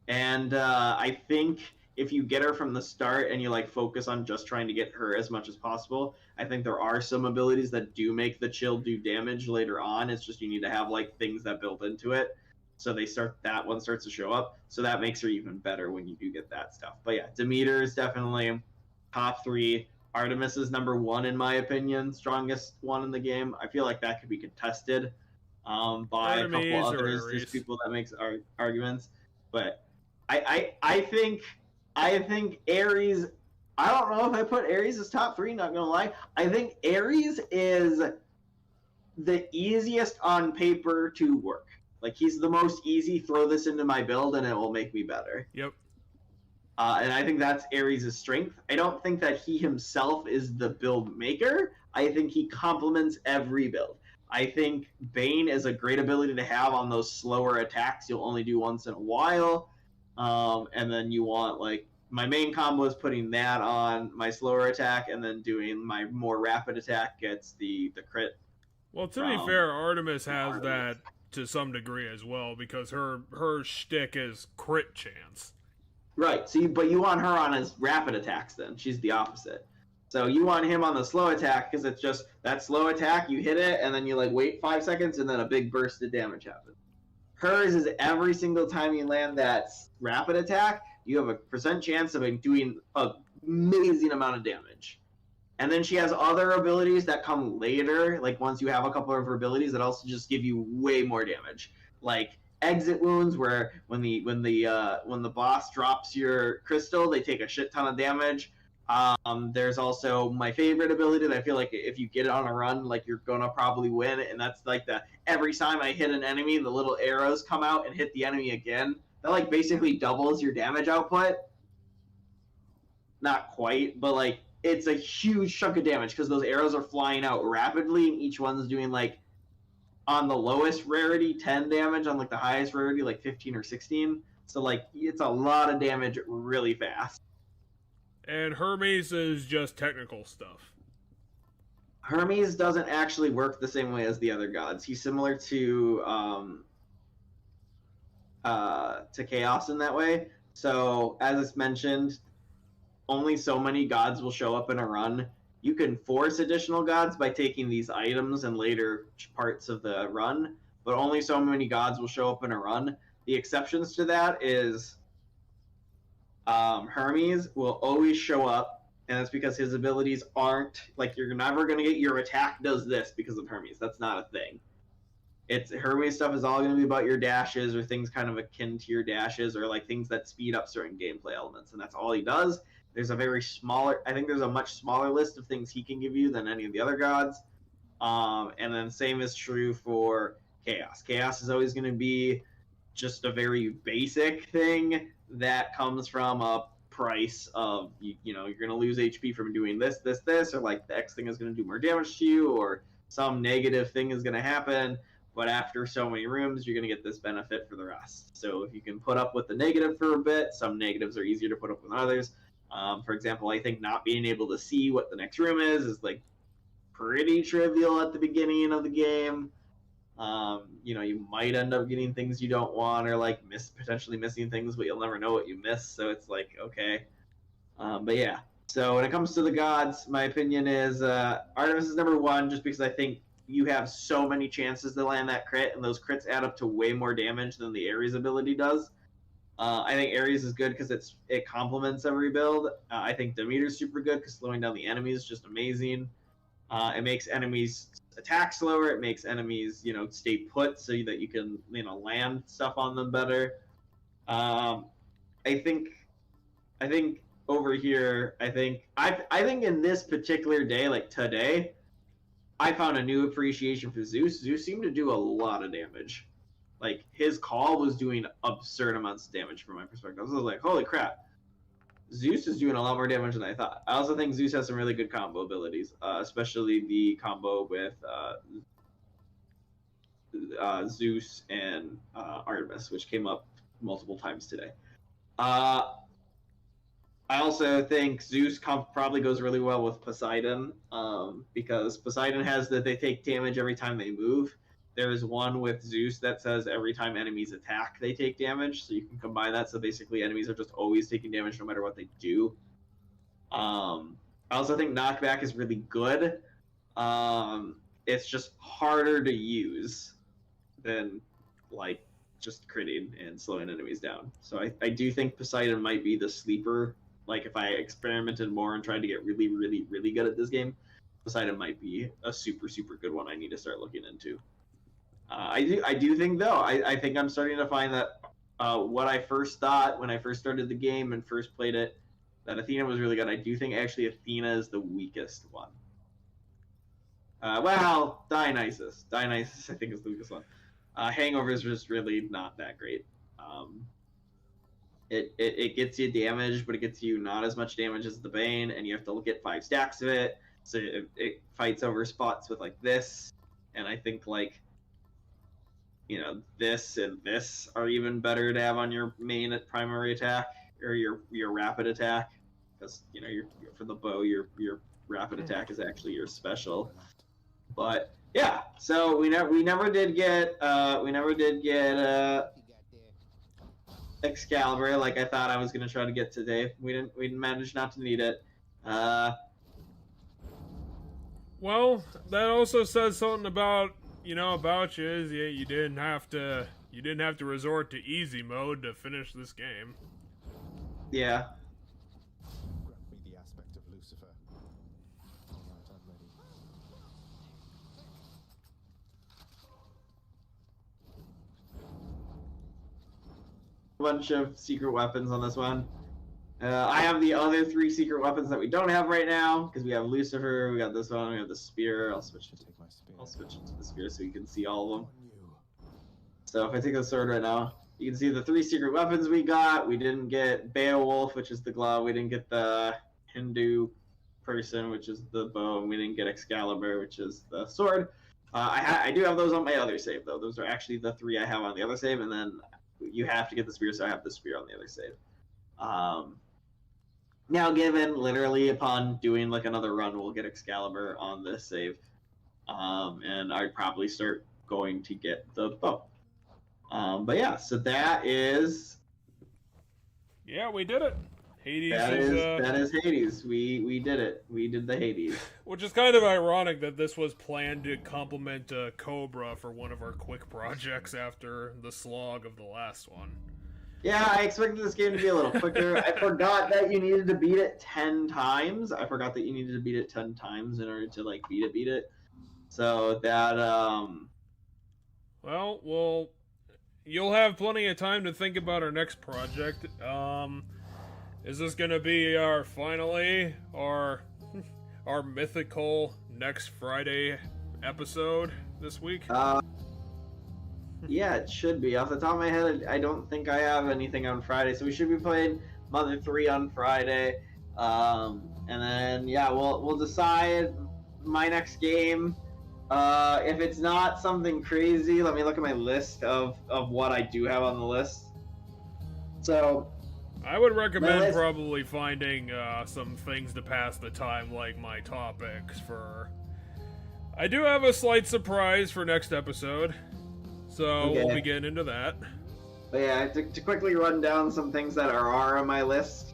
And I think if you get her from the start and you like focus on just trying to get her as much as possible, I think there are some abilities that do make the chill do damage later on. It's just you need to have like things that build into it. So that one starts to show up. So that makes her even better when you do get that stuff. But yeah, Demeter is definitely top 3. Artemis is number 1 in my opinion, strongest one in the game. I feel like that could be contested by Artemis, a couple others. There's people that makes arguments, but I think Ares. I don't know if I put Ares as top 3. Not gonna lie, I think Ares is the easiest on paper to work. Like he's the most easy. Throw this into my build and it will make me better. Yep. And I think that's Ares' strength. I don't think that he himself is the build maker. I think he complements every build. I think Bane is a great ability to have on those slower attacks you'll only do once in a while. And then you want, like, my main combo is putting that on my slower attack, and then doing my more rapid attack gets the crit. Well, to be fair, Artemis has that to some degree as well, because her shtick is crit chance. Right. But you want her on his rapid attacks then. She's the opposite. So you want him on the slow attack because it's just that slow attack, you hit it, and then you like wait 5 seconds, and then a big burst of damage happens. Hers is every single time you land that rapid attack, you have a % chance of doing an amazing amount of damage. And then she has other abilities that come later, like once you have a couple of her abilities that also just give you way more damage. Like exit wounds, where when the boss drops your crystal, they take a shit ton of damage. There's also my favorite ability that I feel like if you get it on a run, like you're gonna probably win, and that's like every time I hit an enemy, the little arrows come out and hit the enemy again. That like basically doubles your damage output. Not quite, but like it's a huge chunk of damage because those arrows are flying out rapidly, and each one's doing like, on the lowest rarity 10 damage, on like the highest rarity like 15 or 16. So like it's a lot of damage really fast. And Hermes is just technical stuff. Hermes doesn't actually work the same way as the other gods. He's similar to to chaos in that way. So as it's mentioned, only so many gods will show up in a run. You can force additional gods by taking these items in later parts of the run, but only so many gods will show up in a run. The exceptions to that is Hermes will always show up, and that's because his abilities aren't like you're never going to get your attack does this because of Hermes. That's not a thing. It's Hermes stuff is all going to be about your dashes or things kind of akin to your dashes or like things that speed up certain gameplay elements, and that's all he does. There's a very smaller, I think there's a much smaller list of things he can give you than any of the other gods. And then same is true for Chaos. Chaos is always going to be just a very basic thing that comes from a price of, you know, you're going to lose HP from doing this, or like the X thing is going to do more damage to you, or some negative thing is going to happen. But after so many rooms, you're going to get this benefit for the rest. So if you can put up with the negative for a bit, some negatives are easier to put up with than others. For example, I think not being able to see what the next room is like pretty trivial at the beginning of the game. You know, you might end up getting things you don't want or like potentially missing things, but you'll never know what you miss. So it's like, okay. But yeah, so when it comes to the gods, my opinion is Artemis is number one just because I think you have so many chances to land that crit, and those crits add up to way more damage than the Ares ability does. I think Ares is good because it complements every build. I think Demeter's super good because slowing down the enemies is just amazing. It makes enemies attack slower. It makes enemies, you know, stay put so that you can, you know, land stuff on them better. I think over here, I think in this particular day, like today, I found a new appreciation for Zeus. Zeus seemed to do a lot of damage. Like, his call was doing absurd amounts of damage from my perspective. I was like, holy crap. Zeus is doing a lot more damage than I thought. I also think Zeus has some really good combo abilities, especially the combo with Zeus and Artemis, which came up multiple times today. I also think Zeus probably goes really well with Poseidon, because Poseidon has that they take damage every time they move. There's one with Zeus that says every time enemies attack, they take damage, so you can combine that. So basically, enemies are just always taking damage no matter what they do. I also think knockback is really good. It's just harder to use than like just critting and slowing enemies down. So I do think Poseidon might be the sleeper. Like if I experimented more and tried to get really, really, really good at this game, Poseidon might be a super, super good one I need to start looking into. I do think though, I think I'm starting to find that what I first thought when I first started the game and first played it, that Athena was really good. I do think actually Athena is the weakest one. Well, Dionysus. Dionysus I think is the weakest one. Hangover is just really not that great. It gets you damage, but it gets you not as much damage as the Bane, and you have to get 5 stacks of it. So it fights over spots with like this, and I think like, you know, this and this are even better to have on your main primary attack or your rapid attack, because you know for the bow your rapid attack is actually your special. But yeah, so we never did get Excalibur like I thought I was gonna try to get today. We didn't manage not to need it. Well, that also says something about you is you didn't have to resort to easy mode to finish this game. Yeah. Grant me the aspect of Lucifer. All right, I'm ready. Bunch of secret weapons on this one. I have the other 3 secret weapons that we don't have right now because we have Lucifer, we got this one, we have the spear. I'll switch it to the spear so you can see all of them. So if I take the sword right now, you can see the 3 secret weapons we got. We didn't get Beowulf, which is the glove. We didn't get the Hindu person, which is the bow, and we didn't get Excalibur, which is the sword. I do have those on my other save though. Those are actually the 3 I have on the other save, and then you have to get the spear, so I have the spear on the other save. Now, given literally upon doing like another run, we'll get Excalibur on this save, and I'd probably start going to get the bow. But yeah, so that is Yeah, we did it. Hades that is Hades. We did it. We did the Hades. Which is kind of ironic that this was planned to complement Cobra for one of our quick projects after the slog of the last one. Yeah, I expected this game to be a little quicker. I forgot that you needed to beat it 10 times. I forgot that you needed to beat it 10 times in order to like beat it. So that Well, you'll have plenty of time to think about our next project. Is this gonna be our our mythical next Friday episode this week? Yeah, it should be. Off the top of my head, I don't think I have anything on Friday, so we should be playing Mother 3 on Friday. And then yeah, we'll decide my next game. If it's not something crazy, let me look at my list of what I do have on the list. So I would recommend probably finding some things to pass the time, like my topics for... I do have a slight surprise for next episode, so we'll be getting into that. But yeah, to quickly run down some things that are on my list,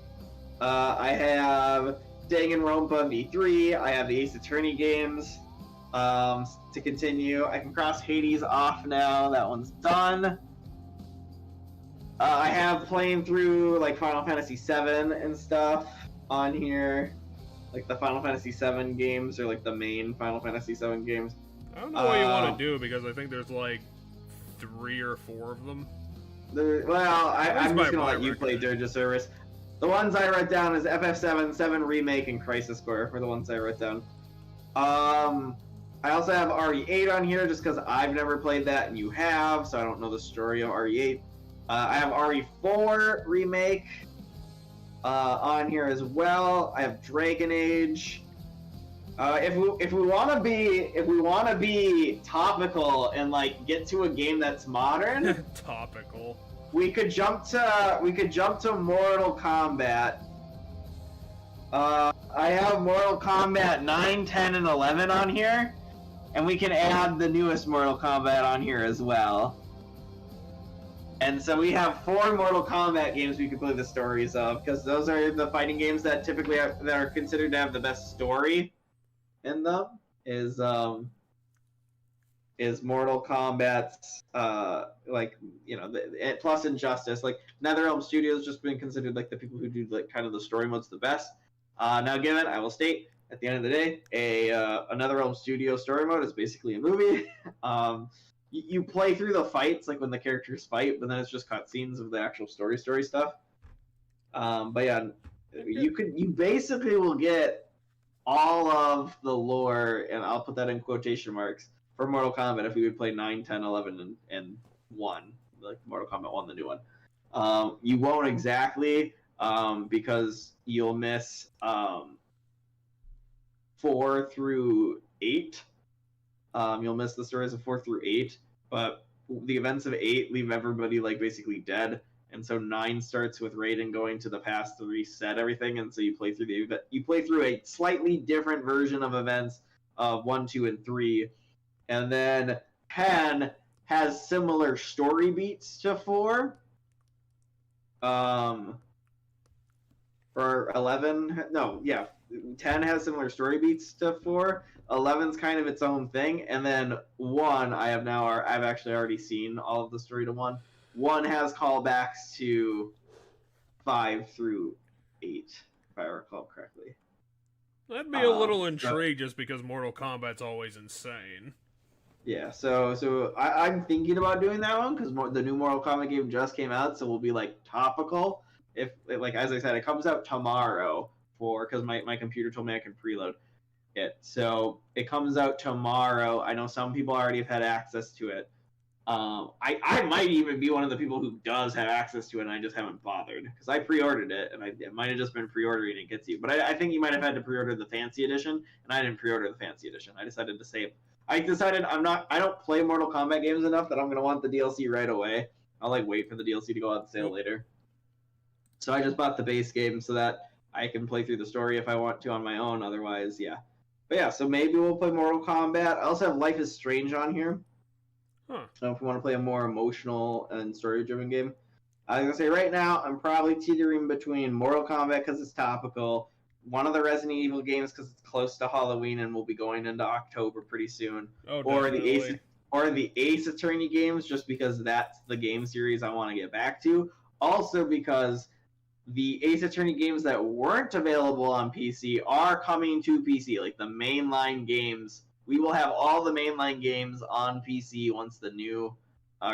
I have Danganronpa V3, I have the Ace Attorney games to continue. I can cross Hades off now, that one's done. I have playing through like Final Fantasy VII and stuff on here, like the Final Fantasy VII games or like the main Final Fantasy VII games. I don't know what you want to do because I think there's like 3 or 4 of them. I'm just gonna let you play Dirge of Service. The ones I wrote down is FF7, 7 Remake, and Crisis Core for the ones I wrote down. I also have RE8 on here just because I've never played that and you have, so I don't know the story of RE8. I have RE4 Remake on here as well. I have Dragon Age. If we want to be topical and like get to a game that's modern, topical. We could jump to Mortal Kombat. I have Mortal Kombat 9, 10, and 11 on here, and we can add the newest Mortal Kombat on here as well. And so we have 4 Mortal Kombat games we could play the stories of, because those are the fighting games that typically that are considered to have the best story in them. Is Mortal Kombat's plus Injustice. Like NetherRealm Studios just been considered like the people who do like kind of the story modes the best. Now given, I will state at the end of the day, a NetherRealm Studio story mode is basically a movie. You play through the fights, like when the characters fight, but then it's just cutscenes of the actual story stuff. But yeah, you basically will get all of the lore, and I'll put that in quotation marks, for Mortal Kombat if we would play 9, 10, 11, and 1, like Mortal Kombat 1, the new one. You won't exactly, because you'll miss 4 through 8. You'll miss the stories of 4 through 8, but the events of 8 leave everybody like basically dead, and so 9 starts with Raiden going to the past to reset everything, and so you play through a slightly different version of events of 1, 2, and 3, and then 10 has similar story beats to 4. Or 11, 10 has similar story beats to 4. 11's kind of its own thing, and then 1 I've actually already seen all of the story to 1. 1 has callbacks to 5 through 8, if I recall correctly. I'd be a little intrigued just because Mortal Kombat's always insane. Yeah, so I'm thinking about doing that one because the new Mortal Kombat game just came out, so we'll be like topical. If like as I said, it comes out tomorrow because my computer told me I can preload it, so it comes out tomorrow. I know some people already have had access to it. I might even be one of the people who does have access to it, and I just haven't bothered because I pre-ordered it, and it might have just been pre-ordering it gets you. But I think you might have had to pre-order the fancy edition, and I didn't pre-order the fancy edition. I decided to save. I don't play Mortal Kombat games enough that I'm gonna want the DLC right away. I'll like wait for the DLC to go on sale later. So I just bought the base game so that I can play through the story if I want to on my own. Otherwise, yeah. But yeah, so maybe we'll play Mortal Kombat. I also have Life is Strange on here. Huh. So if we want to play a more emotional and story-driven game, I was gonna say right now I'm probably teetering between Mortal Kombat because it's topical, one of the Resident Evil games because it's close to Halloween and we'll be going into October pretty soon, Oh, or definitely. the Ace Attorney games just because that's the game series I want to get back to. Also because the Ace Attorney games that weren't available on PC are coming to PC, like the mainline games. We will have all the mainline games on PC once the new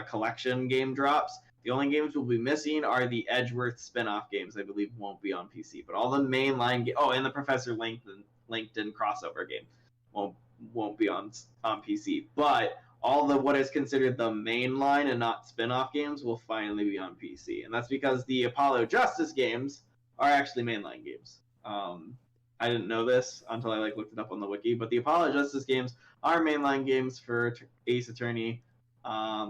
collection game drops. The only games we'll be missing are the Edgeworth spin-off games. I believe won't be on PC, but all the mainline and the Professor LinkedIn crossover game won't be on PC. But all the what is considered the mainline and not spin-off games will finally be on PC, and that's because the Apollo Justice games are actually mainline games. I didn't know this until I looked it up on the wiki, but the Apollo Justice games are mainline games for Ace Attorney,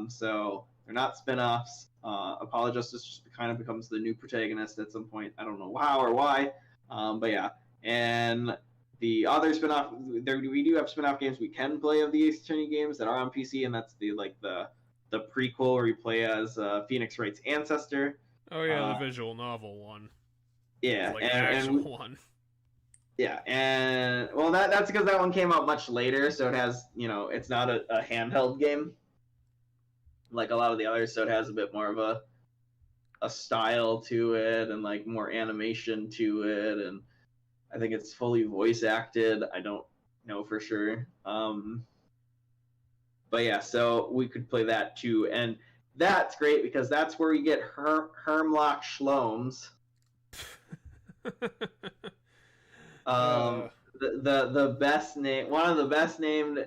so they're not spin-offs. Apollo Justice just kind of becomes the new protagonist at some point. I don't know how or why, but yeah. And the other spin-off, we do have spin-off games we can play of the Ace Attorney games that are on PC, and that's the prequel where you play as Phoenix Wright's ancestor. Oh yeah, the visual novel one. Yeah, like an actual one. Yeah, and well, that's because that one came out much later, so it has, it's not a handheld game like a lot of the others, so it has a bit more of a style to it and like more animation to it, and I think it's fully voice acted. I don't know for sure. But yeah, so we could play that too, and that's great because that's where we get Hermlock Shlomes. The best name, one of the best named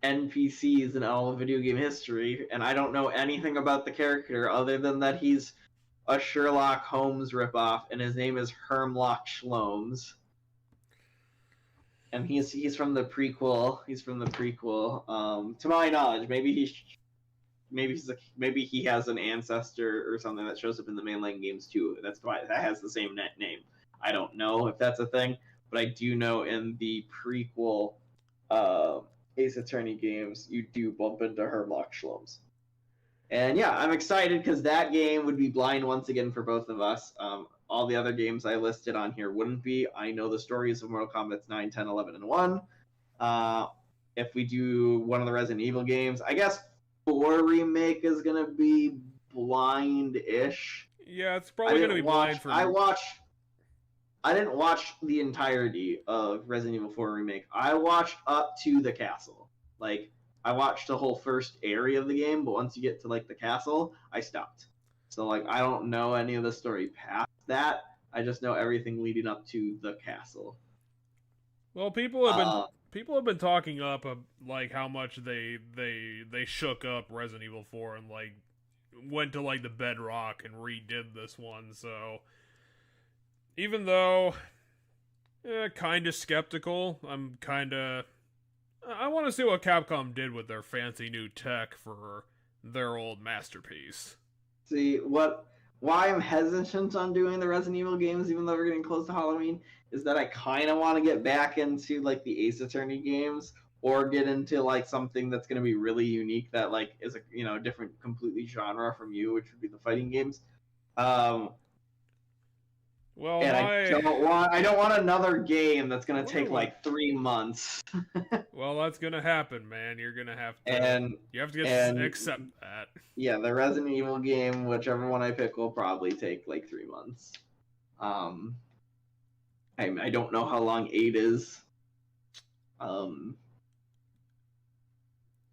NPCs in all of video game history, and I don't know anything about the character other than that he's a Sherlock Holmes ripoff, and his name is Hermlock Shlomes. And he's from the prequel. He's from the prequel. To my knowledge, maybe he has an ancestor or something that shows up in the mainline games too. That's why that has the same name. I don't know if that's a thing, but I do know in the prequel Ace Attorney games, you do bump into Hermlock Shlomes. And yeah, I'm excited because that game would be blind once again for both of us. All the other games I listed on here wouldn't be. I know the stories of Mortal Kombat 9, 10, 11, and 1. If we do one of the Resident Evil games, I guess 4 Remake is going to be blind-ish. Yeah, it's probably going to be blind for me. I didn't watch the entirety of Resident Evil 4 Remake. I watched up to the castle. I watched the whole first area of the game, but once you get to the castle, I stopped. So I don't know any of the story past that. I just know everything leading up to the castle. Well, people have been talking up how much they shook up Resident Evil 4 and went to the bedrock and redid this one. So even though kind of skeptical, I want to see what Capcom did with their fancy new tech for their old masterpiece. See, why I'm hesitant on doing the Resident Evil games, even though we're getting close to Halloween, is that I kind of want to get back into the Ace Attorney games, or get into something that's going to be really unique that is a different completely genre from you, which would be the fighting games. Well, and I don't want another game that's gonna take 3 months. Well, that's gonna happen, man. You're gonna have to. You have to accept that. Yeah, the Resident Evil game, whichever one I pick, will probably take 3 months. I don't know how long 8 is.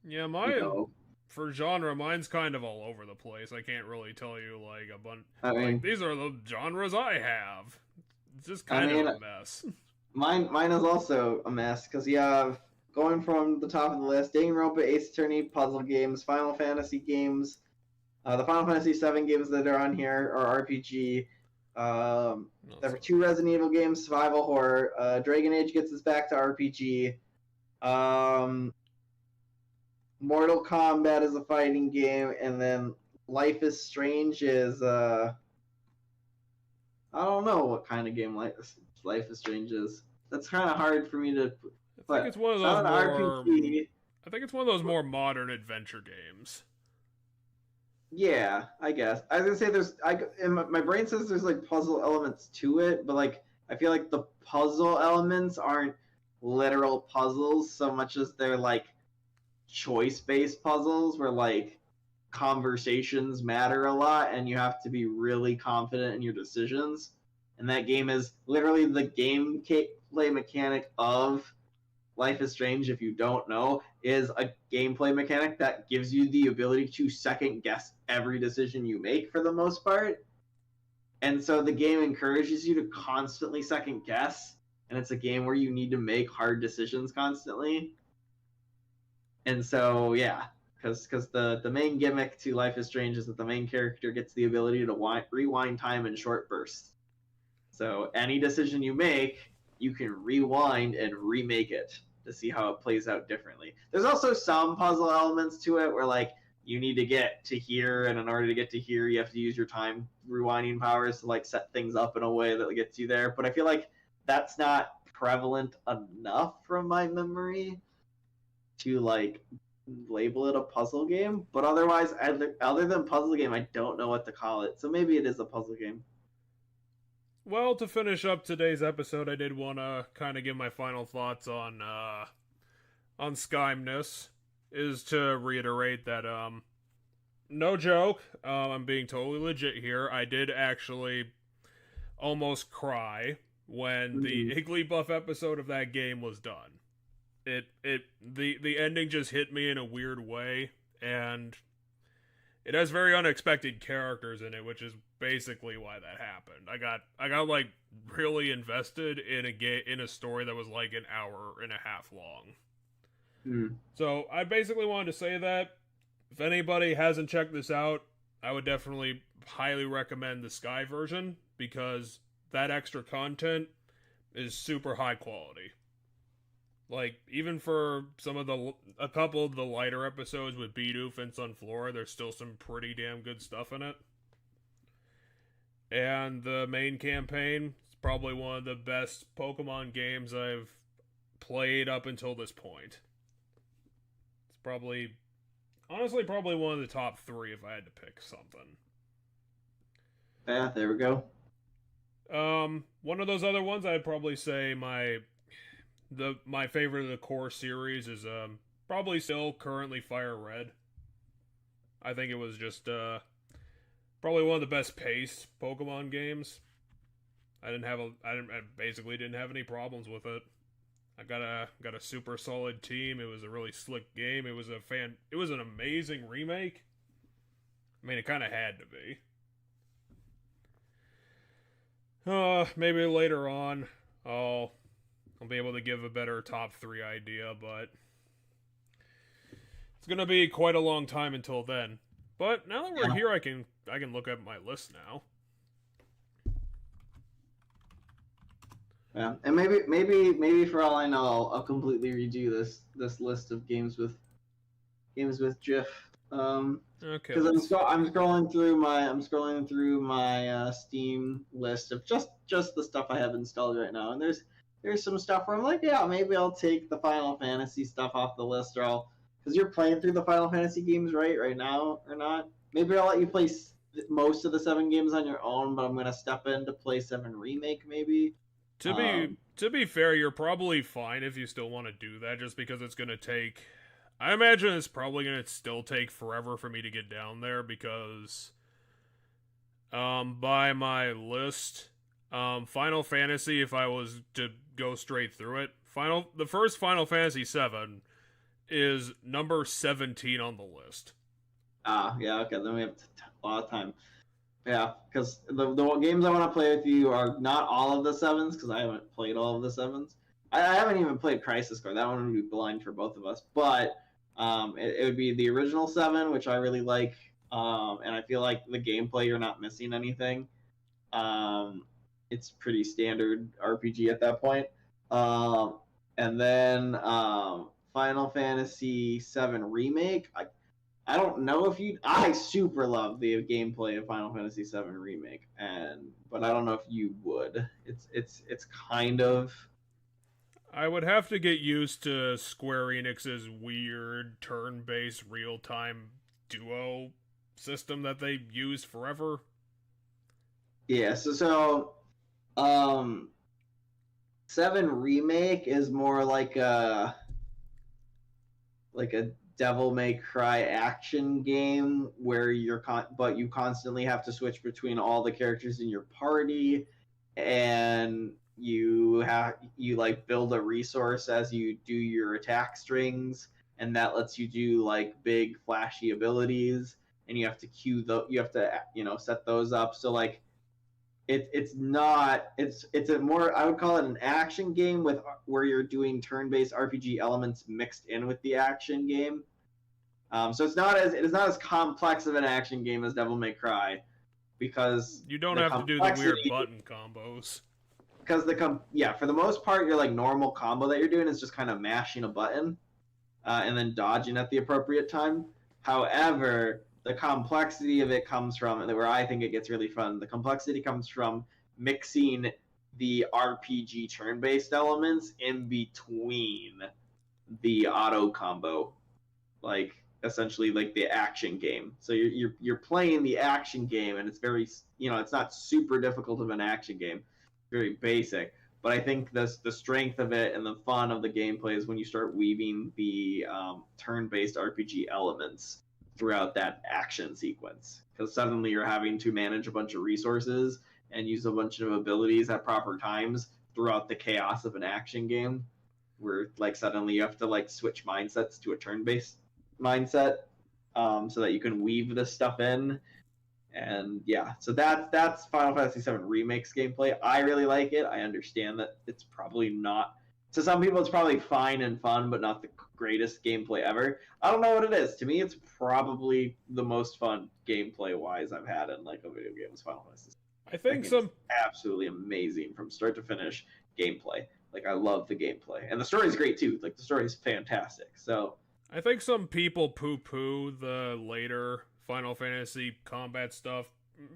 Yeah, for genre, mine's kind of all over the place. I can't really tell you a bunch. These are the genres I have. It's just kind of a mess. Mine is also a mess because you have, going from the top of the list, Danganronpa, Ace Attorney, puzzle games, Final Fantasy games. The Final Fantasy 7 games that are on here are RPG. There were 2 Resident Evil games, survival horror. Dragon Age gets us back to RPG. Mortal Kombat is a fighting game, and then Life is Strange is I don't know what kind of game Life is Strange is. That's kind of hard for me to. I think it's one of those more. RPG. I think it's one of those more modern adventure games. Yeah, I guess. I was gonna say my brain says there's like puzzle elements to it, but like I feel like the puzzle elements aren't literal puzzles so much as they're like choice-based puzzles where like conversations matter a lot and you have to be really confident in your decisions. And that game is literally the gameplay mechanic of Life is Strange, if you don't know, is a gameplay mechanic that gives you the ability to second guess every decision you make for the most part. And so the game encourages you to constantly second guess, and it's a game where you need to make hard decisions constantly. And so, yeah, because the main gimmick to Life is Strange is that the main character gets the ability to rewind time in short bursts. So any decision you make, you can rewind and remake it to see how it plays out differently. There's also some puzzle elements to it where like you need to get to here, and in order to get to here, you have to use your time rewinding powers to like set things up in a way that gets you there. But I feel like that's not prevalent enough from my memory to like label it a puzzle game. But otherwise, other than puzzle game, I don't know what to call it. So maybe it is a puzzle game. Well, to finish up today's episode, I did want to kind of give my final thoughts on Skymness. Is to reiterate that, no joke, I'm being totally legit here. I did actually almost cry when the Igglybuff episode of that game was done. The ending just hit me in a weird way, and it has very unexpected characters in it, which is basically why that happened. I got like really invested in a story that was like an hour and a half long. So I basically wanted to say that if anybody hasn't checked this out, I would definitely highly recommend the Sky version, because that extra content is super high quality. Like, even for a couple of the lighter episodes with Bidoof and Sunflora, there's still some pretty damn good stuff in it. And the main campaign is probably one of the best Pokemon games I've played up until this point. It's honestly probably one of the top 3 if I had to pick something. Yeah, there we go. One of those other ones, I'd probably say my favorite of the core series is probably still currently Fire Red. I think it was just probably one of the best paced Pokemon games. I basically didn't have any problems with it. I got a super solid team. It was a really slick game. It was an amazing remake. I mean, it kind of had to be. Maybe later on I'll be able to give a better top 3 idea, but it's gonna be quite a long time until then. But now that we're here, I can look at my list now. Yeah, and maybe for all I know, I'll completely redo this list of games with Jif. Okay. Because I'm scrolling through my Steam list of just the stuff I have installed right now, and there's some stuff where I'm like, yeah, maybe I'll take the Final Fantasy stuff off the list, or because you're playing through the Final Fantasy games right now, or not. Maybe I'll let you play most of the 7 games on your own, but I'm gonna step in to play 7 Remake, maybe. To be fair, you're probably fine if you still want to do that, just because it's gonna take. I imagine it's probably gonna still take forever for me to get down there, because by my list, Final Fantasy, if I was to go straight through it, the first Final Fantasy VII is number 17 on the list. Yeah, okay, then we have a lot of time. Yeah, because the games I want to play with you are not all of the 7s, because I haven't played all of the 7s. I haven't even played Crisis Core. That one would be blind for both of us. But it would be the original 7, which I really like, and I feel like the gameplay, you're not missing anything. It's pretty standard RPG at that point. And then Final Fantasy VII Remake. I don't know if I super love the gameplay of Final Fantasy VII Remake, but I don't know if you would. It's kind of. I would have to get used to Square Enix's weird turn-based real-time duo system that they used forever. Yeah, so 7 Remake is more like a Devil May Cry action game where but you constantly have to switch between all the characters in your party, and you like build a resource as you do your attack strings, and that lets you do like big flashy abilities, and you have to set those up. So like it's a more, I would call it an action game where you're doing turn-based RPG elements mixed in with the action game. So it is not as complex of an action game as Devil May Cry, because you don't have to do the weird button combos. Because for the most part, your like normal combo that you're doing is just kind of mashing a button and then dodging at the appropriate time. However, the complexity of it comes from, and where I think it gets really fun, the complexity comes from mixing the RPG turn-based elements in between the auto combo, like essentially like the action game. So you're playing the action game, and it's very, it's not super difficult of an action game, very basic. But I think the strength of it and the fun of the gameplay is when you start weaving the turn-based RPG elements throughout that action sequence, because suddenly you're having to manage a bunch of resources and use a bunch of abilities at proper times throughout the chaos of an action game, where like suddenly you have to like switch mindsets to a turn-based mindset, so that you can weave this stuff in. And yeah, so that's Final Fantasy VII Remake's gameplay. I really like it. I understand that it's probably not, to some people it's probably fine and fun, but not the greatest gameplay ever. I don't know what it is. To me, it's probably the most fun gameplay wise I've had in like a video game was Final Fantasy. I think some absolutely amazing from start to finish gameplay. Like I love the gameplay, and the story's great too. Like the story's fantastic. So I think some people poo-poo the later Final Fantasy combat stuff,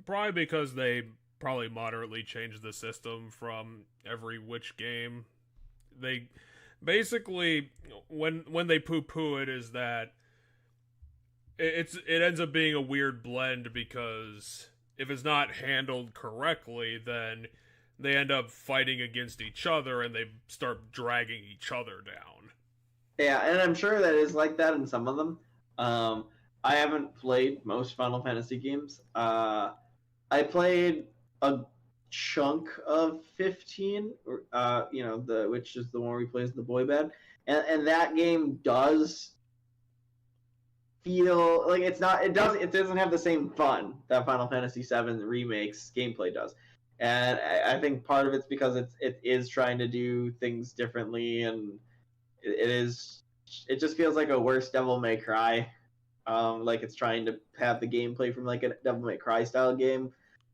probably because they probably moderately changed the system from every which game. They basically, when they poo-poo it, is that it ends up being a weird blend, because if it's not handled correctly, then they end up fighting against each other and they start dragging each other down. Yeah, and I'm sure that is like that in some of them. I haven't played most Final Fantasy games. I played a chunk of 15, which is the one where he plays the boy band, and that game does feel like it doesn't have the same fun that Final Fantasy VII Remake's gameplay does. And I think part of it's because it is trying to do things differently, and it just feels like a worse Devil May Cry. Like it's trying to have the gameplay from like a Devil May Cry style game,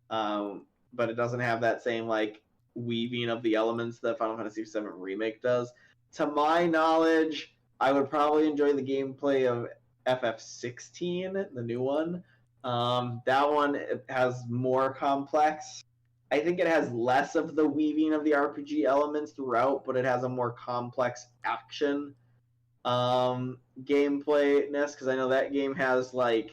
but it doesn't have that same like weaving of the elements that Final Fantasy VII Remake does. To my knowledge, I would probably enjoy the gameplay of FF16, the new one. That one has more complex. I think it has less of the weaving of the RPG elements throughout, but it has a more complex action gameplayness, because I know that game has like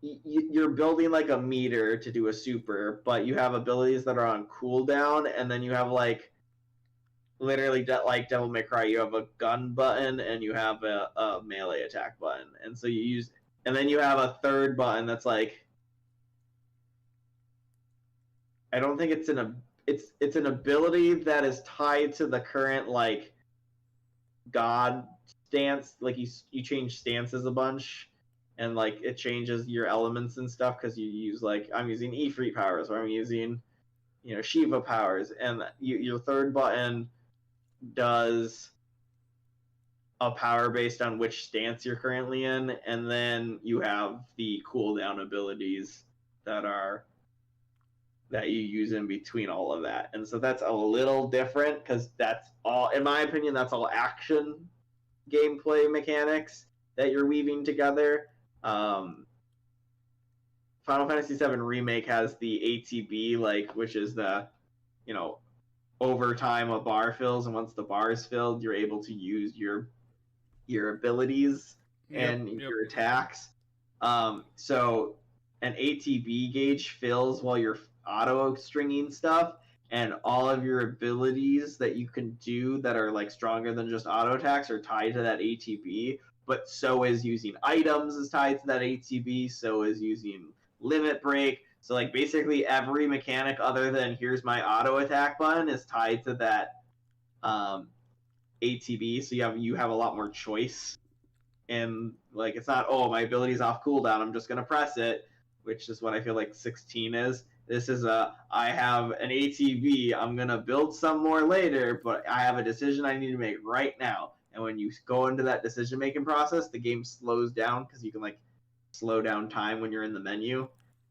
you're building like a meter to do a super, but you have abilities that are on cooldown, and then you have like literally like Devil May Cry, you have a gun button and you have a melee attack button, and so you use, and then you have a third button that's like, I don't think it's an ability that is tied to the current like god stance. Like you change stances a bunch, and like it changes your elements and stuff, because you use like, I'm using Ifrit powers, or I'm using Shiva powers, and your third button does a power based on which stance you're currently in, and then you have the cooldown abilities that you use in between all of that. And so that's a little different, because that's all, in my opinion, that's all action gameplay mechanics that you're weaving together. Final Fantasy VII Remake has the ATB, like, which is the, over time a bar fills, and once the bar is filled, you're able to use your abilities and your attacks. So an ATB gauge fills while you're auto stringing stuff, and all of your abilities that you can do that are like stronger than just auto attacks are tied to that ATB. But so is using items is tied to that ATB. So is using limit break. So like basically every mechanic other than here's my auto attack button is tied to that ATB. So you have a lot more choice. And like it's not, oh, my ability's off cooldown, I'm just gonna press it, which is what I feel like 16 is. This is I have an ATB, I'm gonna build some more later, but I have a decision I need to make right now. And when you go into that decision making process, the game slows down because you can like slow down time when you're in the menu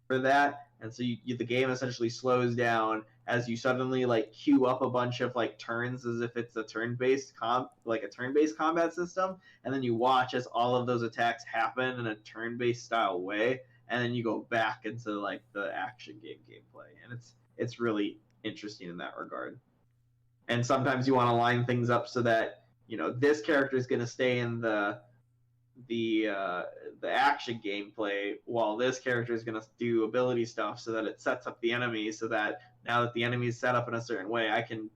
for that. And so the game essentially slows down as you suddenly like queue up a bunch of like turns as if it's a turn-based combat system, and then you watch as all of those attacks happen in a turn-based style way, and then you go back into like the action game gameplay, and it's really interesting in that regard. And sometimes you want to line things up so that this character is going to stay in the action gameplay while this character is going to do ability stuff, so that it sets up the enemy, so that now that the enemy is set up in a certain way, I can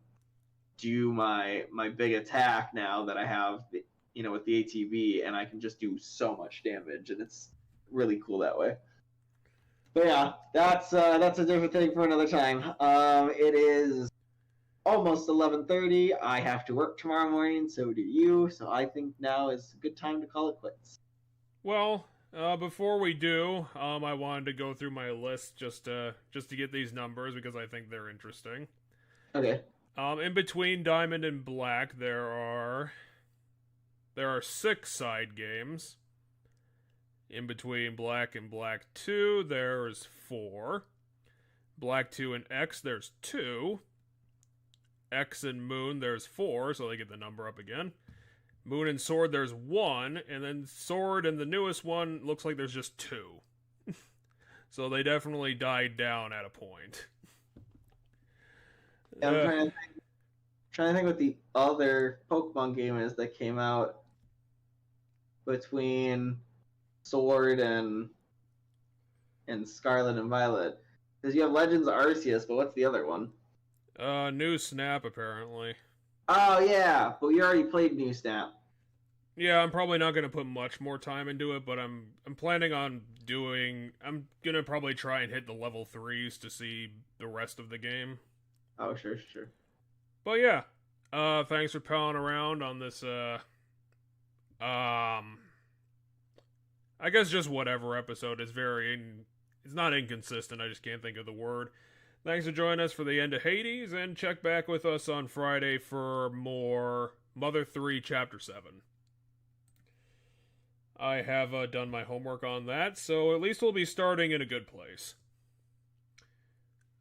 do my big attack now that I have with the ATB, and I can just do so much damage, and it's really cool that way. But yeah, that's a different thing for another time. It is almost 11:30. I have to work tomorrow morning, so do you. So I think now is a good time to call it quits. Well, before we do, I wanted to go through my list just to get these numbers because I think they're interesting. Okay. In between Diamond and Black, there are 6 side games. In between Black and Black 2, there's 4. Black 2 and X, there's 2. X and Moon, there's 4, so they get the number up again. Moon and Sword, there's 1, and then Sword and the newest one looks like there's just 2. So they definitely died down at a point. Yeah, I'm trying to think what the other Pokemon game is that came out between Sword and Scarlet and Violet. Because you have Legends Arceus, but what's the other one? New Snap, apparently. Oh, yeah, but we already played New Snap. Yeah, I'm probably not going to put much more time into it, but I'm planning on I'm going to probably try and hit the level 3s to see the rest of the game. Oh, sure. But yeah, thanks for palling around on this, I guess just whatever episode is it's not inconsistent, I just can't think of the word. Thanks for joining us for the end of Hades, and check back with us on Friday for more Mother 3 Chapter 7. I have done my homework on that, so at least we'll be starting in a good place.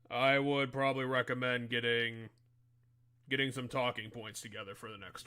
I would probably recommend getting some talking points together for the next one.